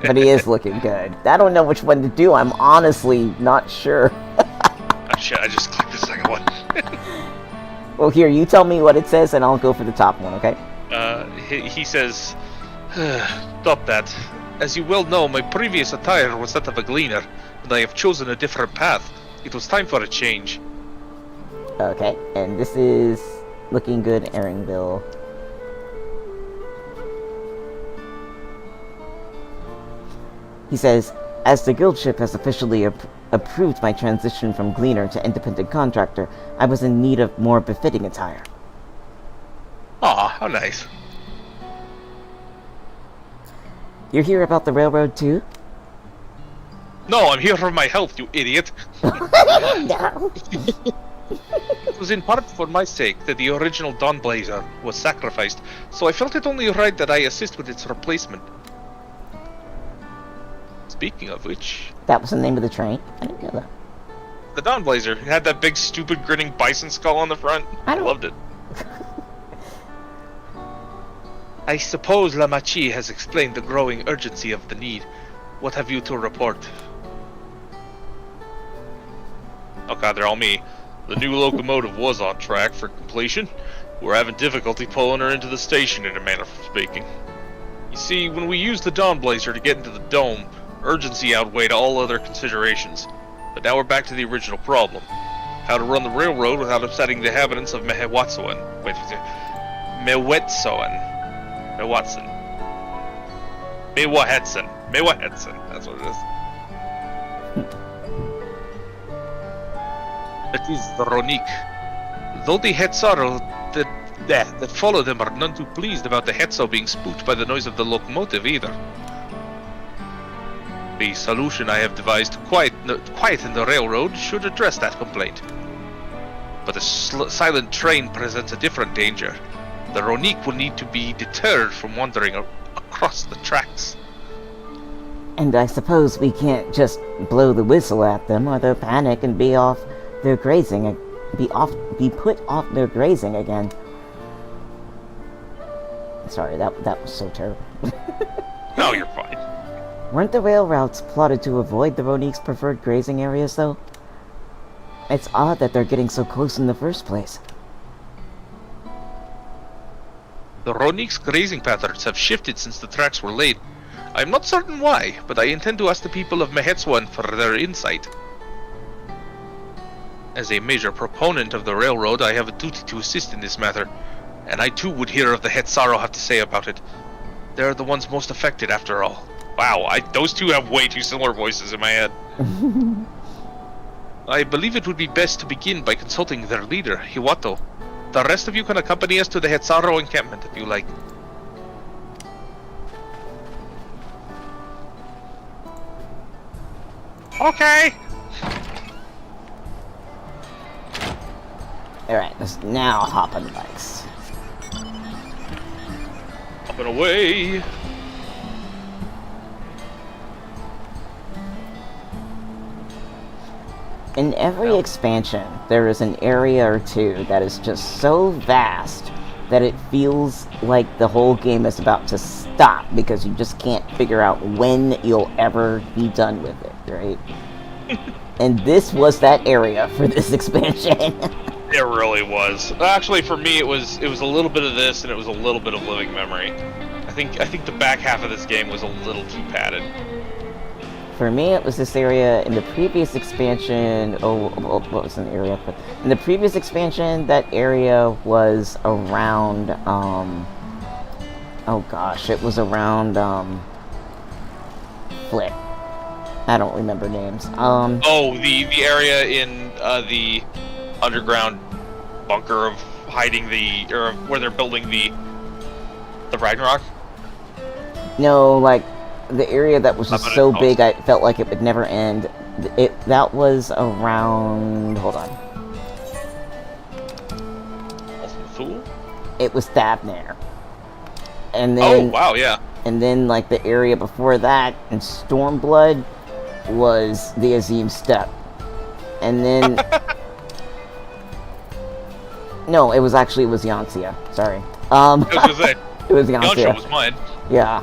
Speaker 1: But he is looking good. I don't know which one to do. I'm honestly not sure.
Speaker 2: Oh, shit, I just clicked the second one.
Speaker 1: Well, here, you tell me what it says, and I'll go for the top one, okay?
Speaker 2: He says, stop that. As you well know, my previous attire was that of a gleaner, and I have chosen a different path. It was time for a change.
Speaker 1: Okay, and this is looking good, Aaronville. He says, as the guild ship has officially approved my transition from gleaner to independent contractor, I was in need of more befitting attire.
Speaker 2: Aw, How nice.
Speaker 1: You hear about the railroad too?
Speaker 2: No, I'm here for my health, you idiot.
Speaker 1: No.
Speaker 2: It was in part for my sake that the original Dawnblazer was sacrificed, so I felt it only right that I assist with its replacement. Speaking of which...
Speaker 1: That was the name of the train? I didn't know that.
Speaker 2: The Dawnblazer had that big, stupid, grinning bison skull on the front. I loved it. I suppose Lamachi has explained the growing urgency of the need. What have you to report? Oh god, they're all me. The new locomotive was on track for completion. We're having difficulty pulling her into the station, in a manner of speaking. You see, when we used the Dawnblazer to get into the dome, urgency outweighed all other considerations. But now we're back to the original problem. How to run the railroad without upsetting the inhabitants of Mewetsoan. Mewatson. Mewahedson. That's what it is. It is the Ronik. Though the Hetzaro that follow them are none too pleased about the Hetzo being spooked by the noise of the locomotive either. The solution I have devised to quieten the railroad should address that complaint. But the silent train presents a different danger. The Ronik will need to be deterred from wandering across the tracks.
Speaker 1: And I suppose we can't just blow the whistle at them, or they'll panic and be off their grazing and be put off their grazing again. Sorry, that was so terrible.
Speaker 2: No, you're fine.
Speaker 1: Weren't the rail routes plotted to avoid the Ronik's preferred grazing areas, though? It's odd that they're getting so close in the first place.
Speaker 2: The Ronik's grazing patterns have shifted since the tracks were laid. I'm not certain why, but I intend to ask the people of Mehetswan for their insight. As a major proponent of the railroad, I have a duty to assist in this matter, and I too would hear of the Hetzaro have to say about it. They're the ones most affected, after all. Wow, those two have way too similar voices in my head. I believe it would be best to begin by consulting their leader, Hiwato. The rest of you can accompany us to the Hetzaro encampment if you like. Okay!
Speaker 1: Alright, let's now hop on the bikes.
Speaker 2: Up and away!
Speaker 1: In every expansion, there is an area or two that is just so vast that it feels like the whole game is about to stop because you just can't figure out when you'll ever be done with it, right? And this was that area for this expansion.
Speaker 2: It really was. Actually, for me, it was a little bit of this and it was a little bit of living memory. I think the back half of this game was a little too padded.
Speaker 1: For me, it was this area in the previous expansion. What was an area? In the previous expansion, that area was around. Oh gosh, it was around. Flip. I don't remember names.
Speaker 2: Oh, the area in the underground bunker of hiding or where they're building the Ragnarok.
Speaker 1: No, like. The area that was just so big, I felt like it would never end. That was around. Hold on.
Speaker 2: Fool?
Speaker 1: It was Thabner. And then.
Speaker 2: Oh wow, yeah.
Speaker 1: And then, like the area before that, in Stormblood, was the Azim Steppe. And then. No, it was Yangtze. Sorry.
Speaker 2: I was gonna say.
Speaker 1: It was Yangtze.
Speaker 2: Yangtze was mine.
Speaker 1: Yeah.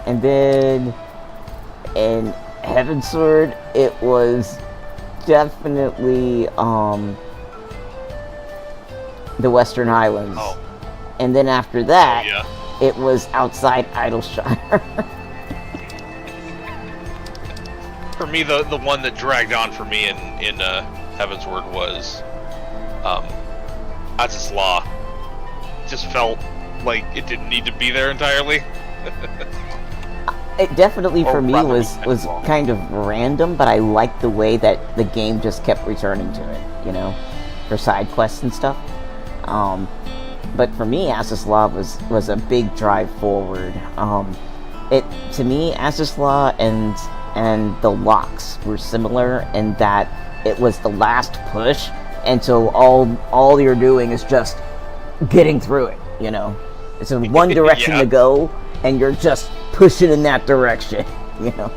Speaker 1: And then in Heavensward, it was definitely the Western Highlands.
Speaker 2: Oh.
Speaker 1: And then after that, it was outside Idleshire.
Speaker 2: For me, the one that dragged on for me in Heavensward was Azislaw. Just felt like it didn't need to be there entirely.
Speaker 1: It definitely, for me, was kind of random, but I liked the way that the game just kept returning to it, you know, for side quests and stuff. but for me, Assislaw was a big drive forward. To me, Assislaw and the locks were similar in that it was the last push, and so all you're doing is just getting through it. You know, it's in one direction to go, and you're just pushing in that direction. You know.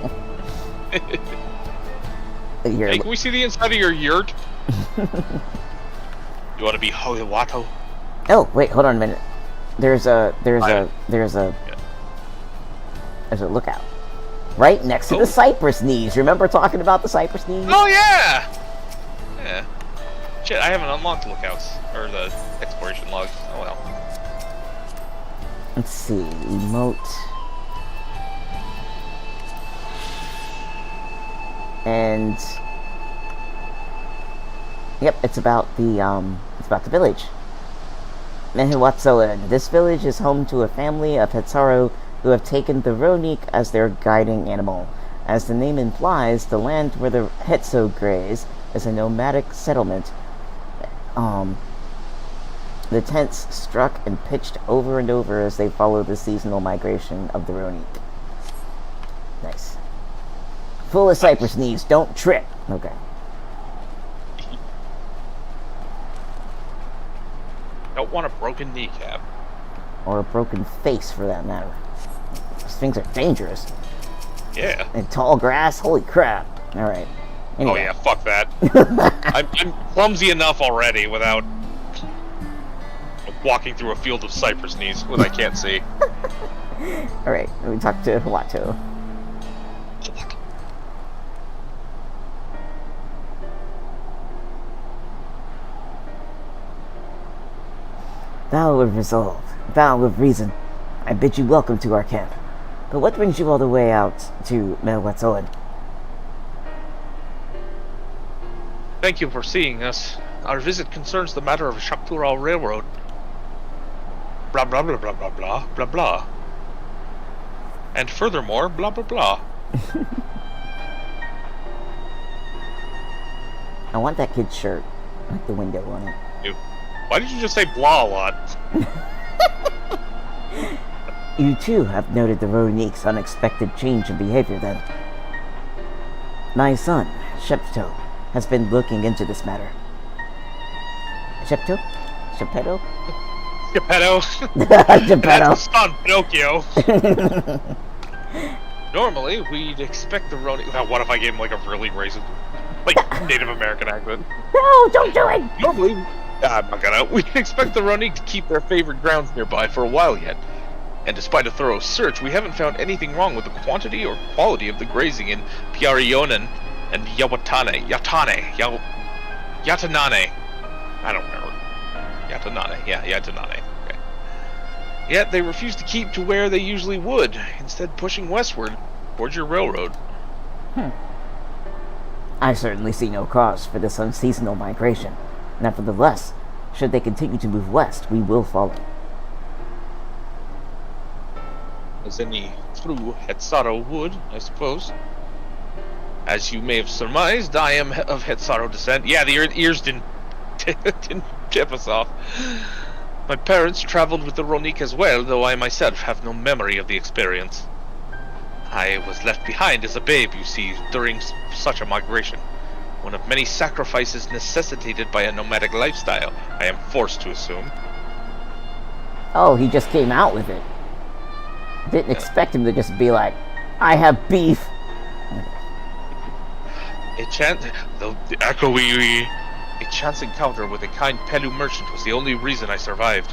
Speaker 2: Hey, can we see the inside of your yurt? You want to be Yuweyawata?
Speaker 1: Oh, wait, hold on a minute. There's a lookout right next to the cypress knees. Remember talking about the cypress knees?
Speaker 2: Oh yeah. Yeah. Shit, I haven't unlocked lookouts or the exploration logs. Oh well.
Speaker 1: Let's see, emote. And yep, it's about the village. Mehewatsoan. This village is home to a family of Hetsaro who have taken the Ronik as their guiding animal. As the name implies, the land where the Hetso graze is a nomadic settlement. The tents struck and pitched over and over as they follow the seasonal migration of the Ronik. Nice. Full of cypress knees, don't trip. Okay.
Speaker 2: Don't want a broken kneecap.
Speaker 1: Or a broken face, for that matter. Those things are dangerous.
Speaker 2: Yeah.
Speaker 1: And tall grass, holy crap. Alright. Anyway.
Speaker 2: Oh yeah, fuck that. I'm clumsy enough already without walking through a field of cypress knees when I can't see.
Speaker 1: Alright, let me talk to Hawato. Thou of resolve, thou of reason, I bid you welcome to our camp. But what brings you all the way out to Mehewatsoan?
Speaker 2: Thank you for seeing us. Our visit concerns the matter of Shaktural Railroad. Blah blah blah blah blah blah blah blah. And furthermore, blah blah blah.
Speaker 1: I want that kid's shirt, like the window on it.
Speaker 2: Why did you just say blah a lot?
Speaker 1: You too have noted the Ronik's unexpected change in behavior then. My son, Shepto, has been looking into this matter. Shepto? Shepetto?
Speaker 2: Geppetto.
Speaker 1: Geppetto.
Speaker 2: That's son Pinocchio. Normally, we'd expect the Ronik... Now, what if I gave him like a really racist, like Native American accent?
Speaker 1: No, don't do it!
Speaker 2: Normally... I'm not gonna. We'd expect the Ronik to keep their favorite grounds nearby for a while yet. And despite a thorough search, we haven't found anything wrong with the quantity or quality of the grazing in Piarionen and Yatanane. I don't remember. Yatanane. Yeah, Yatanane. Okay. Yet they refuse to keep to where they usually would, instead pushing westward towards your railroad.
Speaker 1: I certainly see no cause for this unseasonal migration. Nevertheless, should they continue to move west, we will follow.
Speaker 2: As any true Hetsaro would, I suppose. As you may have surmised, I am of Hetsaro descent. Yeah, the ears didn't tip us off. My parents traveled with the Ronik as well, though I myself have no memory of the experience. I was left behind as a babe, you see, during such a migration. One of many sacrifices necessitated by a nomadic lifestyle, I am forced to assume.
Speaker 1: Oh, he just came out with it. Didn't expect him to just be like, I have beef.
Speaker 2: A chance encounter with a kind Pelu merchant was the only reason I survived.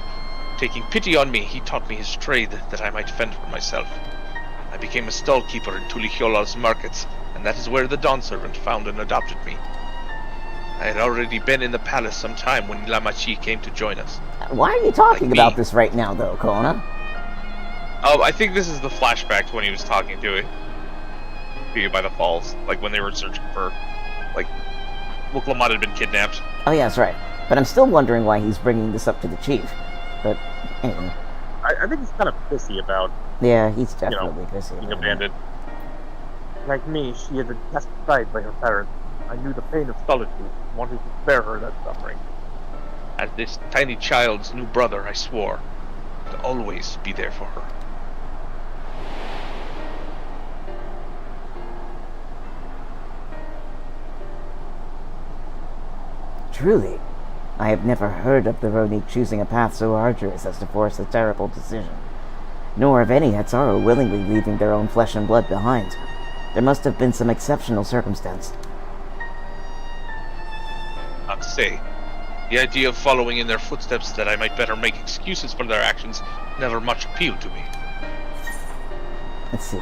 Speaker 2: Taking pity on me, he taught me his trade that I might fend for myself. I became a stall-keeper in Tulihiola's markets, and that is where the Dawn servant found and adopted me. I had already been in the palace some time when Lamachi came to join us.
Speaker 1: Why are you talking about this right now, though, Kona?
Speaker 2: Oh, I think this is the flashback to when he was talking to you by the falls, like when they were searching for, like, Wuklamad had been kidnapped.
Speaker 1: Oh yeah, that's right. But I'm still wondering why he's bringing this up to the chief. But anyway.
Speaker 4: I think he's kind of pissy about.
Speaker 1: Yeah, he's definitely pissy.
Speaker 4: Being abandoned. Like me, she had been cast aside by her parents. I knew the pain of solitude, wanted to spare her that suffering.
Speaker 2: As this tiny child's new brother, I swore to always be there for her.
Speaker 1: Truly, I have never heard of the Ronik choosing a path so arduous as to force a terrible decision, nor of any Hetzaru willingly leaving their own flesh and blood behind. There must have been some exceptional circumstance.
Speaker 2: Not to say, the idea of following in their footsteps that I might better make excuses for their actions never much appealed to me.
Speaker 1: Let's see.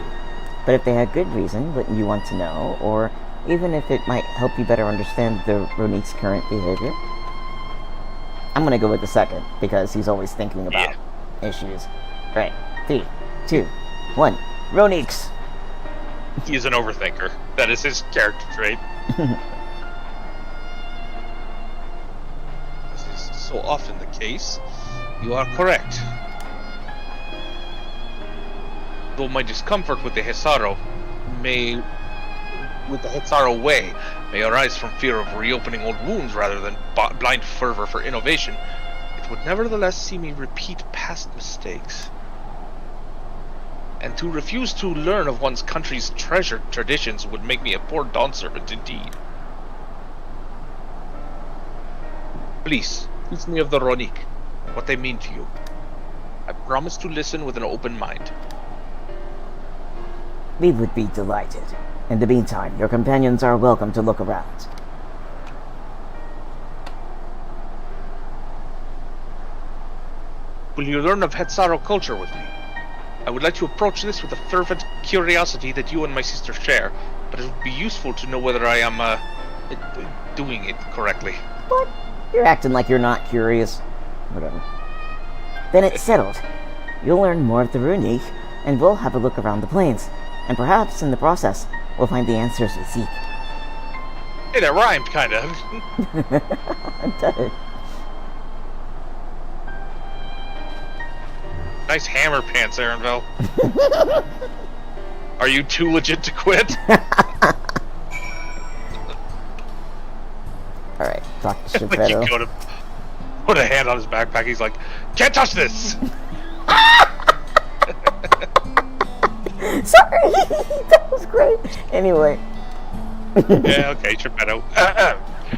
Speaker 1: But if they had good reason, wouldn't you want to know? Or even if it might help you better understand the Ronik's current behavior? I'm gonna go with the second, because he's always thinking about issues. Right. 3, 2, 1. Roniks!
Speaker 2: He is an overthinker. That is his character trait. This is so often the case. You are correct. Though my discomfort with the Hetzaru way may arise from fear of reopening old wounds rather than blind fervor for innovation, it would nevertheless see me repeat past mistakes. And to refuse to learn of one's country's treasured traditions would make me a poor dawn servant indeed. Please, teach me of the Ronik, and what they mean to you. I promise to listen with an open mind.
Speaker 1: We would be delighted. In the meantime, your companions are welcome to look around.
Speaker 2: Will you learn of Hetzaru culture with me? I would like to approach this with a fervent curiosity that you and my sister share, but it would be useful to know whether I am, doing it correctly.
Speaker 1: What? You're acting like you're not curious. Whatever. Then it's settled. You'll learn more of the Ronik, and we'll have a look around the plains. And perhaps, in the process, we'll find the answers we seek.
Speaker 2: Hey, that rhymed, kind of.
Speaker 1: It does.
Speaker 2: Nice hammer pants, Aaronville. Are you too legit to quit?
Speaker 1: Alright, talk to
Speaker 2: Like
Speaker 1: Geppetto.
Speaker 2: you go to put a hand on his backpack, he's like, "Can't touch this!"
Speaker 1: Sorry! That was great! Anyway.
Speaker 2: Yeah, okay, Geppetto.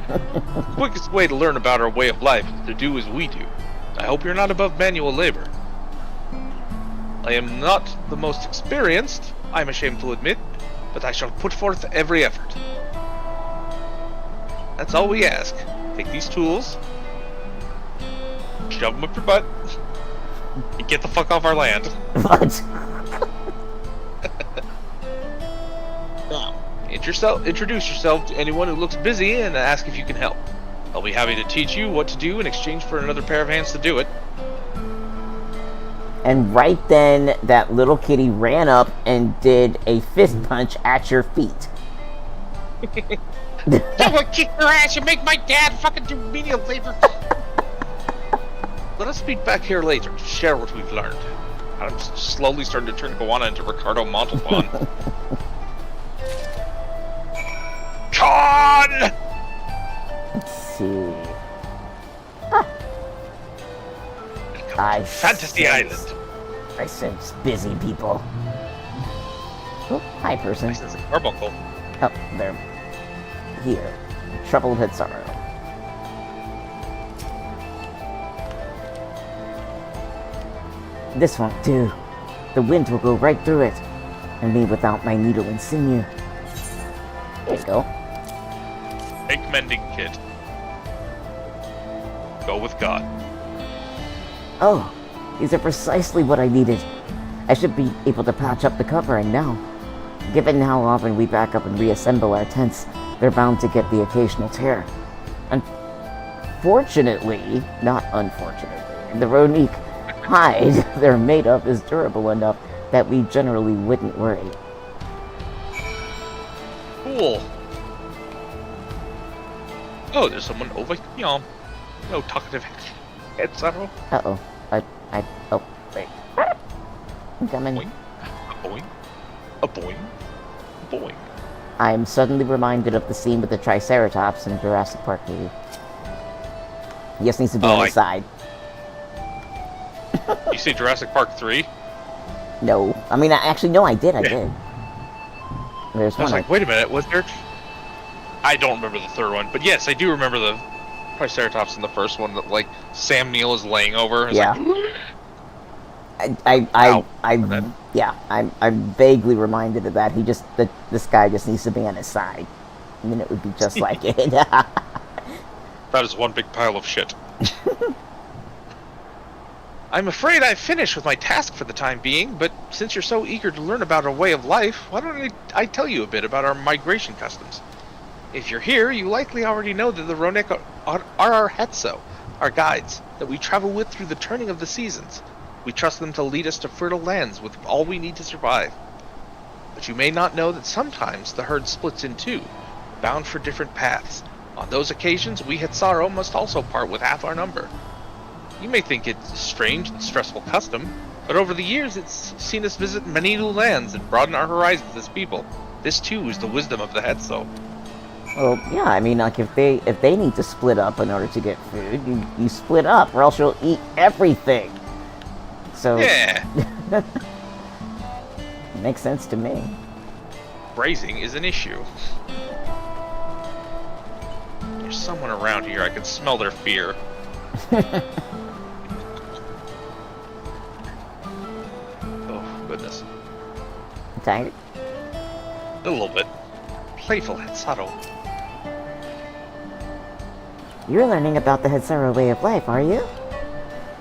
Speaker 2: The quickest way to learn about our way of life is to do as we do. I hope you're not above manual labor. I am not the most experienced, I'm ashamed to admit, but I shall put forth every effort. That's all we ask. Take these tools, shove them up your butt, and get the fuck off our land.
Speaker 1: What?
Speaker 2: Now, introduce yourself to anyone who looks busy and ask if you can help. I'll be happy to teach you what to do in exchange for another pair of hands to do it.
Speaker 1: And right then, that little kitty ran up and did a fist punch at your feet.
Speaker 2: Someone kick your ass and make my dad fucking do menial labor. Let us meet back here later to share what we've learned. I'm slowly starting to turn Goanna into Ricardo Montalban. Con!
Speaker 1: Let's see.
Speaker 2: Fantasy Island.
Speaker 1: I sense busy people. Oh, hi, person.
Speaker 2: I sense a carbuncle.
Speaker 1: Oh, they're here. Troubled Hetzaru. This won't do. The wind will go right through it, and me without my needle and sinew. Here you go.
Speaker 2: Take mending kit. Go with God.
Speaker 1: Oh, these are precisely what I needed. I should be able to patch up the covering now. Given how often we back up and reassemble our tents, they're bound to get the occasional tear. Unfortunately, not unfortunately, the Ronik hide they're made of is durable enough that we generally wouldn't worry.
Speaker 2: Cool. Oh, there's someone over here. No talkative Hetzaru.
Speaker 1: Uh-oh. Oh, wait. I'm coming.
Speaker 2: Boing. A boing. A boing. A boing.
Speaker 1: I'm suddenly reminded of the scene with the Triceratops in Jurassic Park movie. He just needs to be on the side.
Speaker 2: You say Jurassic Park 3?
Speaker 1: No. I mean, actually, no, I did. There's
Speaker 2: I was like, wait a minute, was there... I don't remember the third one, but yes, I do remember the Triceratops in the first one that, like, Sam Neill is laying over.
Speaker 1: Yeah.
Speaker 2: Like,
Speaker 1: I'm vaguely reminded of that. This guy just needs to be on his side. And then it would be just like it.
Speaker 2: That is one big pile of shit. I'm afraid I've finished with my task for the time being, but since you're so eager to learn about our way of life, why don't I tell you a bit about our migration customs? If you're here, you likely already know that the Ronek are our Hetso, our guides, that we travel with through the turning of the seasons. We trust them to lead us to fertile lands with all we need to survive. But you may not know that sometimes the herd splits in two, bound for different paths. On those occasions, we Hetsaro must also part with half our number. You may think it's a strange and stressful custom, but over the years it's seen us visit many new lands and broaden our horizons as people. This too is the wisdom of the Hetso.
Speaker 1: Well, yeah, I mean, like, if they need to split up in order to get food, you split up, or else you'll eat everything. So...
Speaker 2: Yeah.
Speaker 1: Makes sense to me.
Speaker 2: Grazing is an issue. There's someone around here. I can smell their fear. Oh, goodness.
Speaker 1: Tired?
Speaker 2: A little bit. Playful Hetsaro.
Speaker 1: You're learning about the Hetsaro way of life, are you?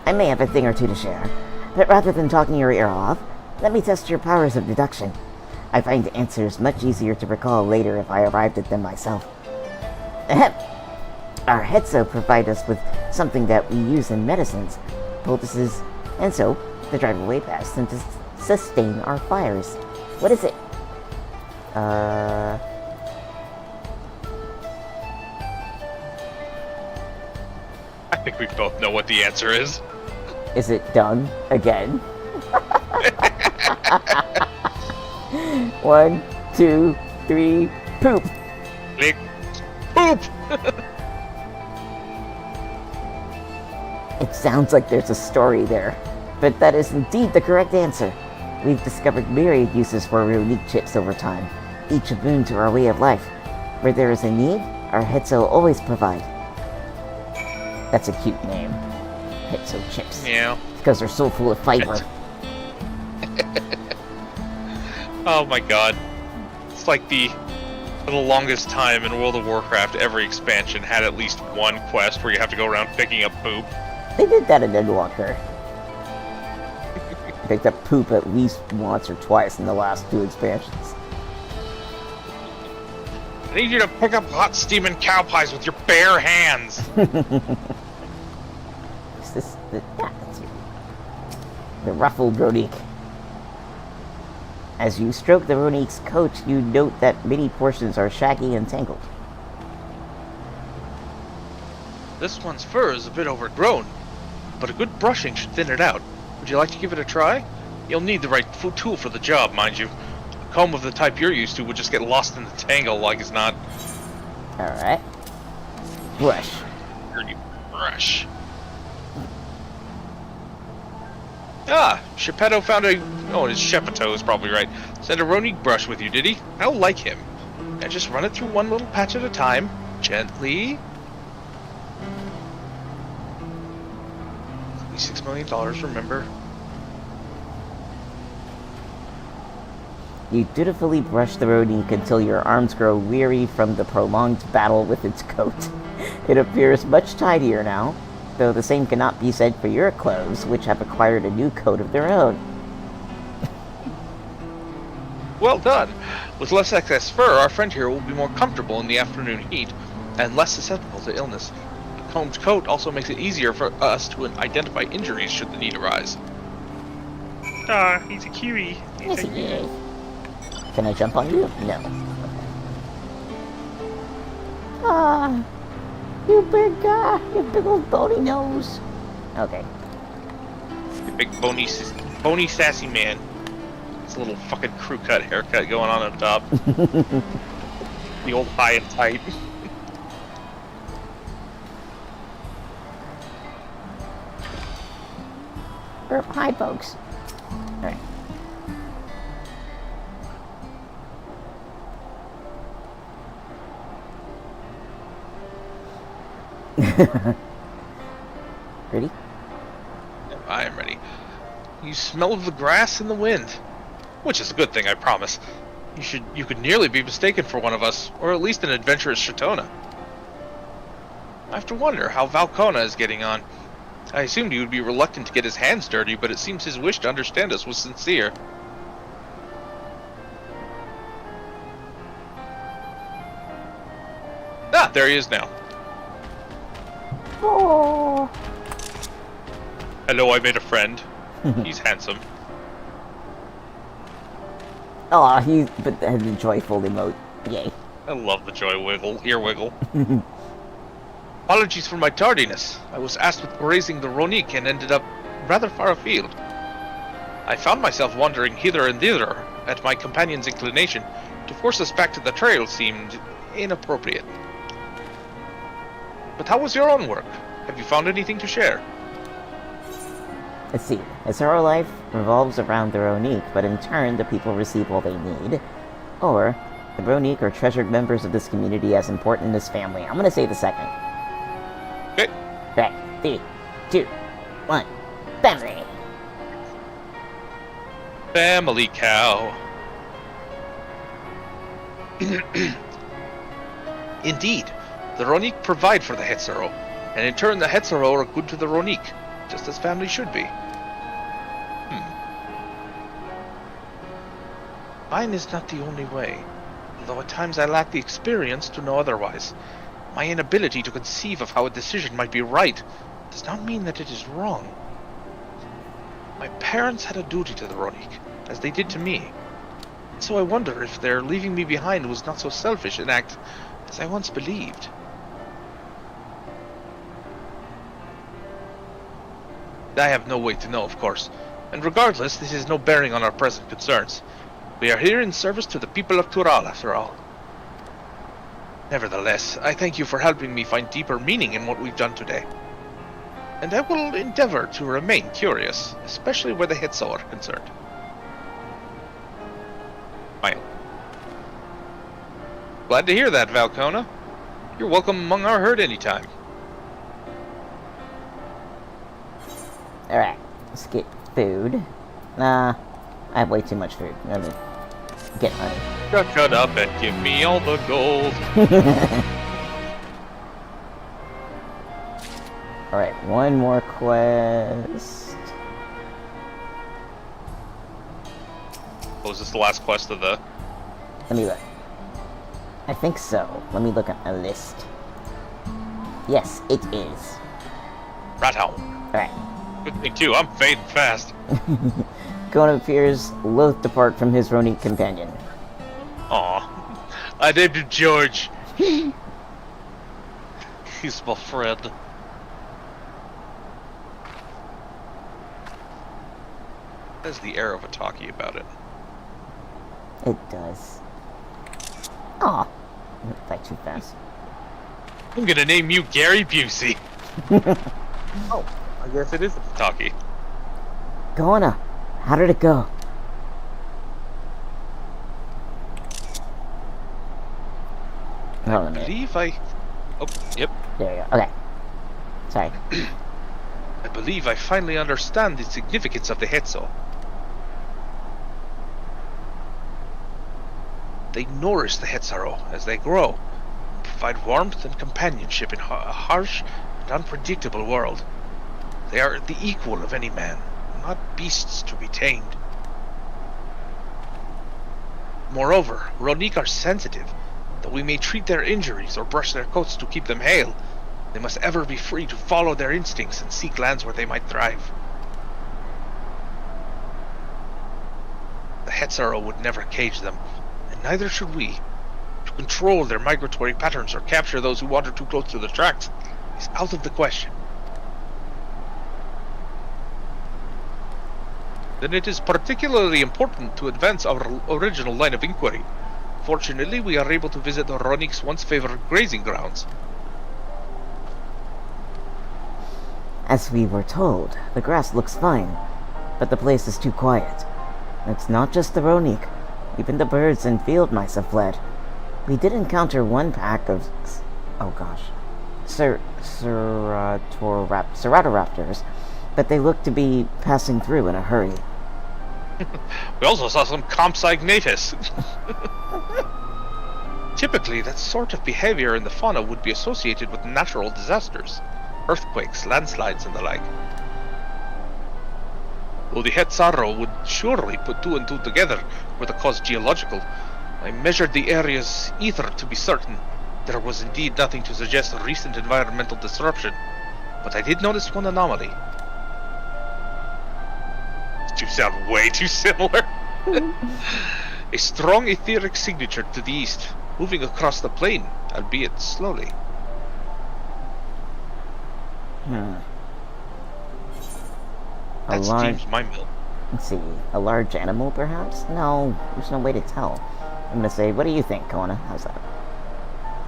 Speaker 1: I may have a thing or two to share, but rather than talking your ear off, let me test your powers of deduction. I find answers much easier to recall later if I arrived at them myself. Ahem. Our Hetso provide us with something that we use in medicines, poultices, and soap to drive away pests and to sustain our fires. What is it?
Speaker 2: I think we both know what the answer is.
Speaker 1: Is it dung again? 1, 2, 3, poop!
Speaker 2: Lick. Poop!
Speaker 1: It sounds like there's a story there, but that is indeed the correct answer. We've discovered myriad uses for our unique chips over time, each a boon to our way of life. Where there is a need, our Hetso always provide. That's a cute name. Hetso chips.
Speaker 2: Yeah.
Speaker 1: Because they're so full of fiber.
Speaker 2: Oh my god. It's like for the longest time in World of Warcraft, every expansion had at least one quest where you have to go around picking up poop.
Speaker 1: They did that in Endwalker. Picked up poop at least once or twice in the last 2 expansions.
Speaker 2: I need you to pick up hot steaming cow pies with your bare hands.
Speaker 1: Is this the ruffled Ronique? As you stroke the Ronique's coat, you note that many portions are shaggy and tangled.
Speaker 3: This one's fur is a bit overgrown, but a good brushing should thin it out. Would you like to give it a try? You'll need the right tool for the job, mind you. A comb of the type you're used to would just get lost in the tangle like it's not.
Speaker 1: Alright. Brush.
Speaker 2: Dirty brush.
Speaker 3: Ah, Geppetto found a... Oh, it's Shepetto is probably right. Sent a Ronique brush with you, did he? I'll like him. Now just run it through one little patch at a time. Gently. $6 million, remember?
Speaker 1: You dutifully brush the Ronique until your arms grow weary from the prolonged battle with its coat. It appears much tidier now, though the same cannot be said for your clothes, which have acquired a new coat of their own.
Speaker 3: Well done. With less excess fur, our friend here will be more comfortable in the afternoon heat, and less susceptible to illness. A combed coat also makes it easier for us to identify injuries should the need arise.
Speaker 2: Ah, he's a cutie.
Speaker 1: Yes, he is. Can I jump on you? No. Ah, you big guy, you big old bony nose. Okay.
Speaker 2: The big bony sassy man. It's a little fucking crew cut haircut going on up top. The old high and tight.
Speaker 1: Hi, folks. Alright. Ready?
Speaker 2: I am ready. You smell the grass and the wind. Which is a good thing, I promise. You could nearly be mistaken for one of us, or at least an adventurous Shatona. I have to wonder how Valkona is getting on. I assumed he would be reluctant to get his hands dirty, but it seems his wish to understand us was sincere. Ah, there he is now.
Speaker 1: Oh.
Speaker 2: Hello, I made a friend. He's handsome.
Speaker 1: Oh, but the joyful emote. Yay.
Speaker 2: I love the joy wiggle, ear wiggle. Apologies for my tardiness. I was asked with grazing the Ronik and ended up rather far afield. I found myself wandering hither and thither at my companion's inclination. To force us back to the trail seemed inappropriate. But how was your own work? Have you found anything to share?
Speaker 1: Let's see. As our life revolves around the Ronik, but in turn the people receive all they need. Or, the Ronik are treasured members of this community as important as family. I'm gonna say the second.
Speaker 2: Okay.
Speaker 1: Right. 3, 2, 1. Family!
Speaker 2: Family cow. Indeed, the Ronik provide for the Hetzero, and in turn the Hetzero are good to the Ronik, just as family should be. Mine is not the only way, although at times I lack the experience to know otherwise. My inability to conceive of how a decision might be right does not mean that it is wrong. My parents had a duty to the Ronik, as they did to me. So I wonder if their leaving me behind was not so selfish an act as I once believed. I have no way to know, of course, and regardless, this has no bearing on our present concerns. We are here in service to the people of Tural, after all. Nevertheless, I thank you for helping me find deeper meaning in what we've done today. And I will endeavor to remain curious, especially where the Hitso are concerned. Fine. Glad to hear that, Valkona. You're welcome among our herd anytime.
Speaker 1: Alright, let's get food. Nah, I have way too much food. Let me get honey.
Speaker 2: Shut up and give me all the gold.
Speaker 1: Alright, one more quest.
Speaker 2: Was this the last quest of the...
Speaker 1: Let me look. I think so. Let me look at my list. Yes, it is.
Speaker 2: Rat Owl.
Speaker 1: Alright.
Speaker 2: Good thing too, I'm fading fast.
Speaker 1: Gon appears loath to part from his Ronin companion.
Speaker 2: Aw. I named him George. He's my friend. Has the air of a talkie about it.
Speaker 1: It does. Aw. Fight too fast.
Speaker 2: I'm gonna name you Gary Busey.
Speaker 5: Oh, I guess it is.
Speaker 2: Talkie.
Speaker 1: Gona, how did it go? Hold on a
Speaker 2: I
Speaker 1: minute.
Speaker 2: believe I... Oh, yep.
Speaker 1: There you go. Okay. Sorry.
Speaker 2: I believe I finally understand the significance of the Hetzo. They nourish the Hetzaro as they grow, and provide warmth and companionship in a harsh and unpredictable world. They are the equal of any man, not beasts to be tamed. Moreover, Ronik are sensitive. Though we may treat their injuries or brush their coats to keep them hale, they must ever be free to follow their instincts and seek lands where they might thrive. The Hetzaro would never cage them, and neither should we. To control their migratory patterns or capture those who wander too close to the tracks is out of the question. Then it is particularly important to advance our original line of inquiry. Fortunately, we are able to visit the Ronik's once favored grazing grounds.
Speaker 1: As we were told, the grass looks fine, but the place is too quiet. It's not just the Ronik. Even the birds and field mice have fled. We did encounter one pack of... oh gosh. Ceratoraptors, but they look to be passing through in a hurry.
Speaker 2: We also saw some Compsognathus. Typically, that sort of behavior in the fauna would be associated with natural disasters. Earthquakes, landslides, and the like. Though the Hetzaro would surely put two and two together were the cause geological. I measured the area's aether to be certain. There was indeed nothing to suggest a recent environmental disruption, but I did notice one anomaly. You sound way too similar. A strong etheric signature to the east, moving across the plain, albeit slowly. That seems my mill.
Speaker 1: Let's see, a large animal perhaps? No, there's no way to tell. I'm gonna say, what do you think, Kona? How's that?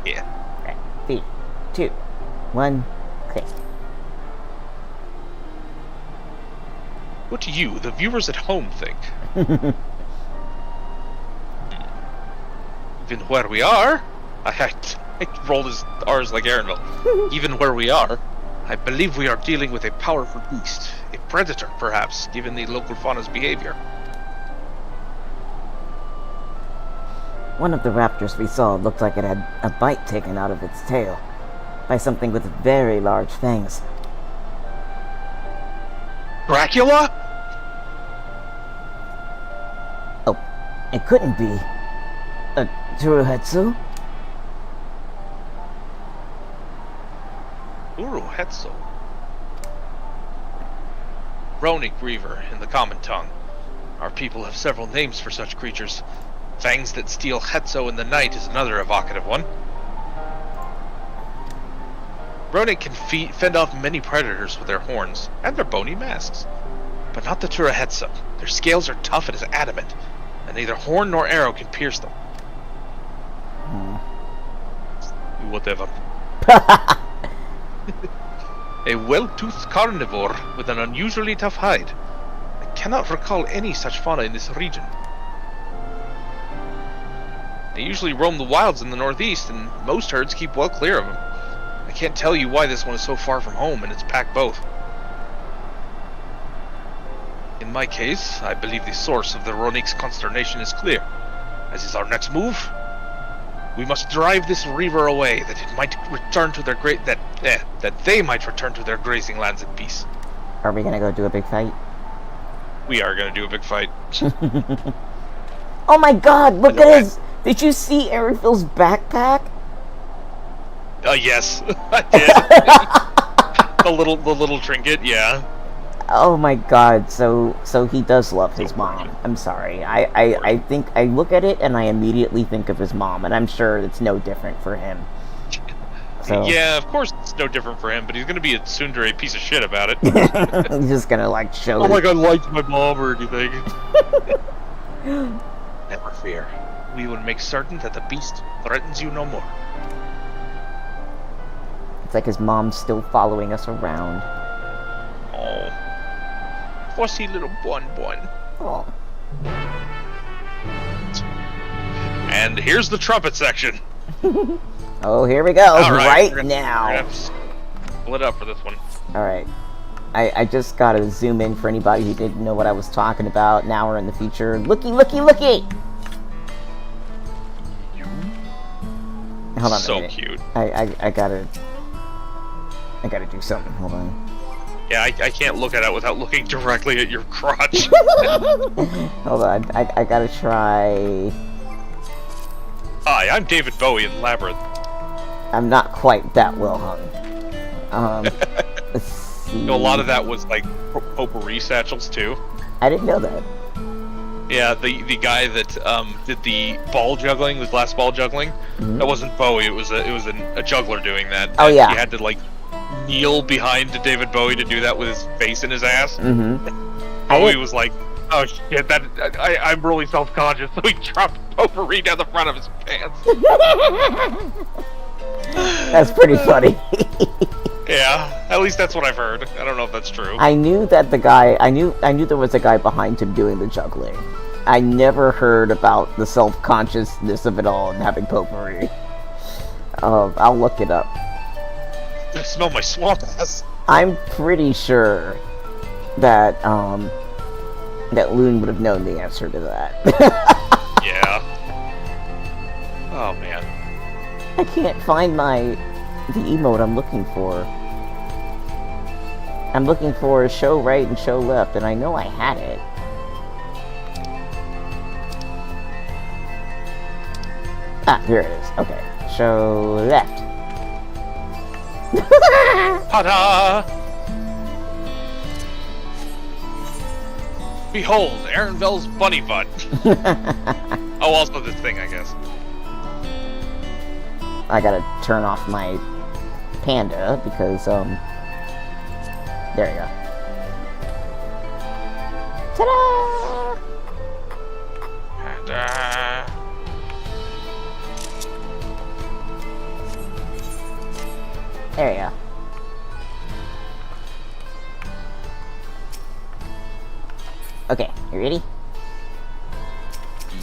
Speaker 2: Yeah.
Speaker 1: Right. 3, 2, 1, click.
Speaker 2: What do you, the viewers at home, think? Even where we are, I rolled his R's like Aaronville. Even where we are, I believe we are dealing with a powerful beast. A predator, perhaps, given the local fauna's behavior.
Speaker 1: One of the raptors we saw looked like it had a bite taken out of its tail by something with very large fangs.
Speaker 2: Dracula?
Speaker 1: Oh, it couldn't be. Turuhetsu?
Speaker 2: Uruhetsu. Ronik Reaver, in the common tongue. Our people have several names for such creatures. Fangs that steal Hetzo in the night is another evocative one. Ronik can fend off many predators with their horns, and their bony masks. But not the Turahetsu. Their scales are tough and as adamant, and neither horn nor arrow can pierce them. Whatever. A well-toothed carnivore with an unusually tough hide. I cannot recall any such fauna in this region. They usually roam the wilds in the northeast, and most herds keep well clear of them. I can't tell you why this one is so far from home, and it's packed both. In my case, I believe the source of the Ronik's consternation is clear. As is our next move, we must drive this reaver away, that it might return to their that they might return to their grazing lands in peace.
Speaker 1: Are we gonna go do a big fight?
Speaker 2: We are gonna do a big fight.
Speaker 1: Oh my god, look at his... Did you see Ericville's backpack?
Speaker 2: Yes, I did. the little trinket, yeah.
Speaker 1: Oh my god, so he does love his mom. I'm sorry. I think I look at it and I immediately think of his mom, and I'm sure it's no different for him. So.
Speaker 2: Yeah, of course it's no different for him, but he's gonna be a tsundere piece of shit about it.
Speaker 1: He's just gonna like show
Speaker 2: Oh, like I liked my mom or anything. Never fear. We will make certain that the beast threatens you no more.
Speaker 1: It's like his mom's still following us around.
Speaker 2: Oh. Fussy little Bun.
Speaker 1: Oh.
Speaker 2: And here's the trumpet section.
Speaker 1: Oh, here we go.
Speaker 2: All right
Speaker 1: now.
Speaker 2: We're gonna split up for this one.
Speaker 1: Alright. I just gotta zoom in for anybody who didn't know what I was talking about. Now we're in the future. Looky! Hold on
Speaker 2: so
Speaker 1: a minute.
Speaker 2: Cute.
Speaker 1: I gotta do something. Hold on.
Speaker 2: Yeah, I can't look at it without looking directly at your crotch.
Speaker 1: Hold on. I gotta try...
Speaker 2: Hi, I'm David Bowie in Labyrinth.
Speaker 1: I'm not quite that well hung. Let's see...
Speaker 2: You know, a lot of that was like potpourri satchels too.
Speaker 1: I didn't know that.
Speaker 2: Yeah, the guy that did the ball juggling, the glass ball juggling, that wasn't Bowie. It was a juggler doing that.
Speaker 1: Oh yeah.
Speaker 2: He had to like kneel behind David Bowie to do that with his face in his ass. Bowie was like, "Oh shit, I'm really self-conscious," so he dropped potpourri down the front of his pants.
Speaker 1: That's pretty funny.
Speaker 2: Yeah, At least that's what I've heard. I don't know if that's true.
Speaker 1: I knew that the guy, I knew there was a guy behind him doing the juggling. I never heard about the self-consciousness of it all and having potpourri. I'll look it up.
Speaker 2: I smell my swamp ass.
Speaker 1: I'm pretty sure that, that Loon would have known the answer to that.
Speaker 2: Yeah. Oh, man.
Speaker 1: I can't find the emote I'm looking for. I'm looking for show right and show left, and I know I had it. Ah, here it is. Okay. Show left.
Speaker 2: Ta-da! Behold, Aaronville's bunny butt. Oh, also this thing, I guess.
Speaker 1: I gotta turn off my panda because, there you go. Ta-da!
Speaker 2: Ta-da!
Speaker 1: There you go. Okay, you ready?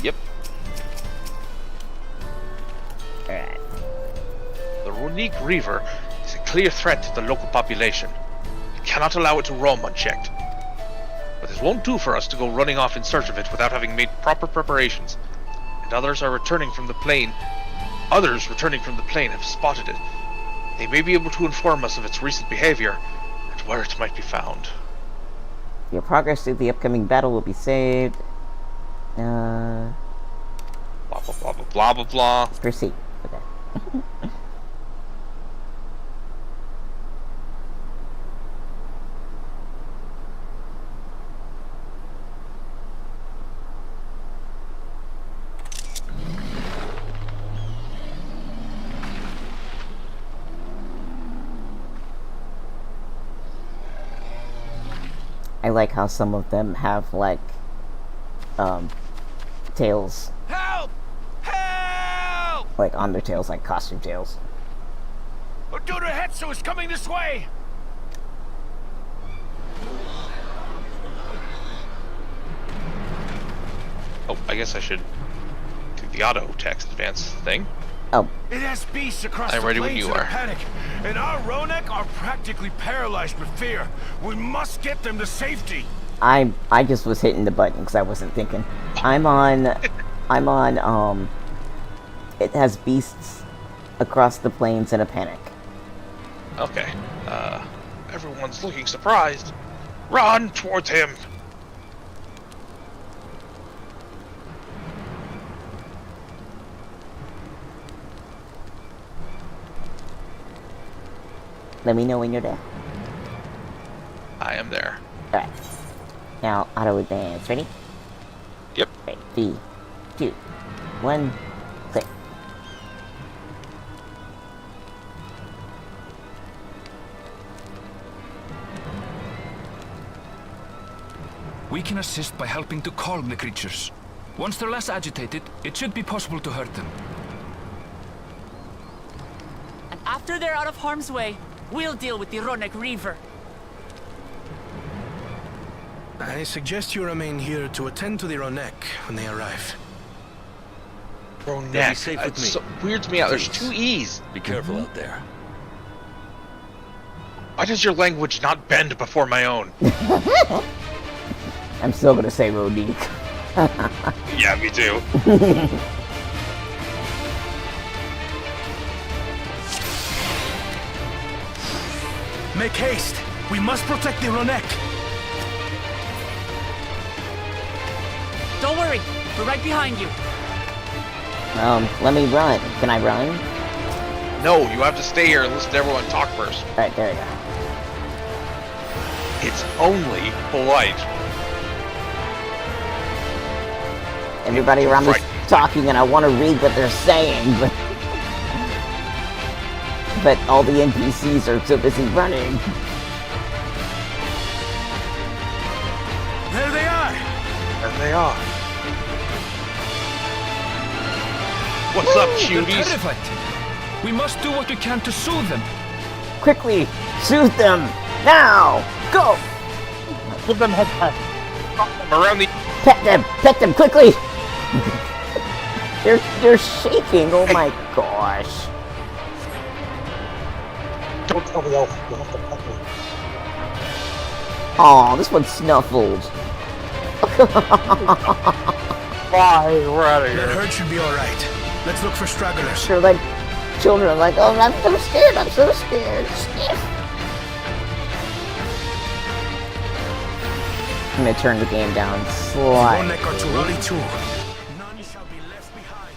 Speaker 2: Yep.
Speaker 1: Alright.
Speaker 2: The Runique Reaver is a clear threat to the local population. We cannot allow it to roam unchecked. But this won't do for us to go running off in search of it without having made proper preparations. And others returning from the plane have spotted it. They may be able to inform us of its recent behavior and where it might be found.
Speaker 1: Your progress through the upcoming battle will be saved.
Speaker 2: Blah blah blah blah blah blah blah.
Speaker 1: Proceed. Okay. I like how some of them have, like, tails.
Speaker 9: Help! Help!
Speaker 1: Like, on their tails, like costume tails.
Speaker 9: Ododa Hetsu is coming this way!
Speaker 2: Oh, I guess I should do the auto text advance thing.
Speaker 1: Oh.
Speaker 8: It has beasts across
Speaker 2: I'm
Speaker 8: the
Speaker 2: ready when
Speaker 8: plains
Speaker 2: you
Speaker 8: in a
Speaker 2: are.
Speaker 8: panic, and our Ronek are practically paralyzed with fear. We must get them to safety.
Speaker 1: I just was hitting the button because I wasn't thinking. I'm on, it has beasts across the plains in a panic.
Speaker 2: Okay. Everyone's looking surprised. Run towards him!
Speaker 1: Let me know when you're there.
Speaker 2: I am there.
Speaker 1: Alright. Now, auto advance. Ready?
Speaker 2: Yep.
Speaker 1: Right. 3, 2, 1, click.
Speaker 11: We can assist by helping to calm the creatures. Once they're less agitated, it should be possible to hurt them.
Speaker 6: And after they're out of harm's way, we'll deal with the Runique Reaver.
Speaker 8: I suggest you remain here to attend to the Ronek when they arrive.
Speaker 2: Ronek.
Speaker 9: safe with me.
Speaker 2: So weirds me out. There's
Speaker 9: Please.
Speaker 2: 2 E's.
Speaker 9: Be careful out there.
Speaker 2: Why does your language not bend before my own?
Speaker 1: I'm still gonna say Ronique.
Speaker 2: Yeah, me too.
Speaker 8: Make haste! We must protect the Ronek!
Speaker 6: Don't worry, we're right behind you.
Speaker 1: Let me run. Can I run?
Speaker 2: No, you have to stay here and listen to everyone talk first.
Speaker 1: Alright, there we go.
Speaker 2: It's only polite.
Speaker 1: Everybody around me
Speaker 2: Right.
Speaker 1: talking and I want to read what they're saying, but all the NPCs are so busy running.
Speaker 8: There they are!
Speaker 2: There they are. What's up,
Speaker 11: They're
Speaker 2: cuties?
Speaker 11: terrified. We must do what we can to soothe them.
Speaker 1: Quickly! Shoot them! Now! Go!
Speaker 4: Give them head pat.
Speaker 2: Around the.
Speaker 1: Pet them quickly! they're shaking, oh my gosh.
Speaker 5: Don't tell the elf. You'll have to pet me.
Speaker 1: Aw, this one's snuffled.
Speaker 4: Bye, we're out of
Speaker 8: That
Speaker 4: here.
Speaker 8: herd should be alright. Let's look for stragglers.
Speaker 1: They're like children, like, oh, I'm so scared, Sniff. I'm gonna turn the game down slightly.
Speaker 8: None shall be left behind.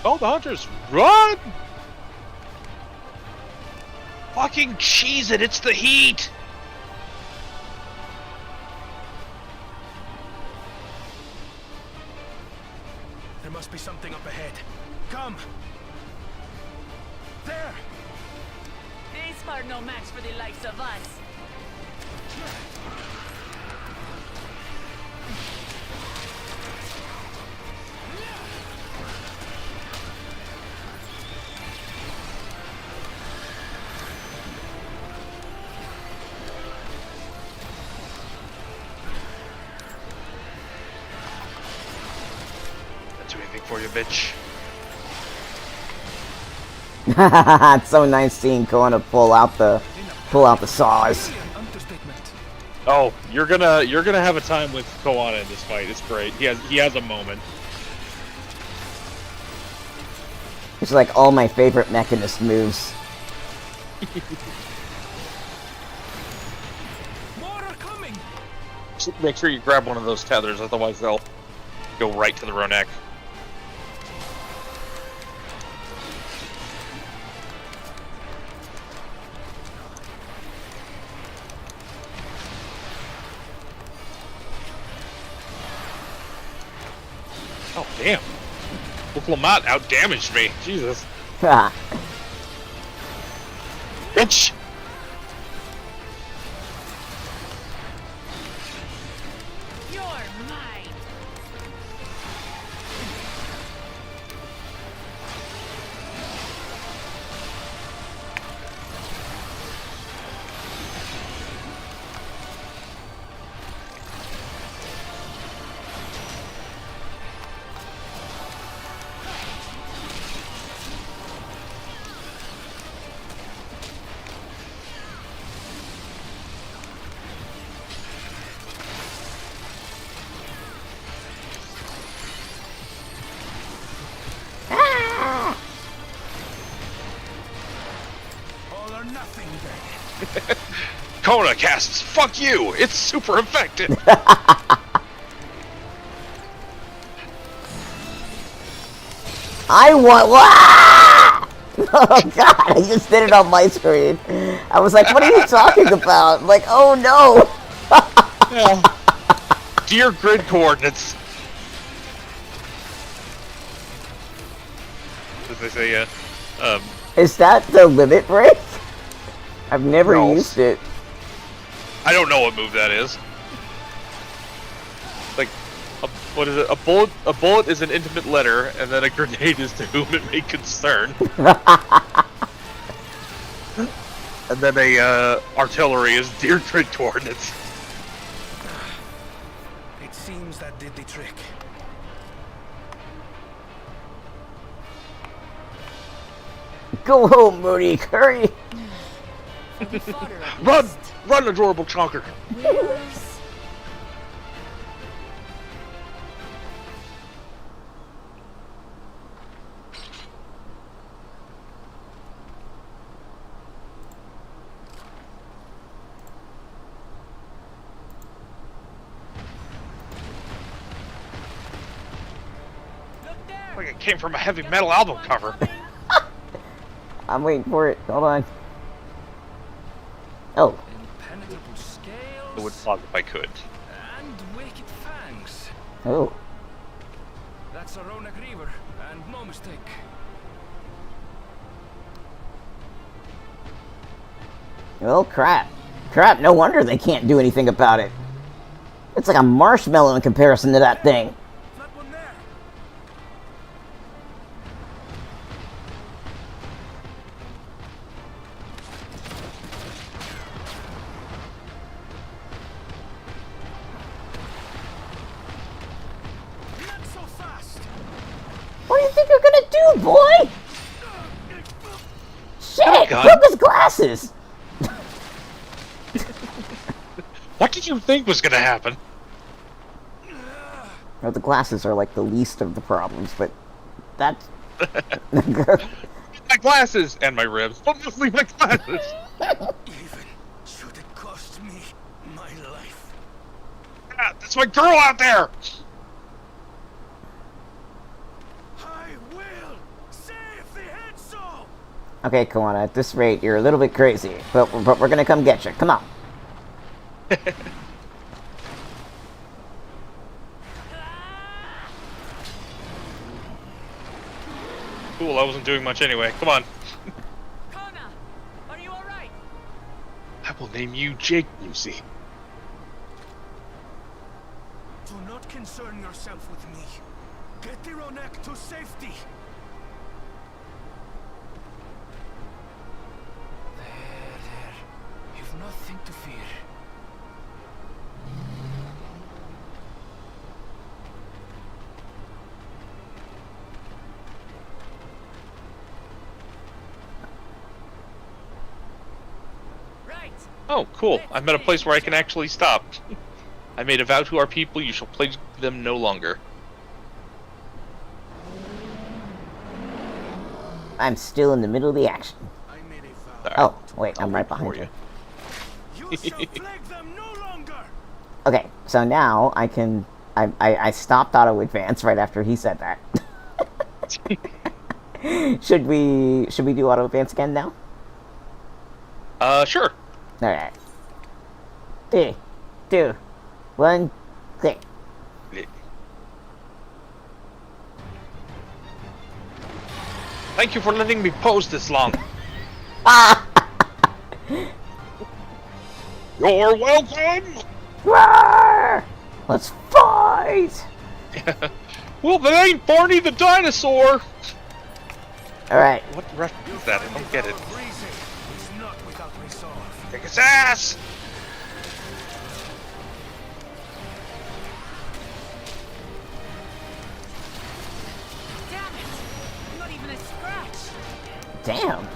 Speaker 2: Oh, the hunters! Run! Fucking cheese it! It's the heat.
Speaker 8: There must be something up ahead. Come! There!
Speaker 6: These are no match for the likes of us.
Speaker 2: That's anything for you, bitch.
Speaker 1: It's so nice seeing Kona pull out the saws.
Speaker 4: Oh, you're gonna have a time with Koana in this fight. It's great. He has a moment.
Speaker 1: It's like all my favorite Mechanist moves.
Speaker 11: More are coming.
Speaker 2: Just make sure you grab one of those tethers, otherwise they'll go right to the Ronek. Oh, damn. Look, Lamont outdamaged me. Jesus. Bitch!
Speaker 6: You're mine.
Speaker 8: All or nothing then.
Speaker 2: Kona casts, fuck you! It's super effective!
Speaker 1: I want. Wah! Oh god! I just did it on my screen. I was like, "What are you talking about?" I'm like, "Oh no!"
Speaker 2: Dear grid coordinates. As they say,
Speaker 1: Is that the limit break? I've never
Speaker 2: No.
Speaker 1: used it.
Speaker 2: I don't know what move that is. Like, what is it? A bullet is an intimate letter, and then a grenade is to whom it may concern. And then a artillery is dear grid coordinates.
Speaker 8: It seems that did the trick.
Speaker 1: Go home, Moody. Hurry.
Speaker 2: Run! Run, adorable chonker! Like it came from a heavy metal album cover.
Speaker 1: I'm waiting for it. Hold on. Oh.
Speaker 11: Impenetrable scales
Speaker 2: I would pause if I could.
Speaker 11: and wicked fangs.
Speaker 1: Oh.
Speaker 11: That's a Ronak Reaver, and no mistake.
Speaker 1: Well, crap. Crap, no wonder they can't do anything about it. It's like a marshmallow in comparison to that thing.
Speaker 8: That one there.
Speaker 1: boy! Shit!
Speaker 2: God.
Speaker 1: Broke his glasses!
Speaker 2: What did you think was gonna happen?
Speaker 1: Well, the glasses are like the least of the problems, but that's...
Speaker 2: My glasses! And my ribs. But mostly my glasses!
Speaker 8: Even should it cost me my life.
Speaker 2: Ah, that's my girl out there!
Speaker 8: I will save the head soul.
Speaker 1: Okay, Kawana, at this rate, you're a little bit crazy, but we're gonna come get you. Come on.
Speaker 2: Cool, I wasn't doing much anyway. Come on.
Speaker 6: Kona, are you alright?
Speaker 2: I will name you Jake, Lucy.
Speaker 8: Do not concern yourself with me. Get the Ronek to safety.
Speaker 11: There. You've nothing to fear.
Speaker 6: Right.
Speaker 2: Oh, cool. I'm at a place where I can actually stop. I made a vow to our people, you shall plague them no longer.
Speaker 1: I'm still in the middle of the action.
Speaker 8: I made a vow.
Speaker 2: Sorry.
Speaker 1: Oh, wait, I'm
Speaker 2: I'll
Speaker 1: right
Speaker 2: wait for
Speaker 1: behind you.
Speaker 8: You shall plague them no longer.
Speaker 1: Okay, so now I can... I stopped auto advance right after he said that. Should we do auto advance again now?
Speaker 2: Sure.
Speaker 1: Alright. 3, 2, 1, click.
Speaker 2: Thank you for letting me pose this long. You're welcome!
Speaker 1: Roar! Let's fight!
Speaker 2: Well, that ain't Barney the dinosaur!
Speaker 1: Alright.
Speaker 2: What reference is that? I don't get it.
Speaker 8: Reason is not without resolve.
Speaker 2: Kick his ass!
Speaker 6: Damn it! Not even a scratch.
Speaker 1: Damn.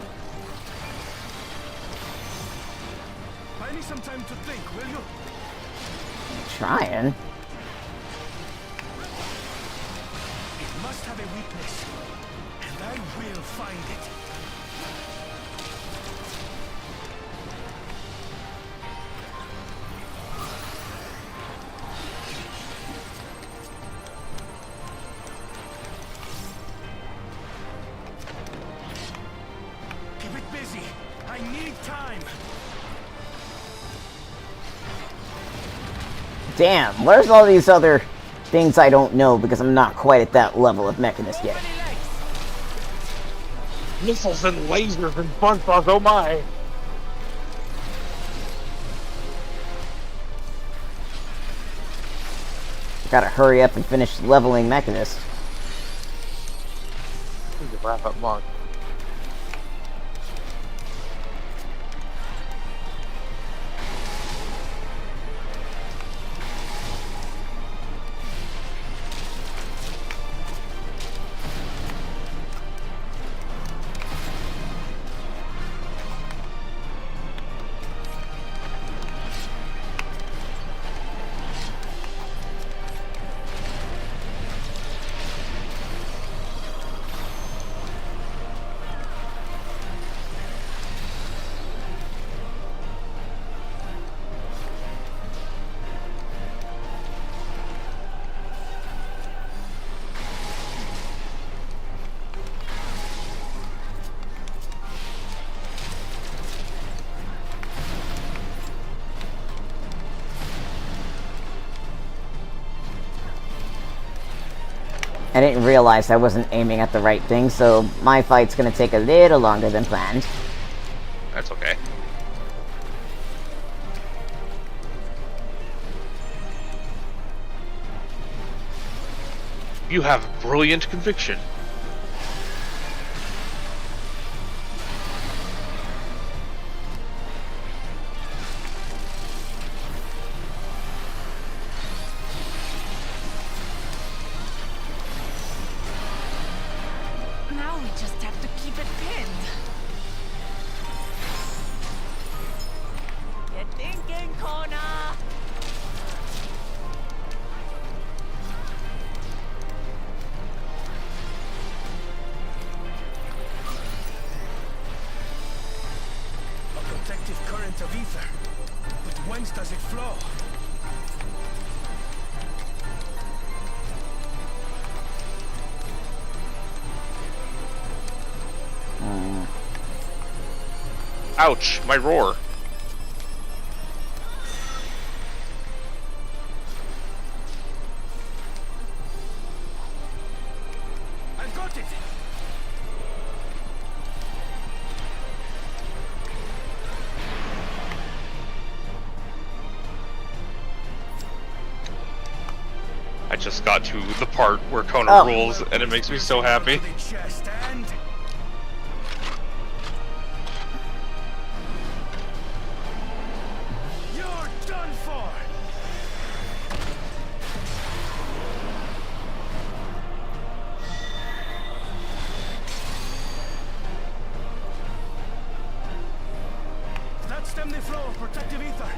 Speaker 8: I need some time to think, will you?
Speaker 1: Trying.
Speaker 8: It must have a weakness, and I will find it. Keep it busy. I need time.
Speaker 1: Damn, where's all these other things I don't know because I'm not quite at that level of mechanist yet?
Speaker 6: Many legs.
Speaker 2: Missiles and lasers and buzzsaws, oh my!
Speaker 1: Gotta hurry up and finish leveling mechanist.
Speaker 2: Need to wrap up long.
Speaker 1: I didn't realize I wasn't aiming at the right thing, so my fight's gonna take a little longer than planned.
Speaker 2: That's okay. You have brilliant conviction.
Speaker 6: Now we just have to keep it pinned. You're thinking, Kona!
Speaker 8: A protective current of ether. But whence does it flow?
Speaker 2: Ouch, my roar.
Speaker 8: I've got it!
Speaker 2: I just got to the part where Kona rules, and it makes me so happy.
Speaker 8: The chest and... You're done for! That stemmed the flow of protective ether.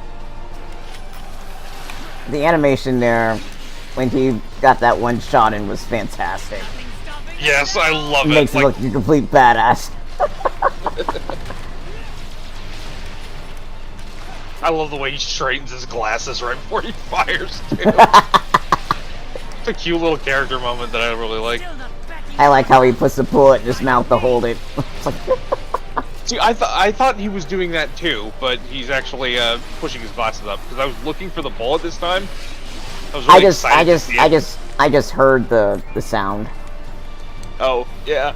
Speaker 1: The animation there, when he got that one shot in, was fantastic.
Speaker 2: Yes, I love it.
Speaker 1: Makes him look like a complete badass.
Speaker 2: I love the way he straightens his glasses right before he fires, too. It's a cute little character moment that I really like.
Speaker 1: I like how he puts the bullet in his mouth to hold it. It's like
Speaker 2: See, I thought he was doing that too, but he's actually pushing his glasses up because I was looking for the bullet this time. I was really excited to see it.
Speaker 1: I just heard the sound.
Speaker 2: Oh yeah,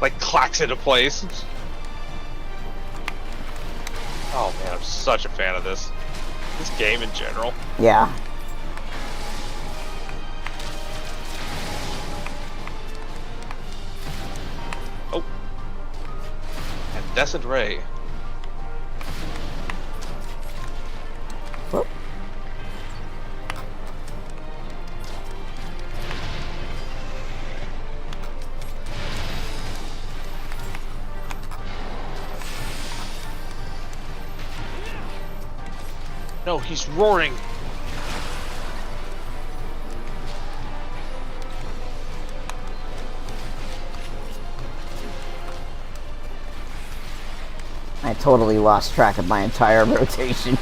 Speaker 2: like clacks into place. Oh man, I'm such a fan of this game in general.
Speaker 1: Yeah.
Speaker 2: Oh, Incandescent Ray.
Speaker 1: Whoop.
Speaker 2: No, he's roaring.
Speaker 1: I totally lost track of my entire rotation.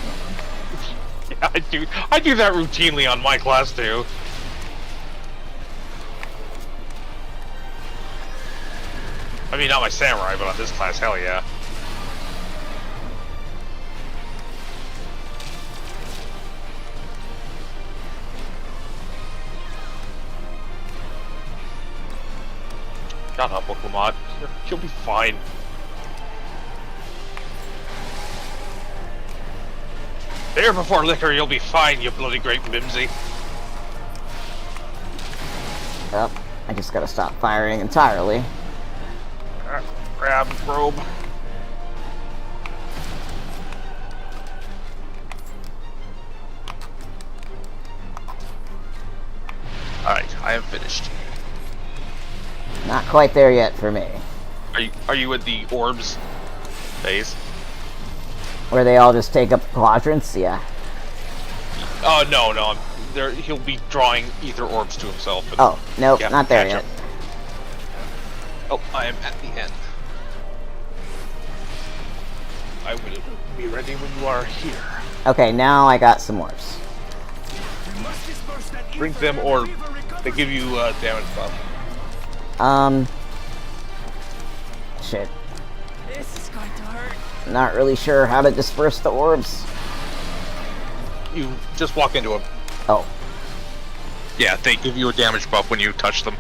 Speaker 2: Yeah, I do that routinely on my class too. I mean, not my samurai, but on this class, hell yeah. Shut up, Oklamat. You'll be fine. Beer before liquor, you'll be fine, you bloody great mimsy.
Speaker 1: Yep. I just gotta stop firing entirely.
Speaker 2: Grab robe. Alright, I am finished.
Speaker 1: Not quite there yet for me.
Speaker 2: Are you at the orbs phase?
Speaker 1: Where they all just take up quadrants? Yeah.
Speaker 2: Oh no. He'll be drawing ether orbs to himself.
Speaker 1: Oh, nope, not there yet.
Speaker 2: Oh, I am at the end. I will be ready when you are here.
Speaker 1: Okay, now I got some orbs.
Speaker 2: Bring them or they give you damage buff.
Speaker 1: Shit.
Speaker 6: This is going to hurt.
Speaker 1: Not really sure how to disperse the orbs.
Speaker 2: You just walk into them.
Speaker 1: Oh.
Speaker 2: Yeah, they give you a damage buff when you touch them.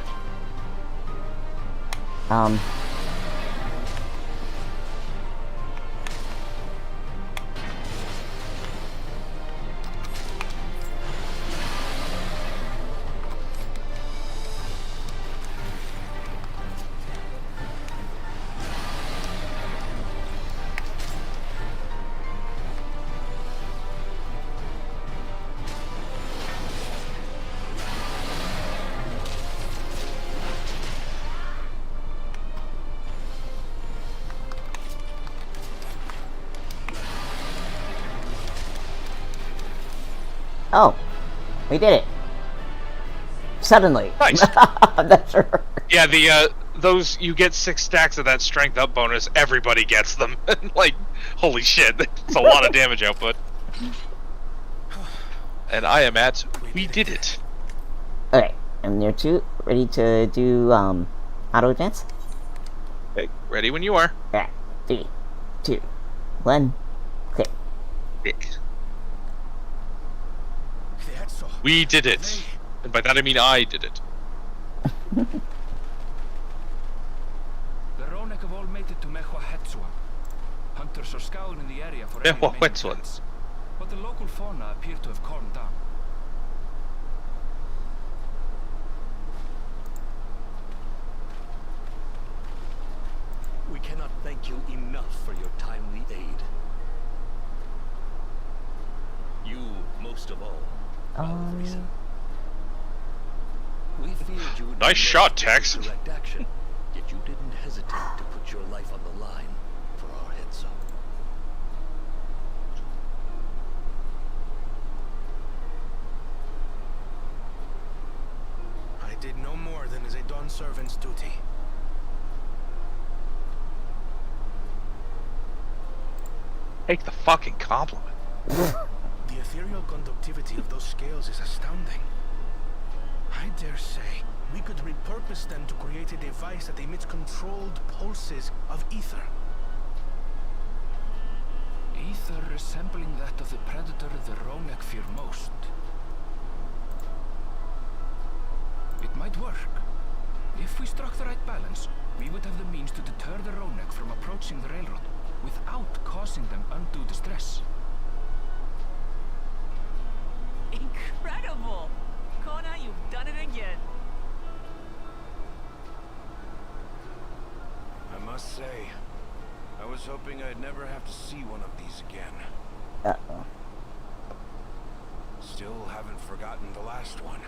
Speaker 1: Oh, we did it. Suddenly.
Speaker 2: Nice.
Speaker 1: I'm not sure.
Speaker 2: Yeah, those, you get 6 stacks of that strength up bonus, everybody gets them. Like, holy shit, that's a lot of damage output. And I am at, we did it.
Speaker 1: Okay, I'm near 2, ready to do, auto dance?
Speaker 2: Okay, ready when you are.
Speaker 1: Alright, 3, 2, 1, click.
Speaker 2: We did it. And by that I mean I did it.
Speaker 11: The Ronek have all made it to Mehua-Hetsua. Hunters are scouring the area for any remaining
Speaker 2: Mehua-Hetsua.
Speaker 11: threats, but the local fauna appear to have calmed down.
Speaker 8: We cannot thank you enough for your timely aid. You, most of all, reason. We feared you would
Speaker 2: Nice shot, Tex.
Speaker 8: direct action, yet you didn't hesitate to put your life on the line for our Hetzo. I did no more than is a Dawn servant's duty.
Speaker 2: Take the fucking compliment.
Speaker 8: The ethereal conductivity of those scales is astounding. I dare say we could repurpose them to create a device that emits controlled pulses of ether.
Speaker 11: Ether resembling that of the predator the Ronek fear most. It might work. If we struck the right balance, we would have the means to deter the Ronek from approaching the railroad without causing them undue distress.
Speaker 12: Incredible! Kona, you've done it again.
Speaker 8: I must say, I was hoping I'd never have to see one of these again.
Speaker 1: Uh-oh.
Speaker 8: Still haven't forgotten the last one.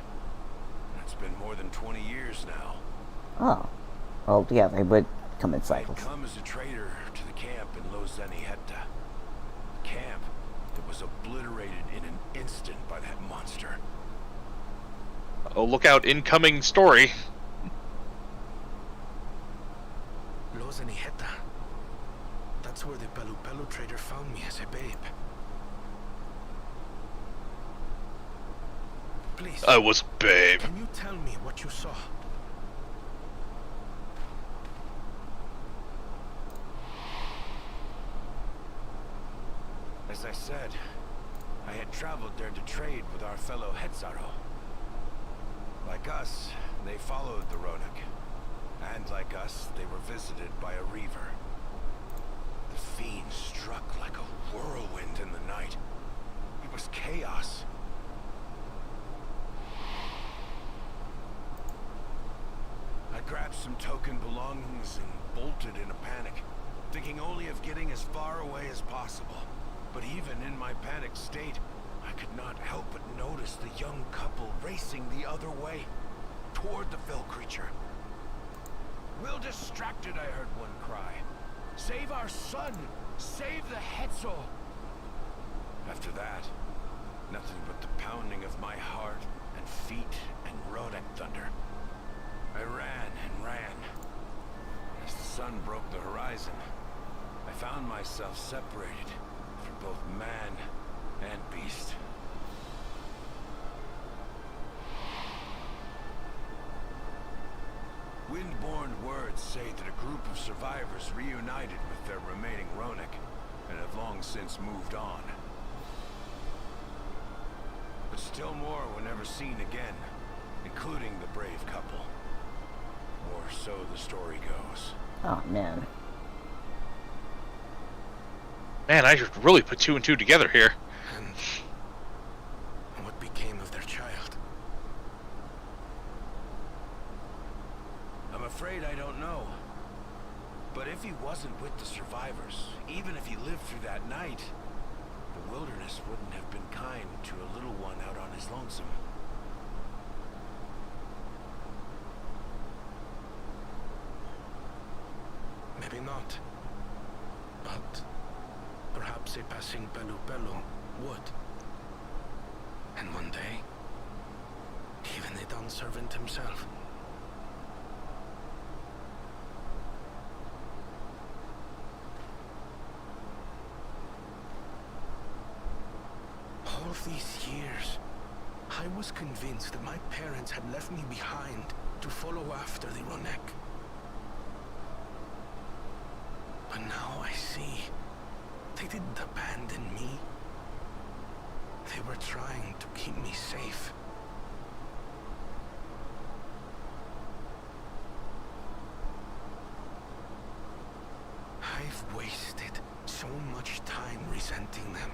Speaker 8: It's been more than 20 years now.
Speaker 1: Oh. Well, yeah, they would come in
Speaker 8: I
Speaker 1: cycles.
Speaker 8: had come as a trader to the camp in Lozanihetta. A camp that was obliterated in an instant by that monster.
Speaker 2: Oh, look out, incoming story.
Speaker 8: Lozanihetta. That's where the Pelu trader found me as a babe. Please.
Speaker 2: I was babe.
Speaker 8: Can you tell me what you saw? As I said, I had traveled there to trade with our fellow Hetzaro. Like us, they followed the Ronek. And like us, they were visited by a reaver. The fiend struck like a whirlwind in the night. It was chaos. I grabbed some token belongings and bolted in a panic, thinking only of getting as far away as possible. But even in my panicked state, I could not help but notice the young couple racing the other way, toward the fell creature. Will distracted, I heard one cry. Save our son! Save the Hetzo! After that, nothing but the pounding of my heart and feet and Ronek thunder. I ran and ran. As the sun broke the horizon, I found myself separated from both man and beast. Windborne words say that a group of survivors reunited with their remaining Ronek and have long since moved on. But still more were never seen again, including the brave couple. Or so the story goes.
Speaker 1: Oh, man.
Speaker 2: Man, I should really put 2 and 2 together here.
Speaker 8: And what became of their child? I'm afraid I don't know. But if he wasn't with the survivors, even if he lived through that night, the wilderness wouldn't have been kind to a little one out on his lonesome. Maybe not. But perhaps a passing Pelu would. And one day, even the Dawn servant himself. All of these years, I was convinced that my parents had left me behind to follow after the Ronek. But now I see, they didn't abandon me. They were trying to keep me safe. I've wasted so much time resenting them,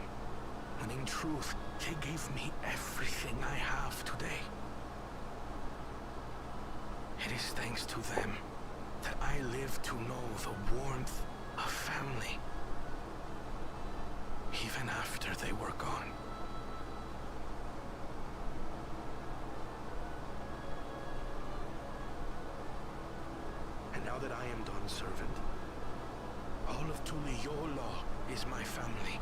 Speaker 8: when in truth, they gave me everything I have today. It is thanks to them that I live to know the warmth of family, even after they were gone. And now that I am Dawn's servant, all of Yuweyawata is my family.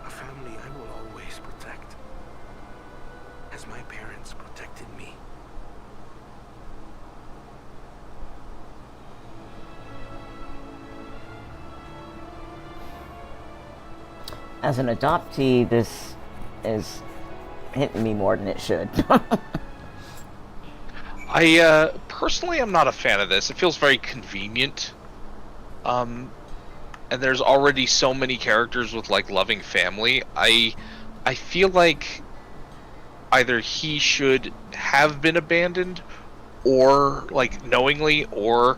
Speaker 8: A family I will always protect, as my parents protected me.
Speaker 1: As an adoptee, this is hitting me more than it should.
Speaker 2: I personally am not a fan of this. It feels very convenient. And there's already so many characters with like loving family. I feel like either he should have been abandoned, or like knowingly, or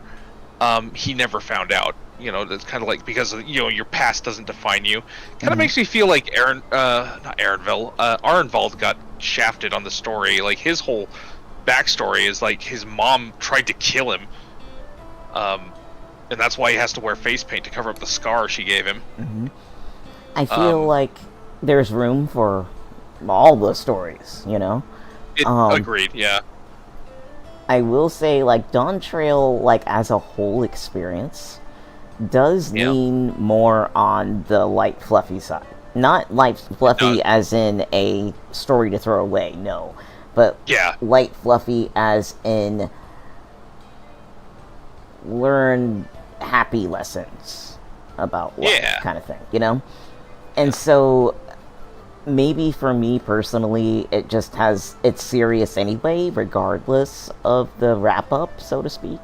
Speaker 2: he never found out. You know, that's kind of like, because your past doesn't define you. Kind of makes me feel like Arenvald got shafted on the story. Like his whole backstory is like his mom tried to kill him, and that's why he has to wear face paint to cover up the scar she gave him.
Speaker 1: I feel like there's room for all the stories, you know?
Speaker 2: Agreed, yeah.
Speaker 1: I will say, like, Dawntrail, like, as a whole experience, does lean more on the light, fluffy side. Not light, fluffy as in a story to throw away, no. But light, fluffy as in learn happy lessons about life, kind of thing, you know? And so, maybe for me personally, it just it's serious anyway, regardless of the wrap-up, so to speak.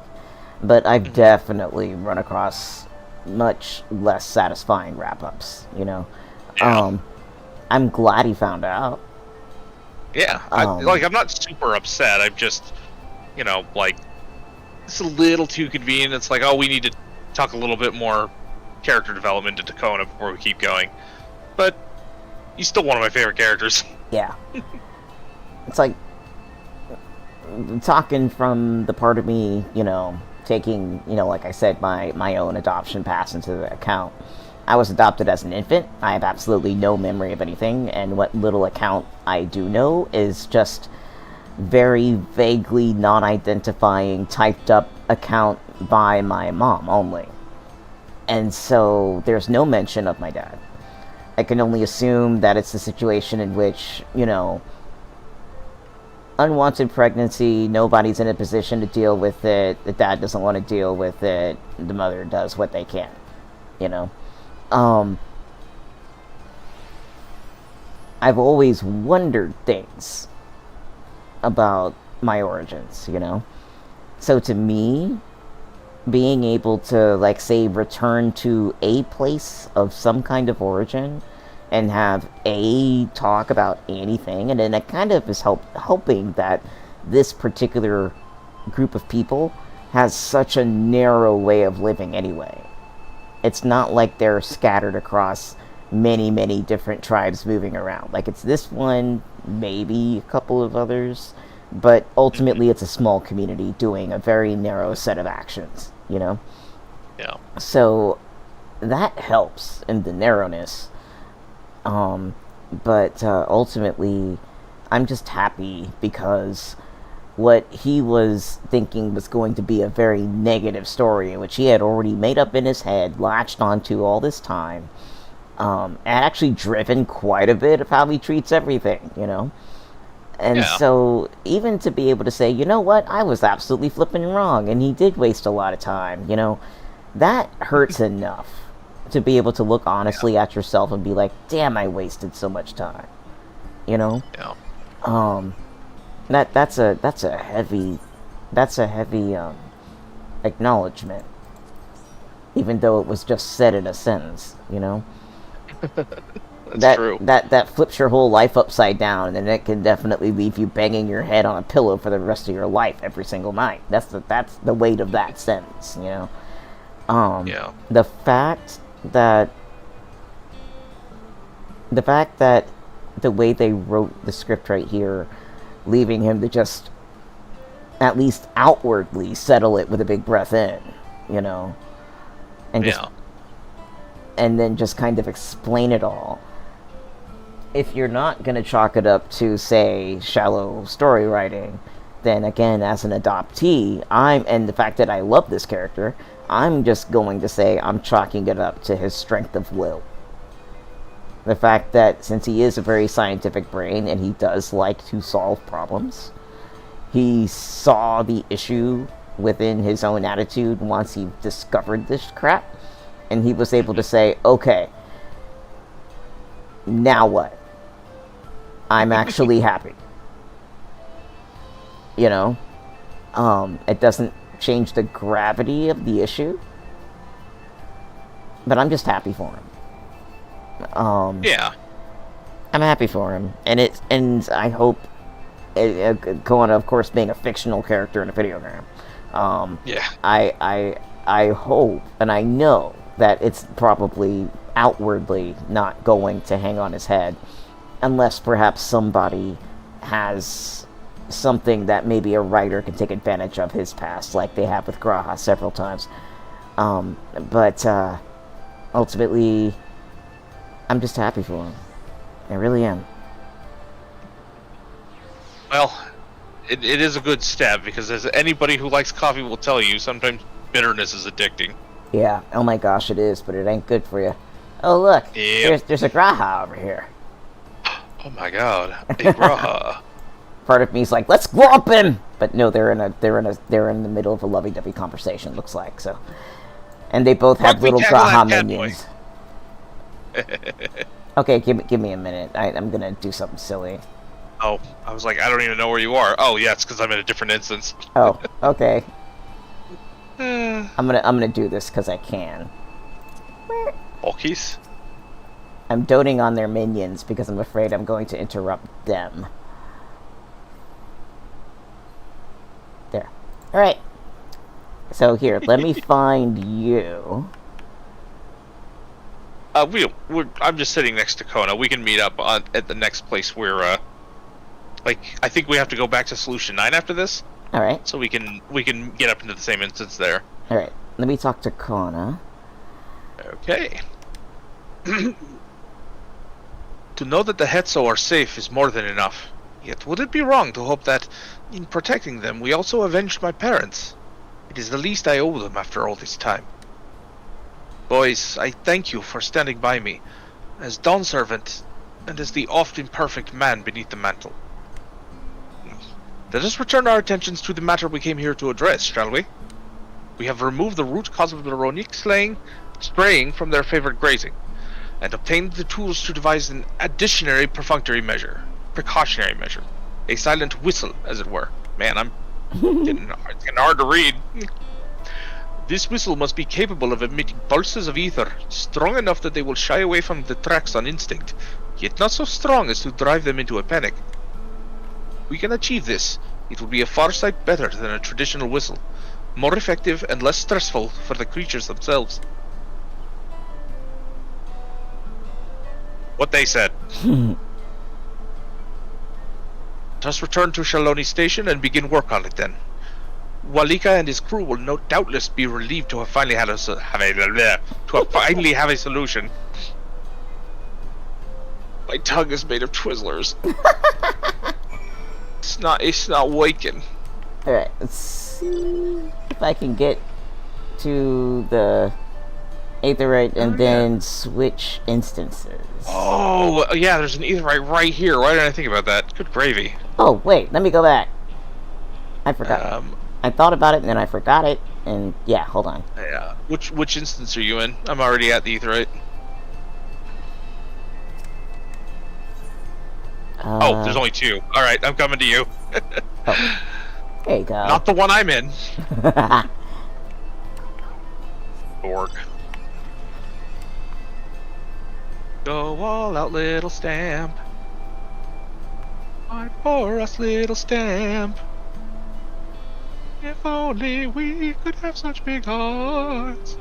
Speaker 1: But I've definitely run across much less satisfying wrap-ups, you know? I'm glad he found out.
Speaker 2: Yeah, I'm not super upset. I'm just, like, it's a little too convenient. It's like, oh, we need to talk a little bit more character development to Takona before we keep going. But he's still one of my favorite characters.
Speaker 1: Yeah. It's like, talking from the part of me, taking, like I said, my own adoption pass into the account. I was adopted as an infant. I have absolutely no memory of anything, and what little account I do know is just very vaguely non-identifying typed up account by my mom only. And so there's no mention of my dad. I can only assume that it's a situation in which, unwanted pregnancy, nobody's in a position to deal with it, the dad doesn't want to deal with it, the mother does what they can, I've always wondered things about my origins, So to me, being able to, like, say, return to a place of some kind of origin and have a talk about anything, and then it kind of is helping that this particular group of people has such a narrow way of living anyway. It's not like they're scattered across many, many different tribes moving around. Like, it's this one, maybe a couple of others, but ultimately it's a small community doing a very narrow set of actions, Yeah. So that helps in the narrowness. But ultimately, I'm just happy because what he was thinking was going to be a very negative story, which he had already made up in his head, latched onto all this time, and actually driven quite a bit of how he treats everything, you know? And so, even to be able to say, you know what, I was absolutely flipping wrong, and he did waste a lot of time, you know, that hurts enough to be able to look honestly at yourself and be like, damn, I wasted so much time, you know? That's a heavy acknowledgement, even though it was just said in a sentence, you know?
Speaker 2: That's true.
Speaker 1: That flips your whole life upside down, and it can definitely leave you banging your head on a pillow for the rest of your life every single night. That's the weight of that sentence, you know? The fact that the way they wrote the script right here, leaving him to just at least outwardly settle it with a big breath in, you know, and and then just kind of explain it all. If you're not going to chalk it up to, say, shallow story writing, then again, as an adoptee, and the fact that I love this character, I'm just going to say I'm chalking it up to his strength of will. The fact that since he is a very scientific brain and he does like to solve problems, he saw the issue within his own attitude once he discovered this crap, and he was able to say, okay, now what? I'm actually happy. You know? It doesn't change the gravity of the issue, but I'm just happy for him. I'm happy for him, and I hope, going of course being a fictional character in a video game, I hope and I know that it's probably outwardly not going to hang on his head, unless perhaps somebody has something that maybe a writer can take advantage of his past, like they have with Graha several times. But ultimately, I'm just happy for him. I really am.
Speaker 2: Well, it is a good step, because as anybody who likes coffee will tell you, sometimes bitterness is addicting.
Speaker 1: Yeah, oh my gosh, it is, but it ain't good for you. Oh look, there's a Graha over here.
Speaker 2: Oh my god, a Graha.
Speaker 1: Part of me's like, let's whomp him! But no, they're in the middle of a lovey-dovey conversation, looks like, so. And they both have little Graha minions. Okay, give me a minute. I'm gonna do something silly.
Speaker 2: Oh, I was like, I don't even know where you are. Oh, yeah, it's because I'm in a different instance.
Speaker 1: Oh, okay. I'm gonna do this because I can.
Speaker 2: Bulkies?
Speaker 1: I'm doting on their minions because I'm afraid I'm going to interrupt them. There. Alright. So here, let me find you.
Speaker 2: I'm just sitting next to Kona. We can meet up at the next place where, I think we have to go back to Solution 9 after this.
Speaker 1: Alright.
Speaker 2: So we can get up into the same instance there.
Speaker 1: Alright, let me talk to Kona.
Speaker 2: Okay. To know that the Hetzo are safe is more than enough. Yet would it be wrong to hope that, in protecting them, we also avenged my parents? It is the least I owe them after all this time. Boys, I thank you for standing by me, as Dawn Servant, and as the oft imperfect man beneath the mantle. Let us return our attentions to the matter we came here to address, shall we? We have removed the root cause of the Ronick straying from their favorite grazing, and obtained the tools to devise an additionary precautionary measure. A silent whistle, as it were. Man, I'm getting hard to read. This whistle must be capable of emitting pulses of ether, strong enough that they will shy away from the tracks on instinct, yet not so strong as to drive them into a panic. If we can achieve this, it will be a far sight better than a traditional whistle, more effective and less stressful for the creatures themselves. What they said. Let us return to Shaloni Station and begin work on it then. Walika and his crew will doubtless be relieved to have finally have a solution. My tongue is made of Twizzlers. It's not waking.
Speaker 1: Alright, let's see if I can get to the Aetherite, and then switch instances.
Speaker 2: Oh, yeah, there's an aetherite right here. Why didn't I think about that? Good gravy.
Speaker 1: Oh, wait, let me go back. I forgot. I thought about it, and then I forgot it, and yeah, hold on.
Speaker 2: Yeah. Which instance are you in? I'm already at the aetherite. Oh, there's only 2. Alright, I'm coming to you.
Speaker 1: Oh. There you go.
Speaker 2: Not the one I'm in. Org. Go all out, little stamp. Fight for us, little stamp. If only we could have such big hearts.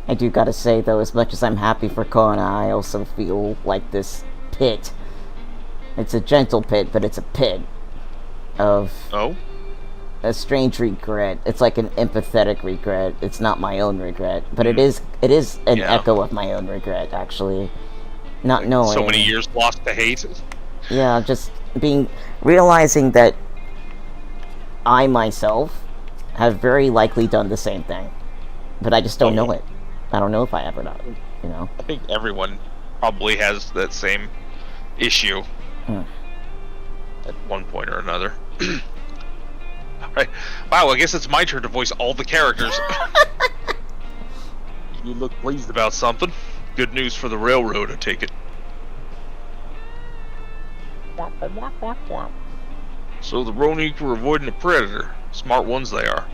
Speaker 1: I do gotta say, though, as much as I'm happy for Kona, I also feel like this pit. It's a gentle pit, but it's a pit of a strange regret. It's like an empathetic regret. It's not my own regret, but it is an echo of my own regret, actually. Not knowing.
Speaker 2: So many years lost to hate.
Speaker 1: Yeah, just realizing that I myself have very likely done the same thing, but I just don't know it. I don't know if I ever done it, you know?
Speaker 2: I think everyone probably has that same issue at one point or another. Alright. Wow, I guess it's my turn to voice all the characters. You look pleased about something. Good news for the railroad, I take it. So the Ronin were avoiding a predator. Smart ones they are.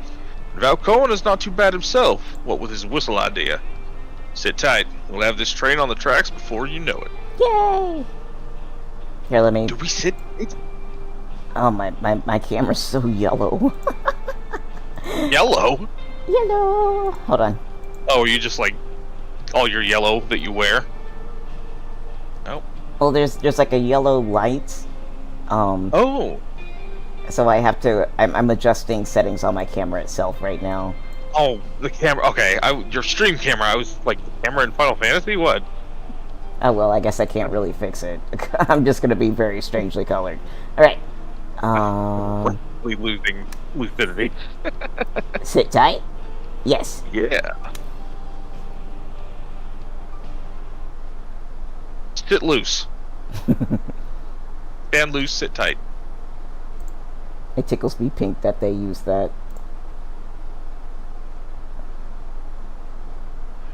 Speaker 2: Valcohen is not too bad himself, what with his whistle idea. Sit tight. We'll have this train on the tracks before you know it.
Speaker 1: Yay! Here, let me...
Speaker 2: Do we sit?
Speaker 1: Oh, my camera's so yellow.
Speaker 2: Yellow?
Speaker 1: Yellow! Hold on.
Speaker 2: Oh, you just like all your yellow that you wear? Oh.
Speaker 1: Well, there's like a yellow light.
Speaker 2: Oh.
Speaker 1: So I have to... I'm adjusting settings on my camera itself right now.
Speaker 2: Oh, the camera. Okay, your stream camera. I was like, the camera in Final Fantasy? What?
Speaker 1: Oh, well, I guess I can't really fix it. I'm just gonna be very strangely colored. Alright.
Speaker 2: We're losing lucidity.
Speaker 1: Sit tight? Yes.
Speaker 2: Yeah. Sit loose. Stand loose, sit tight.
Speaker 1: It tickles me pink that they use that.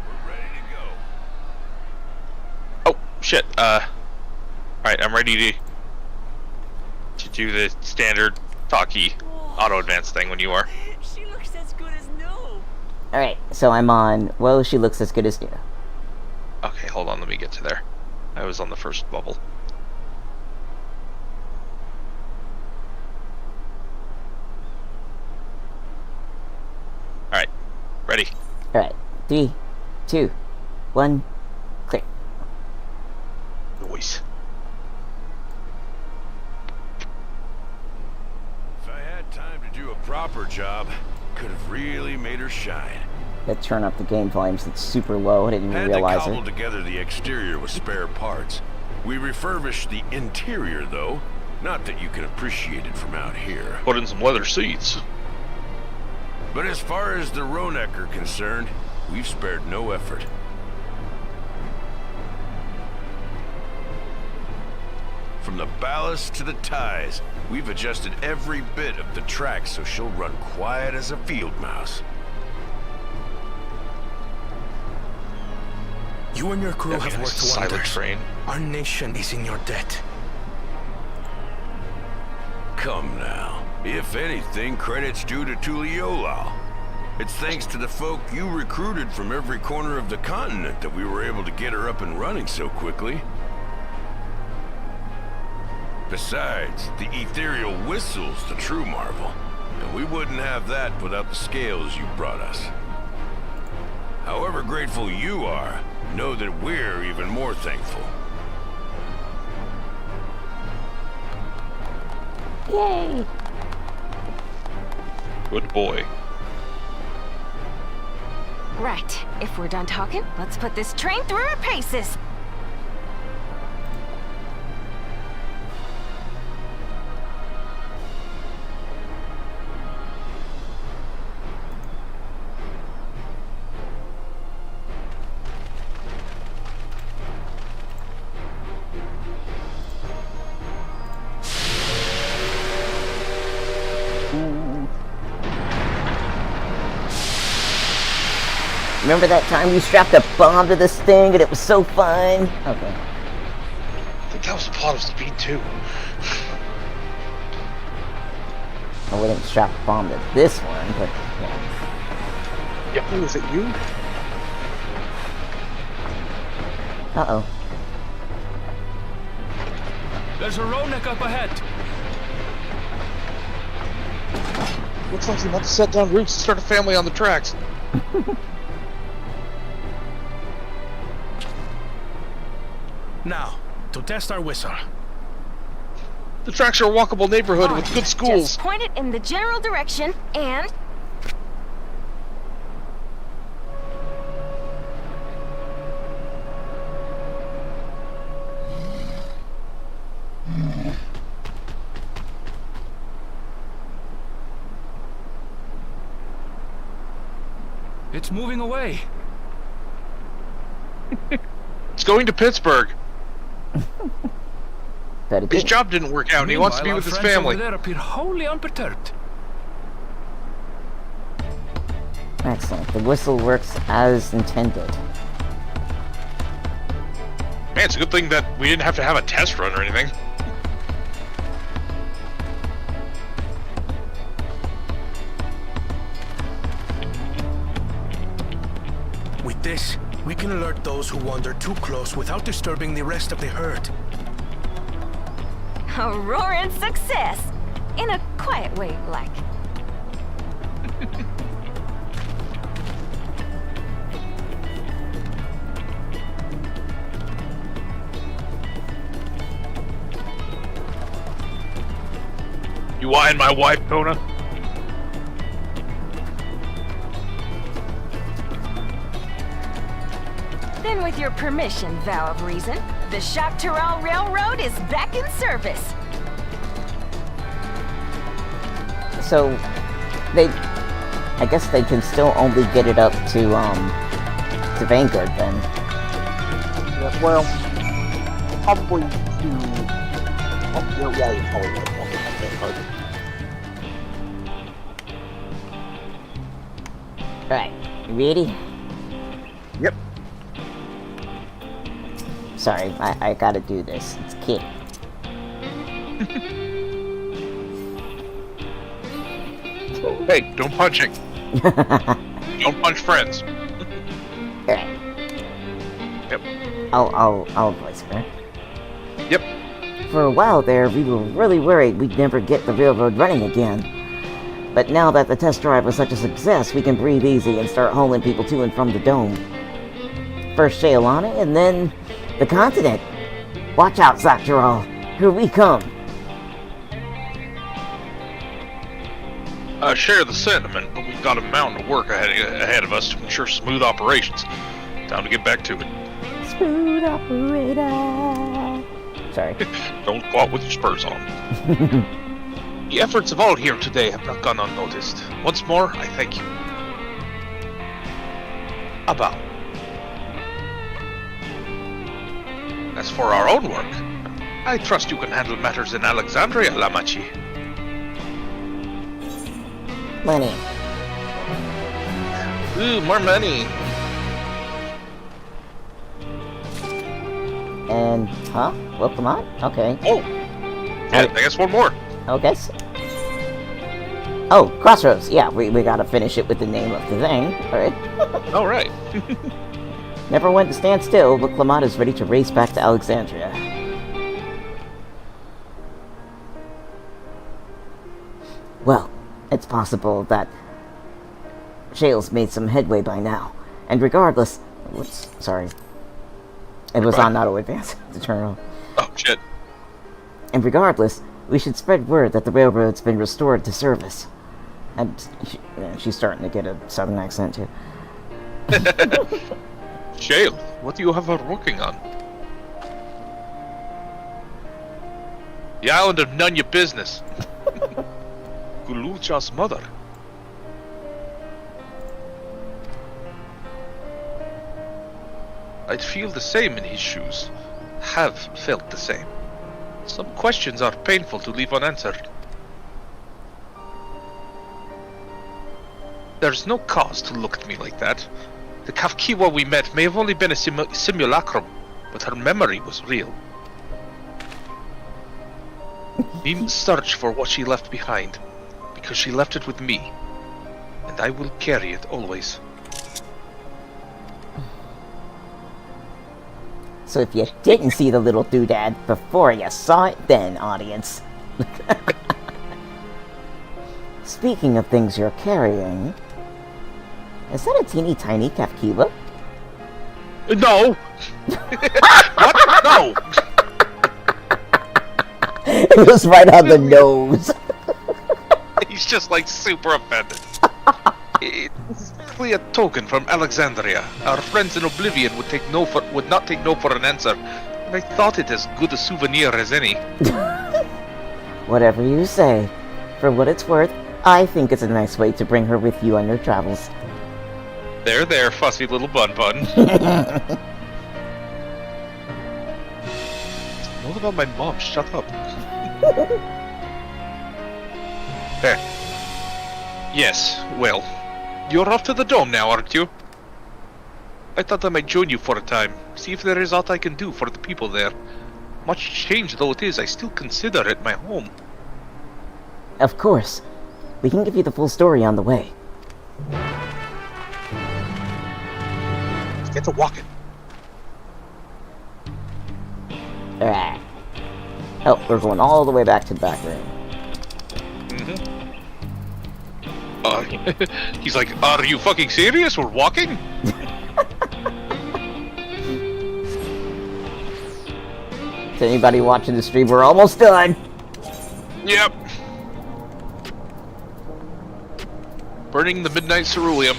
Speaker 8: We're ready to go.
Speaker 2: Oh, shit. Alright, I'm ready to do the standard talkie auto advance thing when you are.
Speaker 12: She looks as good as new.
Speaker 1: Alright, so I'm on, whoa, she looks as good as new.
Speaker 2: Okay, hold on, let me get to there. I was on the first bubble. Alright, ready.
Speaker 1: Alright, 3, 2, 1, clear.
Speaker 2: Noise.
Speaker 8: If I had time to do a proper job, could have really made her shine.
Speaker 1: Let's turn up the game volumes. It's super low. I didn't even realize
Speaker 8: Had to cobble
Speaker 1: it.
Speaker 8: together the exterior with spare parts. We refurbished the interior, though. Not that you can appreciate it from out here.
Speaker 2: Put in some leather seats.
Speaker 8: But as far as the Ronek are concerned, we've spared no effort. From the ballast to the ties, we've adjusted every bit of the track so she'll run quiet as a field mouse.
Speaker 9: You and your crew have worked wonders.
Speaker 2: Train.
Speaker 9: Our nation is in your debt.
Speaker 8: Come now. If anything, credit's due to Tuliolal. It's thanks to the folk you recruited from every corner of the continent that we were able to get her up and running so quickly. Besides, the ethereal whistle's the true marvel. And we wouldn't have that without the scales you brought us. However grateful you are, know that we're even more thankful.
Speaker 1: Yay!
Speaker 2: Good boy.
Speaker 13: Right. If we're done talking, let's put this train through our paces.
Speaker 1: Remember that time we strapped a bomb to this thing and it was so fun? Okay.
Speaker 2: I think that was the plot of Speed 2.
Speaker 1: I wouldn't strap a bomb to this one, but yeah.
Speaker 3: Yep. Was it you?
Speaker 1: Uh-oh.
Speaker 11: There's a Ronek up ahead.
Speaker 3: Looks like he's about to set down roots and start a family on the tracks.
Speaker 8: Now, to test our whistle.
Speaker 3: The tracks are a walkable neighborhood with good schools.
Speaker 13: Just point it in the general direction and...
Speaker 11: It's moving away.
Speaker 2: It's going to Pittsburgh. His
Speaker 1: Good.
Speaker 2: job didn't work out, and he wants to be with his family.
Speaker 11: Over there appear wholly unperturbed.
Speaker 1: Excellent. The whistle works as intended.
Speaker 2: Man, it's a good thing that we didn't have to have a test run or anything.
Speaker 8: With this, we can alert those who wander too close without disturbing the rest of the herd.
Speaker 13: A roaring success! In a quiet way, like.
Speaker 2: You eyeing my wife, Kona?
Speaker 13: Then with your permission, Vow of Reason, the Choctaw Railroad is back in service.
Speaker 1: So, I guess they can still only get it up to Vanguard then.
Speaker 5: Yeah, well, probably to... Oh, yeah, you probably won't want to Vanguard.
Speaker 1: Alright, you ready?
Speaker 5: Yep.
Speaker 1: Sorry, I gotta do this. It's kid.
Speaker 2: Hey, don't punch it. Don't punch friends.
Speaker 1: Alright.
Speaker 2: Yep.
Speaker 1: I'll voice her.
Speaker 2: Yep.
Speaker 1: For a while there, we were really worried we'd never get the railroad running again. But now that the test drive was such a success, we can breathe easy and start hauling people to and from the dome. First Shaolani, and then the continent. Watch out, Zoraal. Here we come.
Speaker 2: I share the sentiment, but we've got a mountain of work ahead of us to ensure smooth operations. Time to get back to it.
Speaker 1: Smooth operator. Sorry.
Speaker 2: Don't go out with your spurs on. The efforts of all here today have not gone unnoticed. Once more, I thank you. About. As for our own work, I trust you can handle matters in Alexandria, Lamachi.
Speaker 1: Money.
Speaker 2: Ooh, more money.
Speaker 1: And, huh? Welcome on? Okay.
Speaker 2: Oh! Yeah, I guess one more.
Speaker 1: Okay. Oh, Crossroads. Yeah, we gotta finish it with the name of the thing. Alright.
Speaker 2: Alright.
Speaker 1: Never went to stand still, but Clement is ready to race back to Alexandria. Well, it's possible that Shale's made some headway by now. And regardless... Whoops, sorry. It was on auto advance to turn on.
Speaker 2: Oh, shit.
Speaker 1: And regardless, we should spread word that the railroad's been restored to service. And she's starting to get a southern accent, too.
Speaker 2: Shale, what do you have her working on? The island of none your business. Gulucha's mother. I'd feel the same in his shoes. Have felt the same. Some questions are painful to leave unanswered. There's no cause to look at me like that. The Kafkiwa we met may have only been a simulacrum, but her memory was real. Needn't search for what she left behind, because she left it with me, and I will carry it always.
Speaker 1: So if you didn't see the little doodad before you saw it then, audience. Speaking of things you're carrying, is that a teeny tiny Kafkiwa?
Speaker 2: No! What? No!
Speaker 1: It was right on the nose.
Speaker 2: He's just like super offended. It's simply a token from Alexandria. Our friends in Oblivion would not take no for an answer, and I thought it as good a souvenir as any.
Speaker 1: Whatever you say. For what it's worth, I think it's a nice way to bring her with you on your travels.
Speaker 2: There, fussy little bun-bun. What about my mom? Shut up. There. Yes, well, you're off to the dome now, aren't you? I thought I might join you for a time, see if there is aught I can do for the people there. Much changed though it is, I still consider it my home.
Speaker 1: Of course. We can give you the full story on the way.
Speaker 2: Let's get to walking.
Speaker 1: Alright. Oh, we're going all the way back to the back room.
Speaker 2: He's like, are you fucking serious? We're walking?
Speaker 1: To anybody watching the stream, we're almost done!
Speaker 2: Yep. Burning the midnight ceruleum.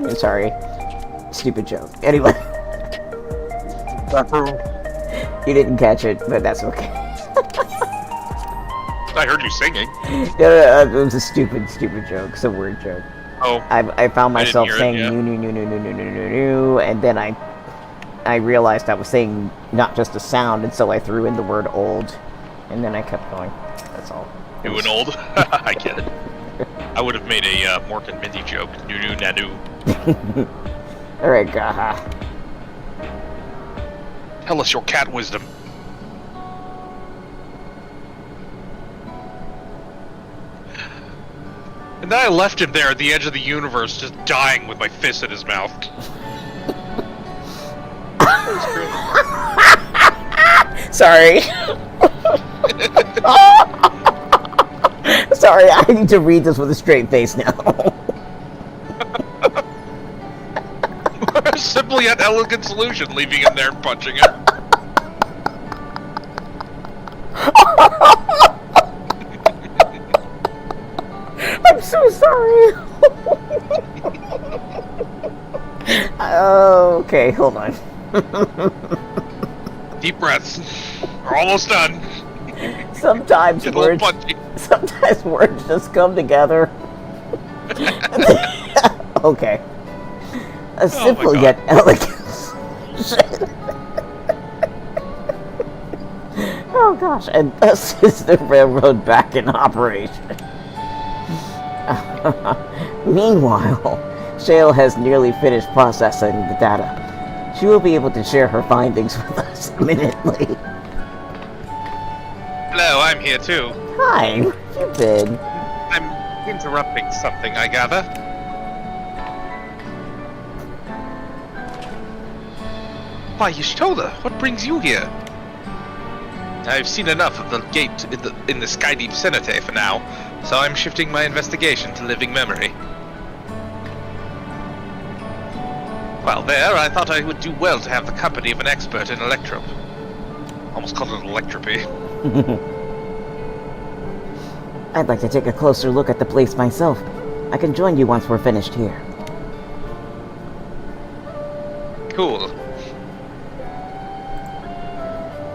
Speaker 1: I'm sorry. Stupid joke. Anyway. You didn't catch it, but that's okay.
Speaker 2: I heard you singing.
Speaker 1: It was a stupid joke. It's a word joke.
Speaker 2: Oh.
Speaker 1: I found myself saying
Speaker 2: yeah.
Speaker 1: new, and then I realized I was saying not just a sound, and so I threw in the word old, and then I kept going. That's all.
Speaker 2: New and old? I get it. I would have made a Mork and Mindy joke. New nanu.
Speaker 1: Alright, gaha.
Speaker 2: Tell us your cat wisdom. And then I left him there at the edge of the universe, just dying with my fist in his mouth.
Speaker 1: Sorry. Sorry, I need to read this with a straight face now.
Speaker 2: Simply an elegant solution, leaving him there and punching him.
Speaker 1: I'm so sorry. Okay, hold on.
Speaker 2: Deep breaths. We're almost done.
Speaker 1: Sometimes words just come together. Okay. A simple yet elegant solution. Oh gosh, and thus is the railroad back in operation. Meanwhile, Shale has nearly finished processing the data. She will be able to share her findings with us imminently.
Speaker 2: Hello, I'm here too.
Speaker 1: Hi, where have you been?
Speaker 2: I'm interrupting something, I gather. Why, Y'shtola, what brings you here? I've seen enough of the gate in the Skydeep Cenotaph for now, so I'm shifting my investigation to living memory. While there, I thought I would do well to have the company of an expert in electrope. Almost called it electropy.
Speaker 1: I'd like to take a closer look at the place myself. I can join you once we're finished here.
Speaker 2: Cool.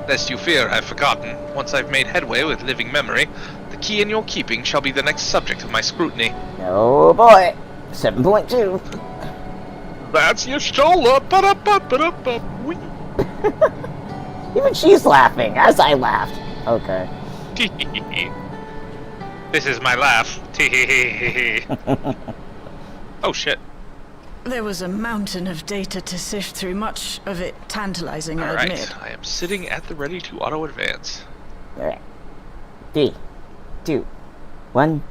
Speaker 2: Lest you fear I've forgotten, once I've made headway with living memory, the The key in your keeping shall be the next subject of my scrutiny.
Speaker 1: Oh boy. 7.2.
Speaker 2: That's your shoulder. Ba-da-ba-ba-da-ba. Whee.
Speaker 1: Even she's laughing as I laughed. Okay.
Speaker 2: This is my laugh. Oh shit.
Speaker 6: There was a mountain of data to sift through, much of it tantalizing, I
Speaker 2: Alright,
Speaker 6: admit.
Speaker 2: I am sitting at the ready to auto-advance.
Speaker 1: Alright. 3, 2, 1,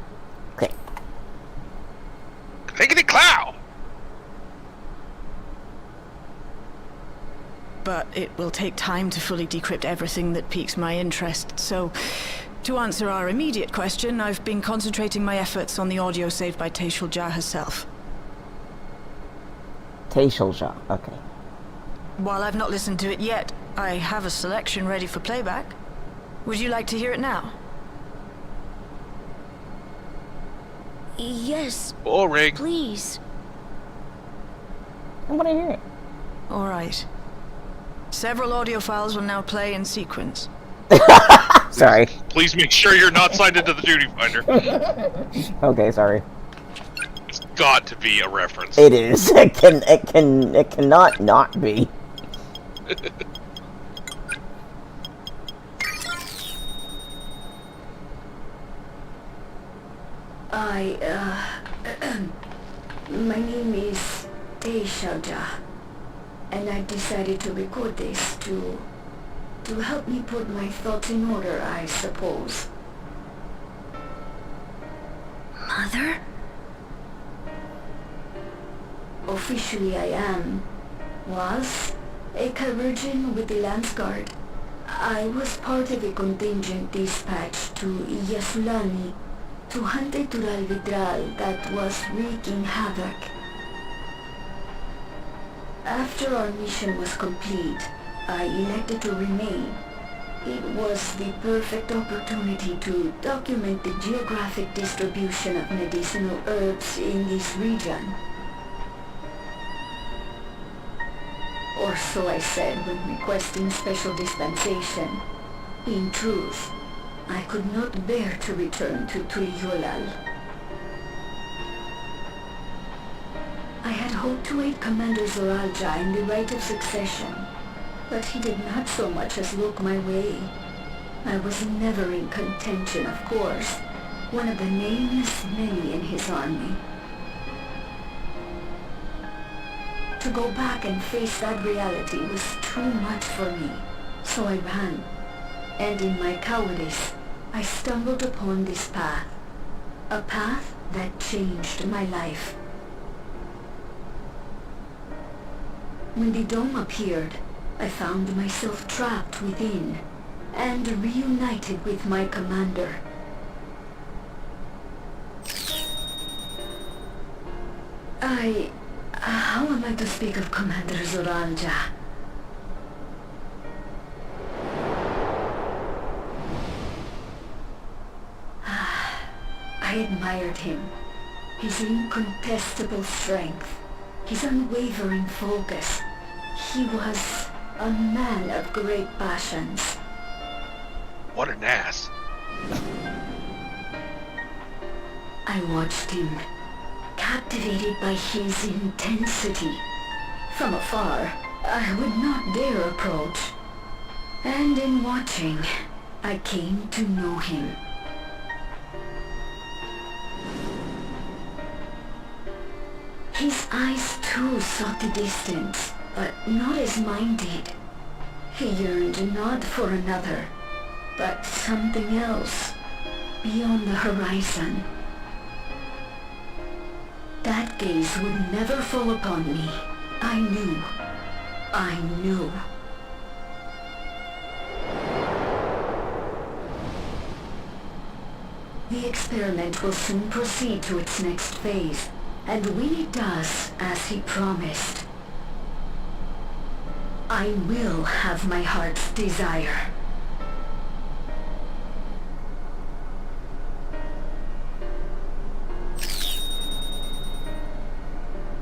Speaker 1: click.
Speaker 2: Clickety clow!
Speaker 6: But it will take time to fully decrypt everything that piques my interest, so to answer our immediate question, I've been concentrating my efforts on the audio saved by Zoraal Ja herself.
Speaker 1: Zoraal Ja, okay.
Speaker 6: While I've not listened to it yet, I have a selection ready for playback. Would you like to hear it now?
Speaker 10: Yes,
Speaker 2: Boring.
Speaker 10: please.
Speaker 1: I want to hear it.
Speaker 6: All right. Several audio files will now play in sequence.
Speaker 1: Sorry.
Speaker 2: Please make sure you're not signed into the duty finder.
Speaker 1: Okay, sorry.
Speaker 2: It's got to be a reference.
Speaker 1: It is. It cannot not be.
Speaker 10: My name is Zoraal Ja, and I decided to record this to help me put my thoughts in order, I suppose. Mother? Officially I was a chirurgeon with the Lance Guard. I was part of a contingent dispatched to Yasulani to hunt a Tural Vidral that was wreaking havoc. After our mission was complete, I elected to remain. It was the perfect opportunity to document the geographic distribution of medicinal herbs in this region. Or so I said when requesting special dispensation. In truth, I could not bear to return to Tuliulal. I had hoped to aid Commander Zoraal Ja in the right of succession, but he did not so much as look my way. I was never in contention, of course, one of the nameless many in his army. To go back and face that reality was too much for me, so I ran. And in my cowardice, I stumbled upon this path. A path that changed my life. When the dome appeared, I found myself trapped within, and reunited with my commander. How am I to speak of Commander Zoraal Ja? I admired him. His incontestable strength, his unwavering focus. He was a man of great passions.
Speaker 2: What an ass.
Speaker 10: I watched him, captivated by his intensity. From afar, I would not dare approach. And in watching, I came to know him. His eyes too sought the distance, but not as mine did. He yearned not for another, but something else, beyond the horizon. That gaze would never fall upon me. I knew. The experiment will soon proceed to its next phase, and when it does, as he promised, I will have my heart's desire.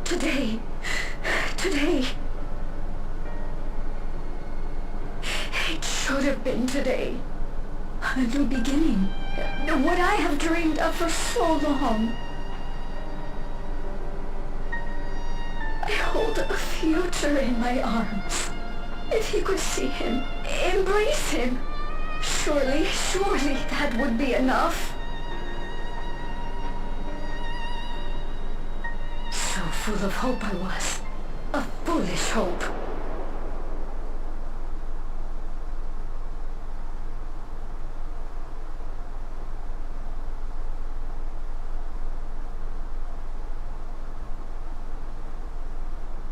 Speaker 10: Today. It should have been today. A new beginning. What I have dreamed of for so long. I hold a future in my arms. If he could see him, embrace him, surely that would be enough. So full of hope I was. A foolish hope.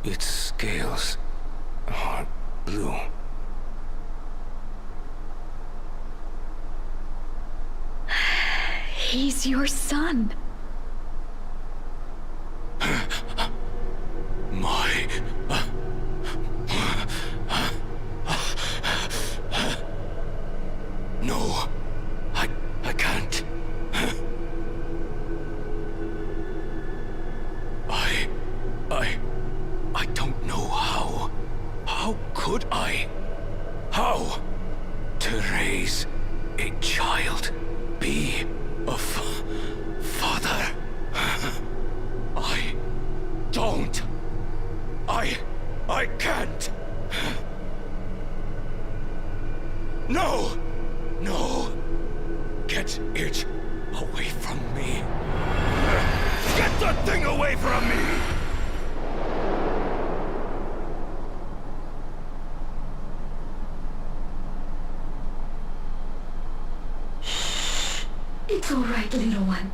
Speaker 9: Its scales are blue.
Speaker 10: He's your son.
Speaker 8: My... No, I can't. I don't know how. How could I? How? To raise a child, be a father. I don't. I can't. No! No! Get it away from me. Get that thing away from me!
Speaker 10: Shh. It's all right, little one.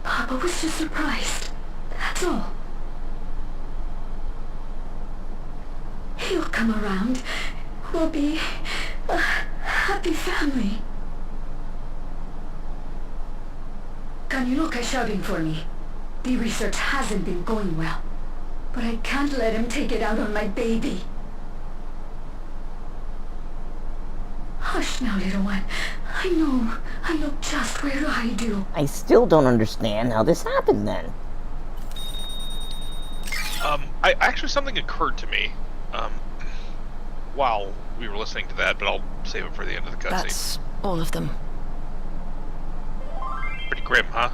Speaker 10: Papa was just surprised. That's all. He'll come around. We'll be a happy family. Kaniloka's shouting for me. The research hasn't been going well. But I can't let him take it out on my baby. Hush now, little one. I know just where to hide you.
Speaker 1: I still don't understand how this happened then.
Speaker 2: Actually, something occurred to me while we were listening to that, but I'll save it for the end of the cutscene.
Speaker 6: That's all of them.
Speaker 2: Pretty grim, huh?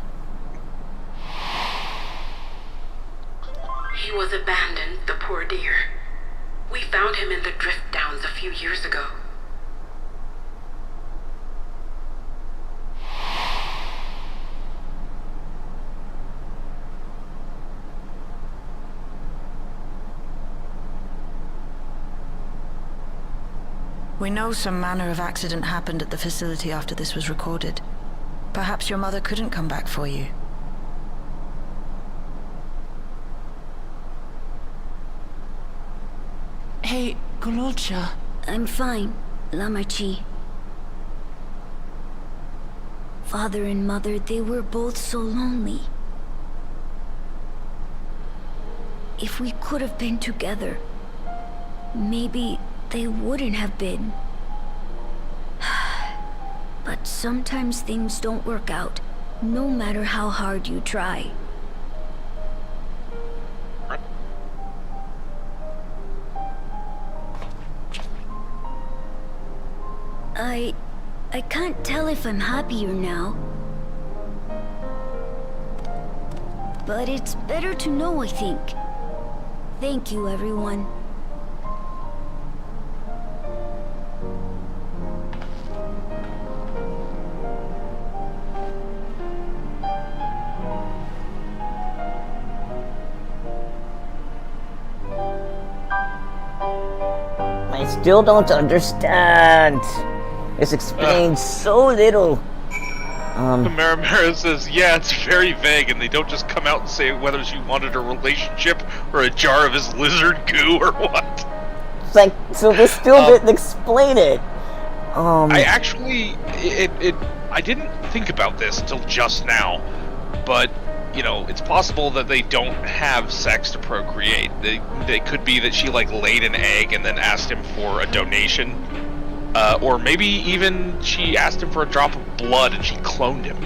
Speaker 14: He was abandoned, the poor dear. We found him in the drift downs a few years ago.
Speaker 6: We know some manner of accident happened at the facility after this was recorded. Perhaps your mother couldn't come back for you. Hey, Gololcha.
Speaker 10: I'm fine, Lamachi. Father and mother, they were both so lonely. If we could have been together, maybe they wouldn't have been. But sometimes things don't work out, no matter how hard you try. I can't tell if I'm happier now. But it's better to know, I think. Thank you, everyone.
Speaker 1: I still don't understand. This explains so little.
Speaker 2: Marimara says, yeah, it's very vague, and they don't just come out and say whether she wanted a relationship or a jar of his lizard goo or what.
Speaker 1: It's like, so they still didn't explain it.
Speaker 2: I actually, I didn't think about this until just now, but, you know, it's possible that they don't have sex to procreate. They could be that she, like, laid an egg and then asked him for a donation. Or maybe even she asked him for a drop of blood and she cloned him.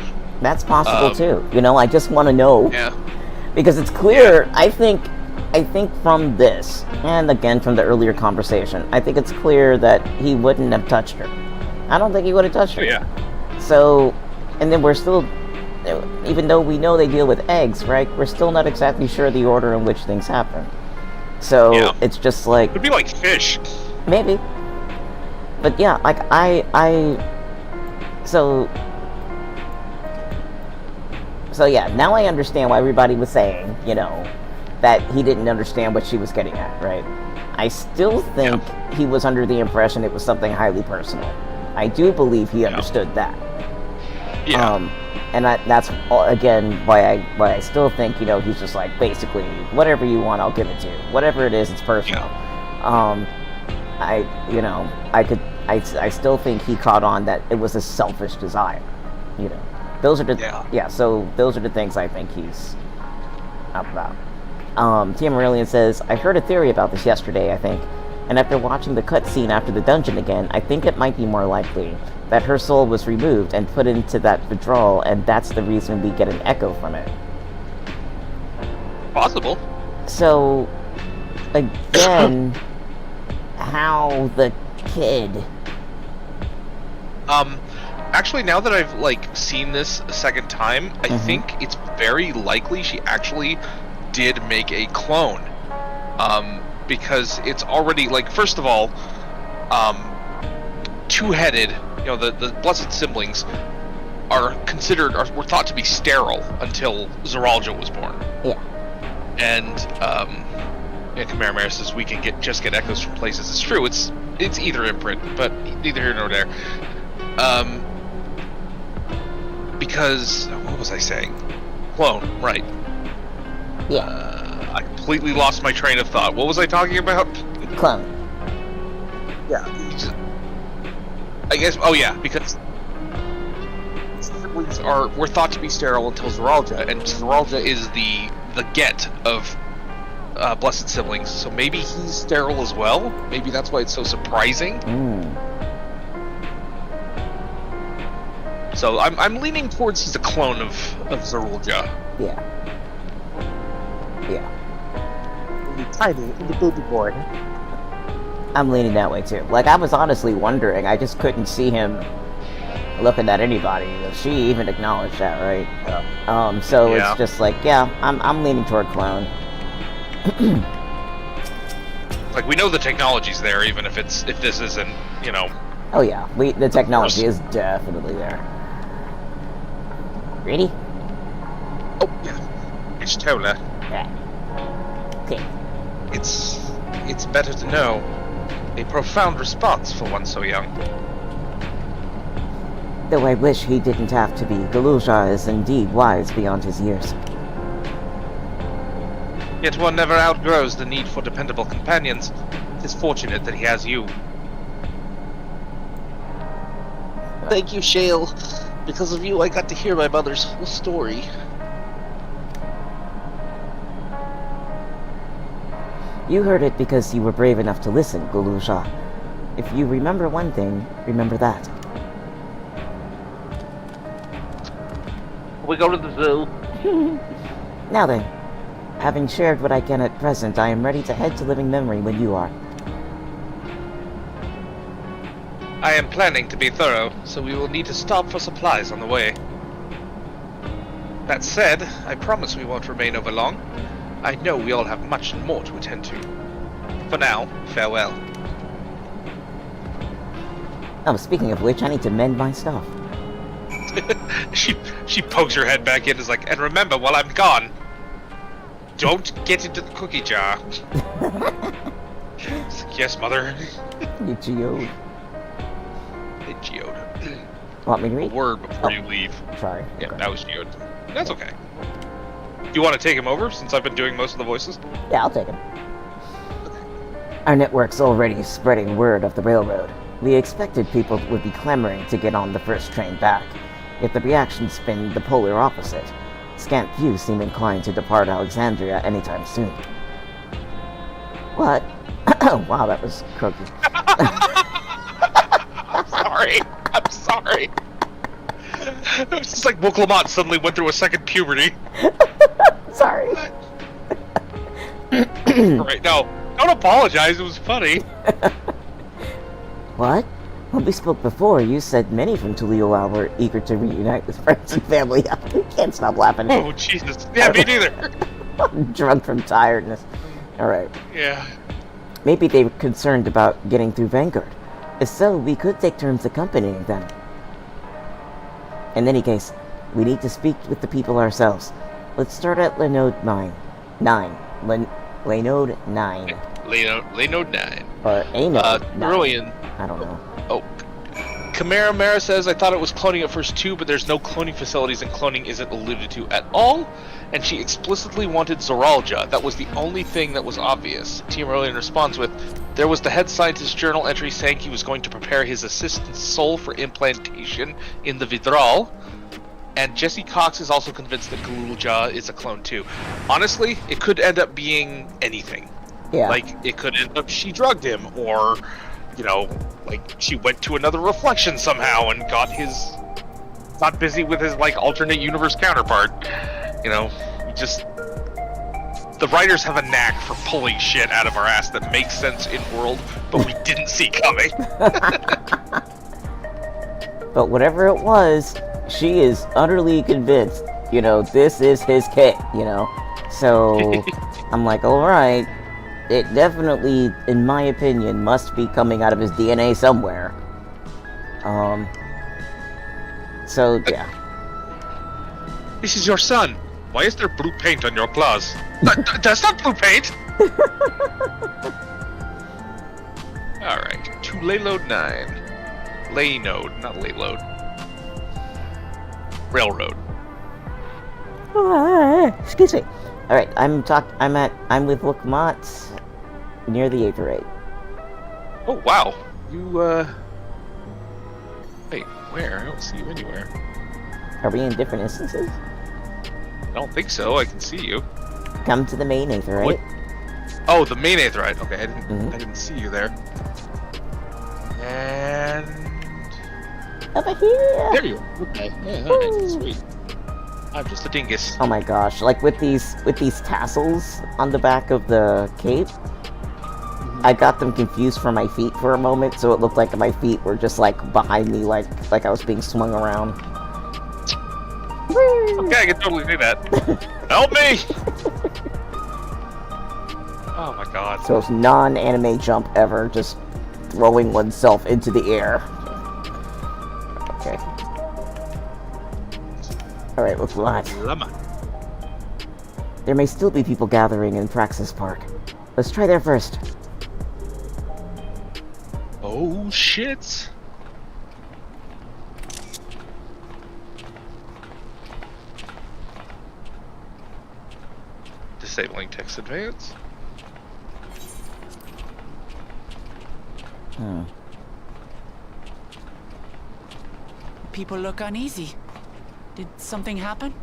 Speaker 1: That's possible too. You know, I just want to know.
Speaker 2: Yeah.
Speaker 1: Because it's clear, I think from this, and again from the earlier conversation, I think it's clear that he wouldn't have touched her. I don't think he would have touched her.
Speaker 2: Yeah.
Speaker 1: So, And then we're still, even though we know they deal with eggs, right? We're still not exactly sure the order in which things happen. So it's just like
Speaker 2: it'd be like fish.
Speaker 1: Maybe. But yeah, like so yeah, now I understand why everybody was saying, you know, that he didn't understand what she was getting at, right? I still think he was under the impression it was something highly personal. I do believe he understood that.
Speaker 2: Yeah.
Speaker 1: And that's again why I still think, you know, he's just like, basically, whatever you want, I'll give it to you. Whatever it is, it's personal. I still think he caught on that it was a selfish desire. You know, those are the so those are the things I think he's up about. Tia Marillion says, I heard a theory about this yesterday, I think, and after watching the cutscene after the dungeon again, I think it might be more likely that her soul was removed and put into that withdrawal, and that's the reason we get an echo from it.
Speaker 2: Possible.
Speaker 1: So, again, how the kid?
Speaker 2: Actually, now that I've, like, seen this a second time, I think it's very likely she actually did make a clone. Because it's already, like, first of all, two-headed, you know, the blessed siblings were thought to be sterile until Zoraal Ja was born.
Speaker 1: Yeah.
Speaker 2: And Kamehameha says we can just get echoes from places. It's true. It's either imprint, but neither here nor there. Because what was I saying? Clone, right?
Speaker 1: Yeah.
Speaker 2: I completely lost my train of thought. What was I talking about?
Speaker 1: Clone.
Speaker 2: Yeah. I guess. Oh yeah, because siblings were thought to be sterile until Zoraal Ja, and Zoraal Ja is the get of blessed siblings. So maybe he's sterile as well. Maybe that's why it's so surprising. So I'm leaning towards he's a clone of Zoraal Ja.
Speaker 1: Yeah. Yeah.
Speaker 5: The tiny, the baby boy.
Speaker 1: I'm leaning that way too. Like, I was honestly wondering, I just couldn't see him looking at anybody. She even acknowledged that, right? So it's just like, yeah, I'm leaning toward clone.
Speaker 2: Like, we know the technology's there, even if this isn't, you know.
Speaker 1: Oh yeah, the technology is definitely there. Ready?
Speaker 2: Oh yeah, it's Tola.
Speaker 1: Yeah. Okay.
Speaker 2: It's better to know. A profound response for one so young.
Speaker 1: Though I wish he didn't have to be. Galuja is indeed wise beyond his years.
Speaker 2: Yet one never outgrows the need for dependable companions. It is fortunate that he has you.
Speaker 3: Thank you, Shale. Because of you, I got to hear my mother's whole story.
Speaker 1: You heard it because you were brave enough to listen, Galuja. If you remember one thing, remember that.
Speaker 3: We go to the zoo.
Speaker 1: Now then, having shared what I can at present, I am ready to head to living memory when you are.
Speaker 2: I am planning to be thorough, so we will need to stop for supplies on the way. That said, I promise we won't remain over long. I know we all have much more to attend to. For now, farewell.
Speaker 1: Oh, speaking of which, I need to mend my stuff.
Speaker 2: she pokes her head back in and is like, and remember, while I'm gone, don't get into the cookie jar. Like, yes, mother.
Speaker 1: You geode.
Speaker 2: Hey, geode.
Speaker 1: Want me to read?
Speaker 2: A word before you leave.
Speaker 1: Sorry.
Speaker 2: Yeah,
Speaker 1: okay.
Speaker 2: that was geode. That's okay. Do you want to take him over, since I've been doing most of the voices?
Speaker 1: Yeah, I'll take him. Our network's already spreading word of the railroad. We expected people would be clamoring to get on the first train back, yet the reaction's been the polar opposite. Scant few seem inclined to depart Alexandria anytime soon. What? Wow, that was croaky.
Speaker 2: I'm sorry. It was just like Woke Lamont suddenly went through a second puberty.
Speaker 1: Sorry.
Speaker 2: Right, no. Don't apologize, it was funny.
Speaker 1: What? When we spoke before, you said many from Yuweyawata were eager to reunite with friends and family. I can't stop laughing.
Speaker 2: Oh, Jesus. Yeah, me neither.
Speaker 1: I'm drunk from tiredness. Alright.
Speaker 2: Yeah.
Speaker 1: Maybe they were concerned about getting through Vanguard. If so, we could take turns accompanying them. In any case, we need to speak with the people ourselves. Let's start at Lenode 9. Lenode 9.
Speaker 2: Lenode 9.
Speaker 1: Or Anode 9.
Speaker 2: Brilliant.
Speaker 1: I don't know.
Speaker 2: Oh. Chimera Mara says, I thought it was cloning at first too, but there's no cloning facilities and cloning isn't alluded to at all. And she explicitly wanted Zoraal Ja. That was the only thing that was obvious. Team Aurelian responds with, there was the head scientist's journal entry saying he was going to prepare his assistant's soul for implantation in the Vidral. And Jesse Cox is also convinced that Zoraal Ja is a clone too. Honestly, it could end up being anything.
Speaker 1: Yeah.
Speaker 2: Like, it could end up she drugged him, or, you know, like, she went to another reflection somehow and got busy with his, like, alternate universe counterpart. You know, the writers have a knack for pulling shit out of our ass that makes sense in world, but we didn't see coming.
Speaker 1: But whatever it was, she is utterly convinced, you know, this is his kit, you know? So, I'm like, alright, it definitely, in my opinion, must be coming out of his DNA somewhere. So, yeah.
Speaker 2: This is your son. Why is there blue paint on your claws? That's not blue paint! Alright, to Layload 9. Laynode, not Layload. Railroad.
Speaker 1: Excuse me. Alright, I'm with Lukmat near the aether.
Speaker 2: Oh, wow. You, wait, where? I don't see you anywhere.
Speaker 1: Are we in different instances?
Speaker 2: I don't think so. I can see you.
Speaker 1: Come to the main aetherite.
Speaker 2: Oh, the main aetherite. Okay, I didn't see you there. And
Speaker 1: over here.
Speaker 2: There you are. Okay. Yeah, alright, sweet. I'm just a dingus.
Speaker 1: Oh my gosh! Like with these tassels on the back of the cape, I got them confused for my feet for a moment, so it looked like my feet were just like behind me, like I was being swung around.
Speaker 2: Okay, I can totally see that. Help me! Oh my god.
Speaker 1: So it's non-anime jump ever, just throwing oneself into the air. Okay. Alright, let's watch. There may still be people gathering in Praxis Park. Let's try there first.
Speaker 2: Oh shit. Disabling text advance.
Speaker 6: People look uneasy. Did something happen?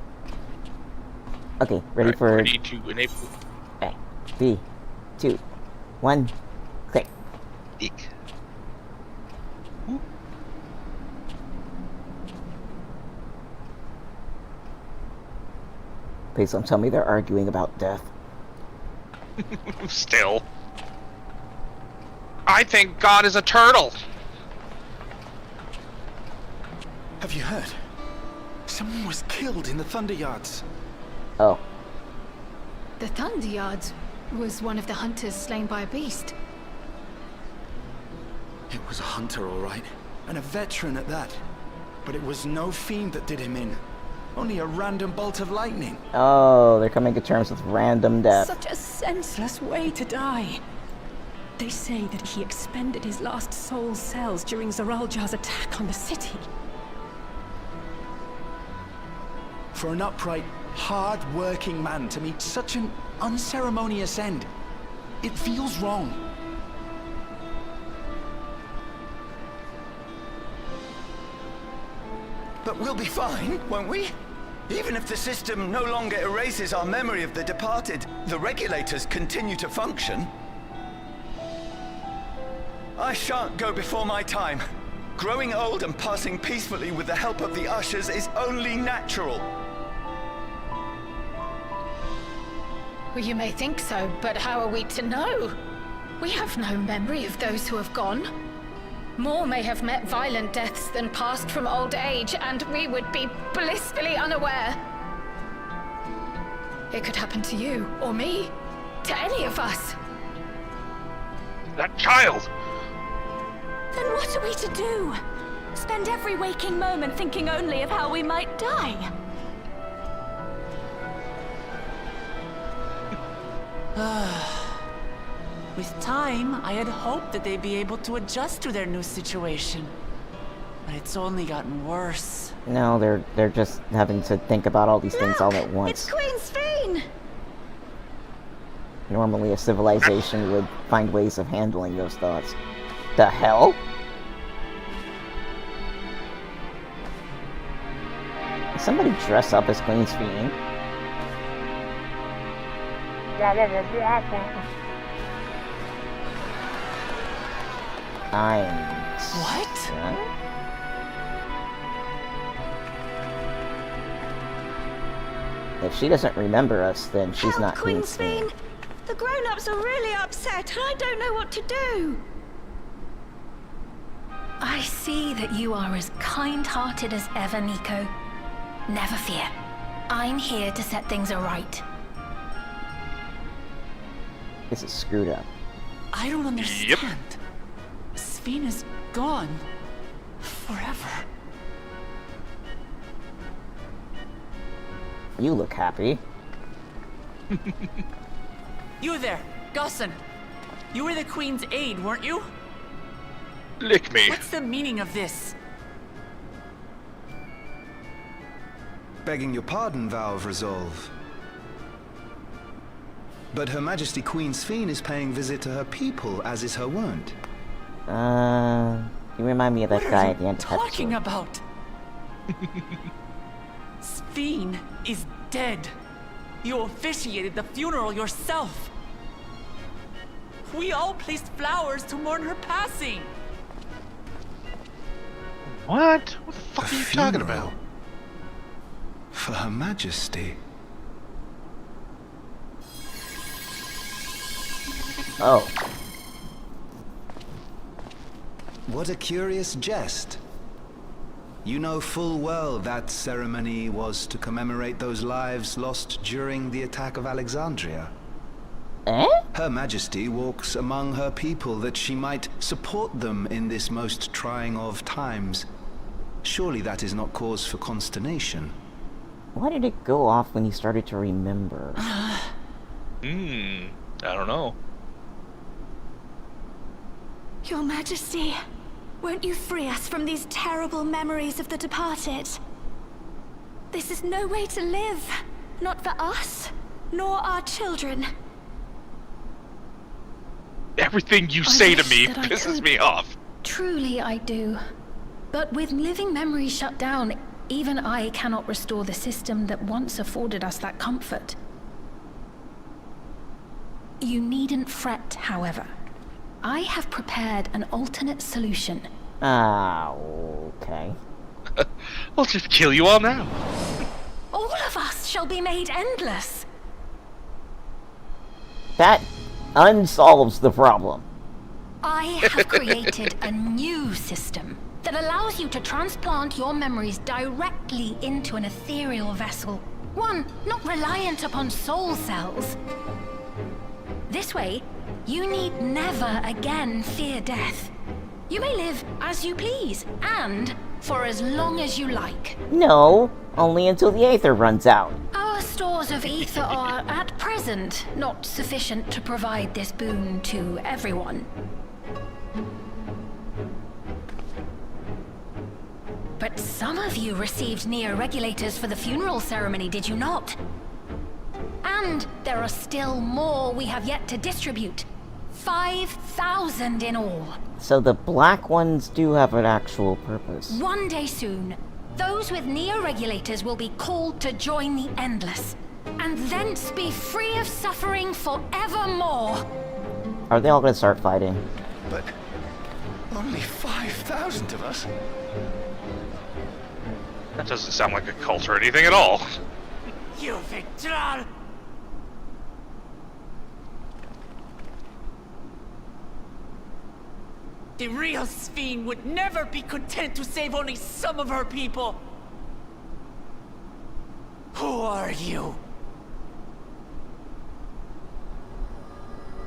Speaker 1: Okay, ready for...
Speaker 2: Ready to enable...
Speaker 1: Okay, 3, 2, 1, click.
Speaker 2: Eek.
Speaker 1: Please don't tell me they're arguing about death.
Speaker 2: Still. I think God is a turtle.
Speaker 11: Have you heard? Someone was killed in the Thunder Yards.
Speaker 1: Oh.
Speaker 7: The Thunder Yards was one of the hunters slain by a beast.
Speaker 11: It was a hunter, all right. And a veteran at that. But it was no fiend that did him in. Only a random bolt of lightning.
Speaker 1: Oh, they're coming to terms with random death.
Speaker 15: Such a senseless way to die. They say that he expended his last soul cells during Zoraal Ja's attack on the city.
Speaker 11: For an upright, hard-working man to meet such an unceremonious end, it feels wrong.
Speaker 16: But we'll be fine, won't we? Even if the system no longer erases our memory of the departed, the regulators continue to function. I shan't go before my time. Growing old and passing peacefully with the help of the ushers is only natural.
Speaker 7: Well, you may think so, but how are we to know? We have no memory of those who have gone. More may have met violent deaths than passed from old age, and we would be blissfully unaware. It could happen to you, or me, to any of us.
Speaker 2: That child!
Speaker 15: Then what are we to do? Spend every waking moment thinking only of how we might die?
Speaker 6: With time, I had hoped that they'd be able to adjust to their new situation. But it's only gotten worse.
Speaker 1: No, they're just having to think about all these things all at once.
Speaker 10: It's Queen Sphene!
Speaker 1: Normally a civilization would find ways of handling those thoughts. The hell? Did somebody dress up as Queen Sphene?
Speaker 6: What?
Speaker 1: If she doesn't remember us, then she's not Queen Sphene.
Speaker 10: The grown-ups are really upset, and I don't know what to do.
Speaker 17: I see that you are as kind-hearted as ever, Nico. Never fear. I'm here to set things aright.
Speaker 1: This is screwed up.
Speaker 6: I don't understand. Sphene is gone. Forever.
Speaker 1: You look happy.
Speaker 6: You there, Gussin. You were the Queen's aide, weren't you?
Speaker 2: Lick me.
Speaker 6: What's the meaning of this?
Speaker 18: Begging your pardon, Vow of Resolve. But Her Majesty Queen Sphene is paying visit to her people, as is her wont.
Speaker 1: You remind me of that guy at the end of the episode.
Speaker 6: What are you talking about? Sphene is dead. You officiated the funeral yourself. We all placed flowers to mourn her passing.
Speaker 2: What? What the fuck are you talking about?
Speaker 18: For Her Majesty.
Speaker 1: Oh.
Speaker 18: What a curious jest. You know full well that ceremony was to commemorate those lives lost during the attack of Alexandria.
Speaker 1: Eh?
Speaker 18: Her Majesty walks among her people that she might support them in this most trying of times. Surely that is not cause for consternation.
Speaker 1: Why did it go off when he started to remember?
Speaker 2: I don't know.
Speaker 15: Your Majesty, won't you free us from these terrible memories of the departed? This is no way to live. Not for us, nor our children.
Speaker 2: Everything you say to me pisses me off.
Speaker 17: Truly I do. But with living memories shut down, even I cannot restore the system that once afforded us that comfort. You needn't fret, however. I have prepared an alternate solution.
Speaker 1: Ah, okay.
Speaker 2: I'll just kill you all now.
Speaker 17: All of us shall be made endless.
Speaker 1: That unsolves the problem.
Speaker 17: I have created a new system that allows you to transplant your memories directly into an ethereal vessel. One not reliant upon soul cells. This way, you need never again fear death. You may live as you please, and for as long as you like.
Speaker 1: No, only until the aether runs out.
Speaker 17: Our stores of ether are, at present, not sufficient to provide this boon to everyone. But some of you received neo-regulators for the funeral ceremony, did you not? And there are still more we have yet to distribute. 5,000 in all.
Speaker 1: So the black ones do have an actual purpose.
Speaker 17: One day soon, those with neo-regulators will be called to join the Endless, and thence be free of suffering forevermore.
Speaker 1: Are they all gonna start fighting?
Speaker 16: But only 5,000 of us?
Speaker 2: That doesn't sound like a cult or anything at all.
Speaker 6: You Victor! The real Sphene would never be content to save only some of her people. Who are you?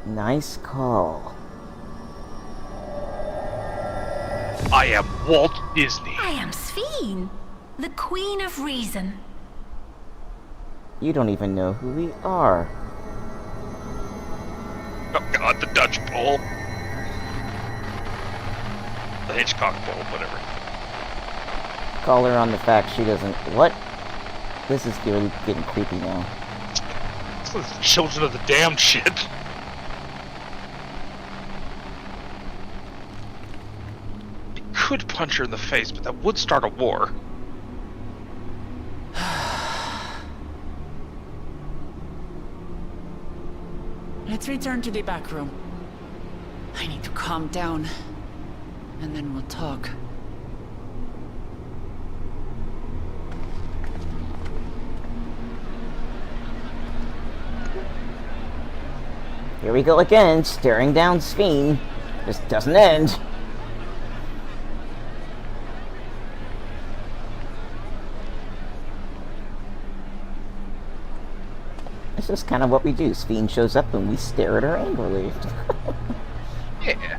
Speaker 1: Nice call.
Speaker 2: I am Walt Disney.
Speaker 17: I am Sphene, the Queen of Reason.
Speaker 1: You don't even know who we are.
Speaker 2: Oh god, the Dutch bowl. The Hitchcock bowl, whatever.
Speaker 1: Call her on the fact she doesn't... What? This is really getting creepy now.
Speaker 2: This is the children of the damned shit. You could punch her in the face, but that would start a war.
Speaker 6: Let's return to the back room. I need to calm down, and then we'll talk.
Speaker 1: Here we go again, staring down Sphene. This doesn't end. This is kind of what we do. Sphene shows up and we stare at her angrily.
Speaker 2: Yeah.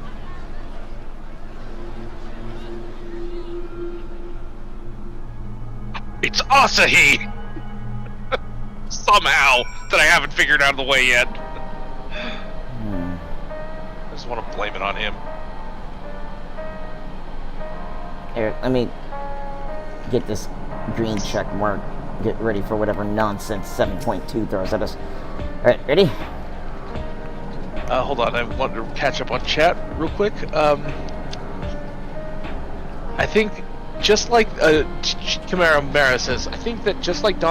Speaker 2: It's Asahi! Somehow, that I haven't figured out of the way yet. I just want to blame it on him.
Speaker 1: Here, let me get this green check mark. Get ready for whatever nonsense 7.2 throws at us. Alright, ready?
Speaker 3: Hold on, I want to catch up on chat real quick. I think, just like Chimera Mara says, I think that just like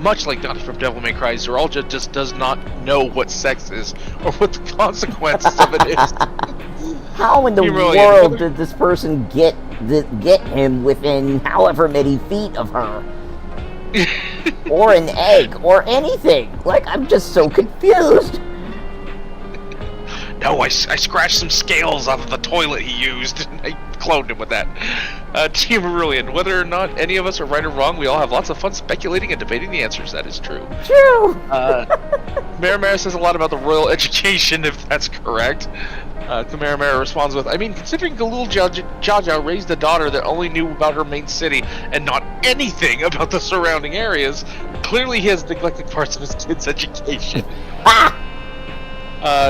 Speaker 3: much like Dante from Devil May Cry, Zoraal Ja just does not know what sex is, or what the consequences of it is.
Speaker 1: How in the world did this person get him within however many feet of her? Or an egg, or anything. Like, I'm just so confused.
Speaker 2: No, I scratched some scales off of the toilet he used, and I cloned him with that. Team Aurelian, whether or not any of us are right or wrong, we all have lots of fun speculating and debating the answers. That is true.
Speaker 1: True!
Speaker 3: Mara says a lot about the royal education, if that's correct. Mara responds with, I mean, considering Galul Jaja raised a daughter that only knew about her main city and not anything about the surrounding areas, clearly he has neglected parts of his kid's education.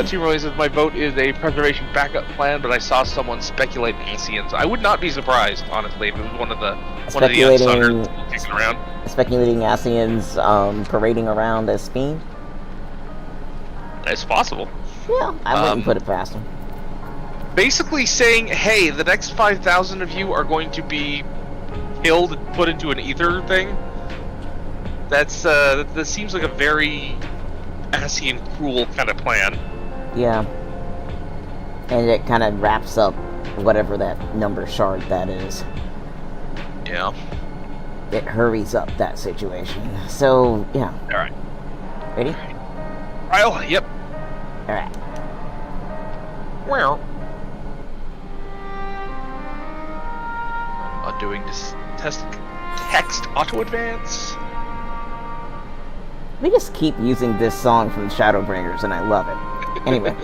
Speaker 3: Team Roy says, my vote is a preservation backup plan, but I saw someone speculate Asians. I would not be surprised, honestly, if it was one of the unsundered kicking around.
Speaker 1: Speculating Asians parading around as Sphene?
Speaker 2: It's possible.
Speaker 1: Yeah, I wouldn't put it past him.
Speaker 2: Basically saying, hey, the next 5,000 of you are going to be killed and put into an ether thing. That seems like a very Asian cruel kind of plan.
Speaker 1: Yeah. And it kind of wraps up whatever that number shard that is.
Speaker 2: Yeah.
Speaker 1: It hurries up that situation. So, yeah.
Speaker 2: Alright.
Speaker 1: Ready?
Speaker 2: I'll, yep.
Speaker 1: Alright.
Speaker 2: Well. Undoing this text auto advance.
Speaker 1: We just keep using this song from Shadowbringers, and I love it. Anyway.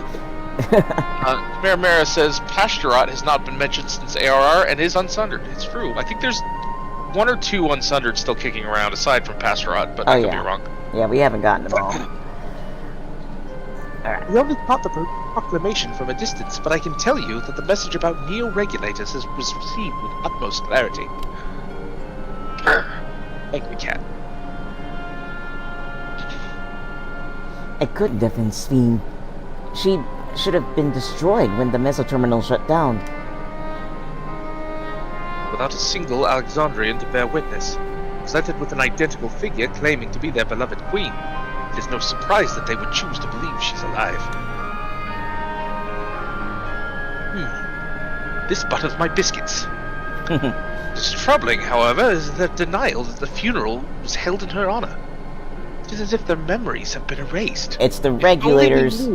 Speaker 3: Mara says, Pasturat has not been mentioned since ARR and is unsundered. It's true. I think there's one or two unsundered still kicking around, aside from Pasturat, but I could be wrong.
Speaker 1: Yeah, we haven't gotten them all. Alright.
Speaker 3: We only caught the proclamation from a distance, but I can tell you that the message about neo-regulators was received with utmost clarity. Thank you, Cat.
Speaker 1: It couldn't have been Sphene. She should have been destroyed when the mesoterminal shut down.
Speaker 3: Without a single Alexandrian to bear witness, presented with an identical figure claiming to be their beloved queen, it is no surprise that they would choose to believe she's alive. This butters my biscuits. What's troubling, however, is their denial that the funeral was held in her honor. It is as if their memories have been erased.
Speaker 1: It's the regulators.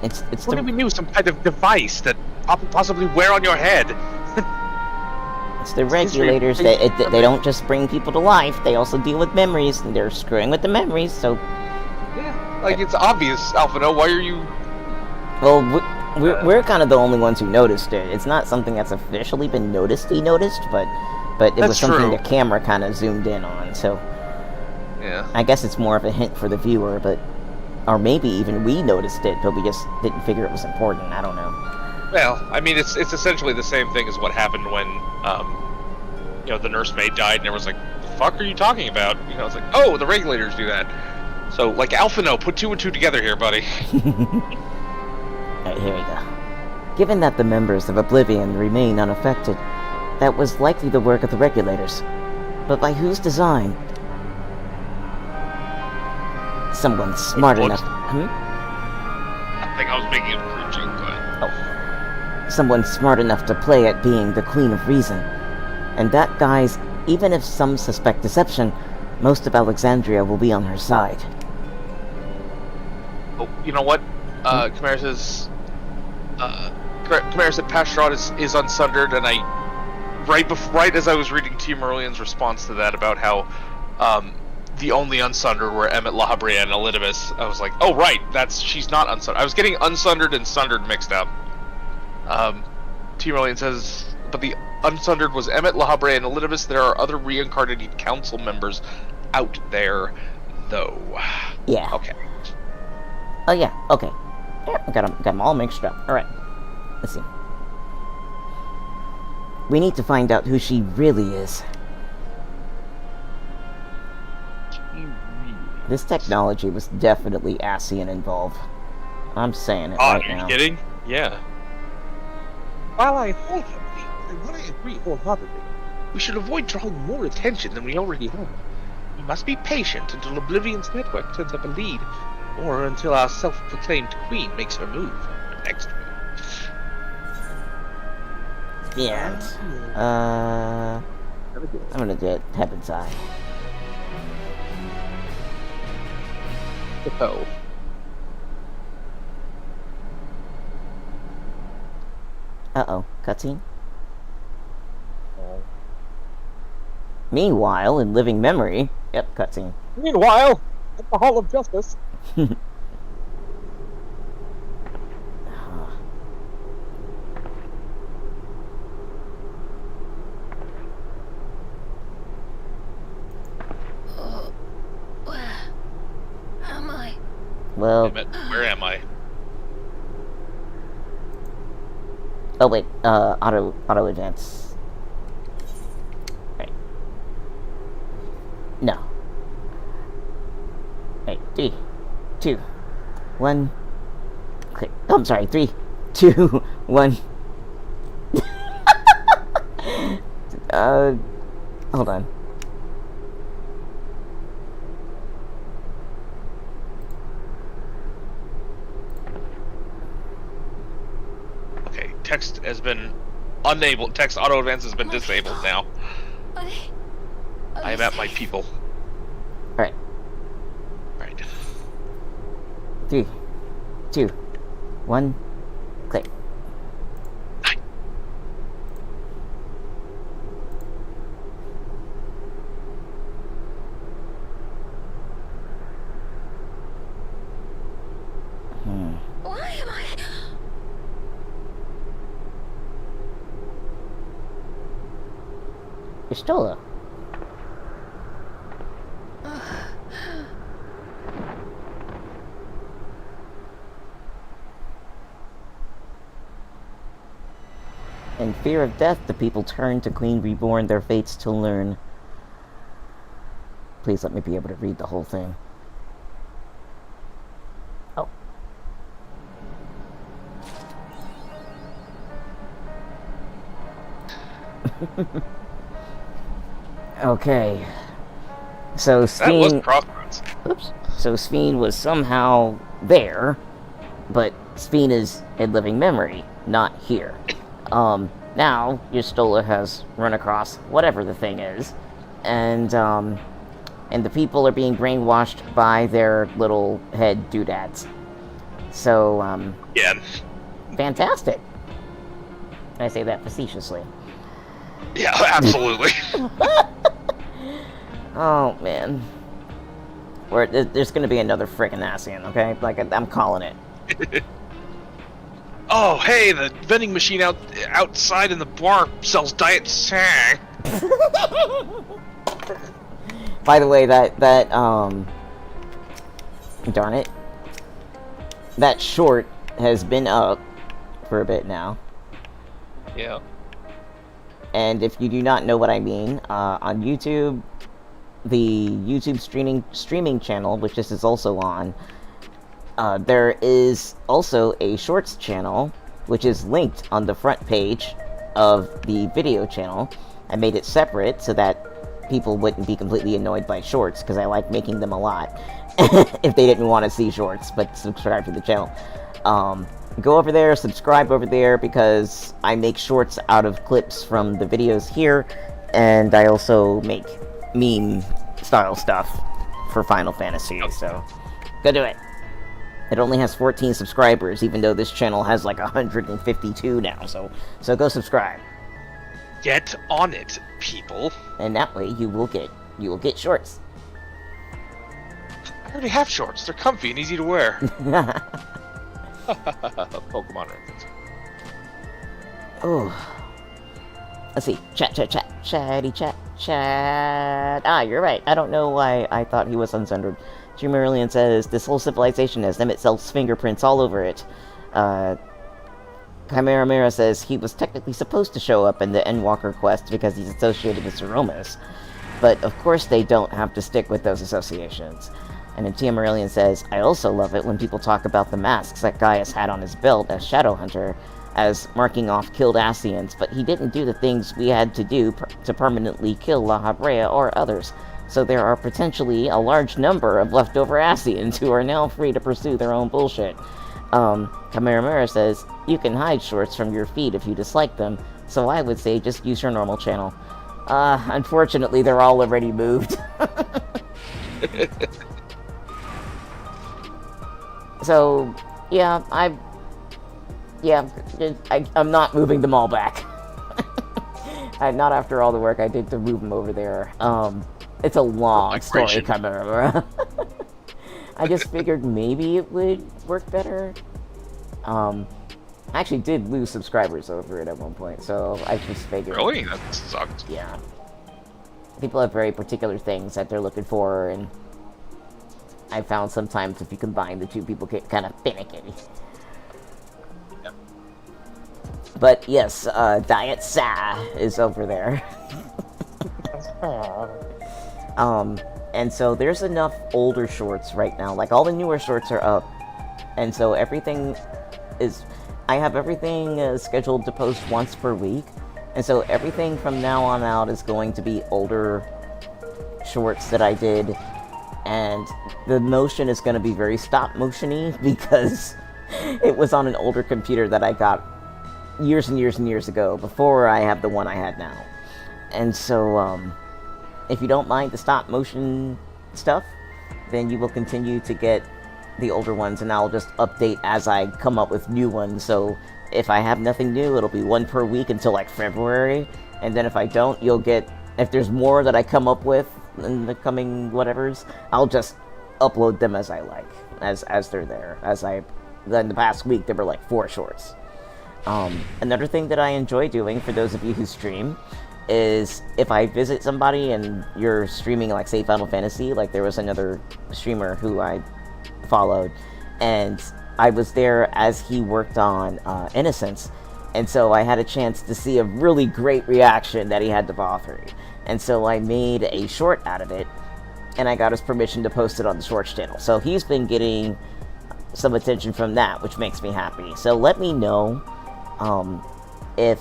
Speaker 3: If only we knew some kind of device that
Speaker 4: possibly wear on your head?
Speaker 1: It's the regulators. They don't just bring people to life. They also deal with memories, and they're screwing with the memories, so...
Speaker 3: Yeah, like, it's obvious, Alphino. Why are you...
Speaker 1: Well, we're kind of the only ones who noticed it. It's not something that's officially been noticed, but it was something the camera kind of zoomed in on, so...
Speaker 3: Yeah.
Speaker 1: I guess it's more of a hint for the viewer, but... Or maybe even we noticed it, but we just didn't figure it was important. I don't know.
Speaker 2: Well, I mean, it's essentially the same thing as what happened when, you know, the nursemaid died, and everyone's like, "The fuck are you talking about?" You know, it's like, "Oh, the regulators do that." So, like, Alphino, put 2 and 2 together here, buddy.
Speaker 1: Alright, here we go. Given that the members of Oblivion remain unaffected, that was likely the work of the regulators. But by whose design? Someone smart enough...
Speaker 2: I think I was making a crude joke, but...
Speaker 1: Oh. Someone smart enough to play at being the Queen of Reason. And that, guys, even if some suspect deception, most of Alexandria will be on her side.
Speaker 3: Oh, you know what? Khmer says... Khmer said Pastrod is unsundered, and I... Right as I was reading T. Merlian's response to that about how, the only unsundered were Emmett Lahabria and Elidibus, I was like, oh right, she's not unsundered. I was getting unsundered and sundered mixed up. T. Merlian says, but the unsundered was Emmett Lahabria and Elidibus. There are other reincarnated council members out there, though.
Speaker 1: Yeah.
Speaker 3: Okay.
Speaker 1: Oh yeah, okay. Yeah, I got them all mixed up. Alright. Let's see. We need to find out who she really is. This technology was definitely Asian involved. I'm saying it right now.
Speaker 2: Are you kidding? Yeah.
Speaker 3: While I agree wholeheartedly, we should avoid drawing more attention than we already have. We must be patient until Oblivion's network turns up a lead, or until our self-proclaimed queen makes her move. Her next move.
Speaker 1: And, I'm gonna do it Heaven's Eye.
Speaker 3: Oh.
Speaker 1: Uh-oh. Cutscene? Meanwhile, in living memory... Yep, cutscene.
Speaker 5: Meanwhile, at the Hall of Justice...
Speaker 1: Well...
Speaker 2: Where am I?
Speaker 1: Oh wait, auto advance. Right. No. Right, 3, 2, 1. Click. Oh, I'm sorry, 3, 2, 1. Hold on.
Speaker 2: Text has been unable. Text auto advance has been disabled now. I am at my people.
Speaker 1: Alright.
Speaker 2: Right.
Speaker 1: 3, 2, 1. Click.
Speaker 15: Why am I...
Speaker 1: Pistola. In fear of death, the people turn to Queen Reborn, their fates to learn. Please let me be able to read the whole thing. Oh. Okay. So Sphene...
Speaker 2: That was Crossroads.
Speaker 1: Oops. So Sphene was somehow there, but Sphene is in living memory, not here. Now Yustola has run across whatever the thing is, and the people are being brainwashed by their little head doodads. So,
Speaker 2: yeah.
Speaker 1: Fantastic. I say that facetiously.
Speaker 2: Yeah, absolutely.
Speaker 1: Oh, man. There's gonna be another frickin' Asian, okay? Like, I'm calling it.
Speaker 2: Oh, hey, the vending machine outside in the bar sells Diet Sang.
Speaker 1: By the way, darn it. That short has been up for a bit now.
Speaker 2: Yeah.
Speaker 1: And if you do not know what I mean, on YouTube, the YouTube streaming channel, which this is also on, there is also a Shorts channel, which is linked on the front page of the video channel. I made it separate so that people wouldn't be completely annoyed by Shorts, because I like making them a lot, if they didn't want to see Shorts, but subscribe to the channel. Go over there, subscribe over there, because I make Shorts out of clips from the videos here, and I also make meme-style stuff for Final Fantasy, so go do it. It only has 14 subscribers, even though this channel has like 152 now, so go subscribe.
Speaker 2: Get on it, people.
Speaker 1: And that way you will get Shorts.
Speaker 2: I already have shorts. They're comfy and easy to wear. Pokemon reference.
Speaker 1: Oh. Let's see. Chatty chat. Ah, you're right. I don't know why I thought he was uncensored. Jumerilian says, this whole civilization has them itself's fingerprints all over it. Chimera Mira says he was technically supposed to show up in the Endwalker quest because he's associated with Zeromus. But of course they don't have to stick with those associations. And then Tia Marillion says, I also love it when people talk about the masks that Gaius had on his belt as Shadowhunter, as marking off killed Asians, but he didn't do the things we had to do to permanently kill La Habrea or others. So there are potentially a large number of leftover Asians who are now free to pursue their own bullshit. Kameramura says, you can hide Shorts from your feed if you dislike them, so I would say just use your normal channel. Unfortunately, they're all already moved. So, yeah, I'm not moving them all back. Not after all the work I did to move them over there. It's a long story, Chimera. I just figured maybe it would work better. I actually did lose subscribers over it at one point, so I just figured...
Speaker 2: Really? That sucked.
Speaker 1: Yeah. People have very particular things that they're looking for, and I found sometimes if you combine the two, people get kind of finicky.
Speaker 2: Yep.
Speaker 1: But yes, Diet Sa is over there. And so there's enough older shorts right now. Like, all the newer shorts are up. And so everything is... I have everything scheduled to post once per week. And so everything from now on out is going to be older shorts that I did. And the motion is going to be very stop-motion-y because it was on an older computer that I got years and years and years ago, before I have the one I had now. And so, if you don't mind the stop-motion stuff, then you will continue to get the older ones, and I'll just update as I come up with new ones. So if I have nothing new, it'll be one per week until like February, and then if I don't, you'll get, if there's more that I come up with in the coming whatevers, I'll just upload them as I like, as they're there. In the past week, there were like 4 shorts. Another thing that I enjoy doing, for those of you who stream, is if I visit somebody and you're streaming, like, say, Final Fantasy, like there was another streamer who I followed, and I was there as he worked on Innocence, and so I had a chance to see a really great reaction that he had to Valkyrie. And so I made a short out of it, and I got his permission to post it on the Shorts channel. So he's been getting some attention from that, which makes me happy. So let me know if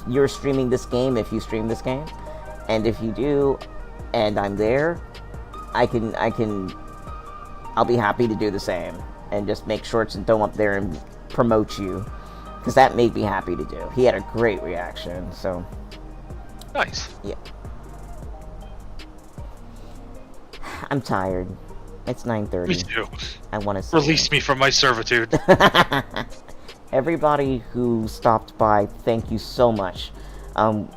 Speaker 1: you're streaming this game, if you stream this game, and if you do, and I'm there, I'll be happy to do the same, and just make shorts and throw them up there and promote you, because that made me happy to do. He had a great reaction, so...
Speaker 2: Nice.
Speaker 1: Yeah. I'm tired. It's 9:30.
Speaker 2: Me too.
Speaker 1: I want to sleep.
Speaker 2: Release me from my servitude.
Speaker 1: everybody who stopped by, thank you so much. I'm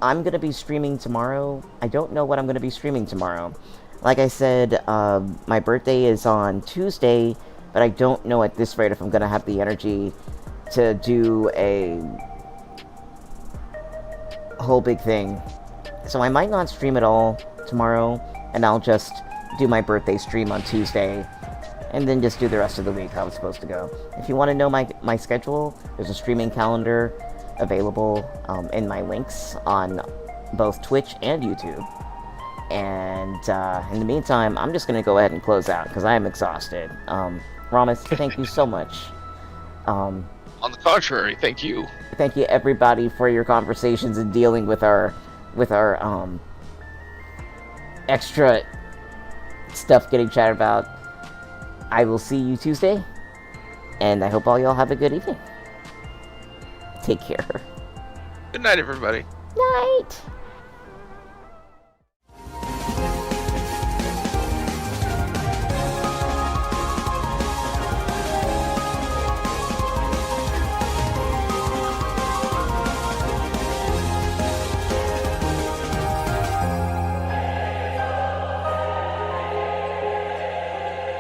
Speaker 1: gonna be streaming tomorrow. I don't know what I'm gonna be streaming tomorrow. Like I said, my birthday is on Tuesday, but I don't know at this rate if I'm gonna have the energy to do a whole big thing. So I might not stream at all tomorrow, and I'll just do my birthday stream on Tuesday, and then just do the rest of the week how it's supposed to go. If you want to know my schedule, there's a streaming calendar available in my links on both Twitch and YouTube. And in the meantime, I'm just going to go ahead and close out because I am exhausted. Ramus, thank you so much.
Speaker 3: On the contrary, thank you.
Speaker 1: Thank you everybody for your conversations and dealing with our extra stuff getting chatted about. I will see you Tuesday, and I hope all y'all have a good evening. Take care.
Speaker 3: Good night, everybody.
Speaker 1: Night.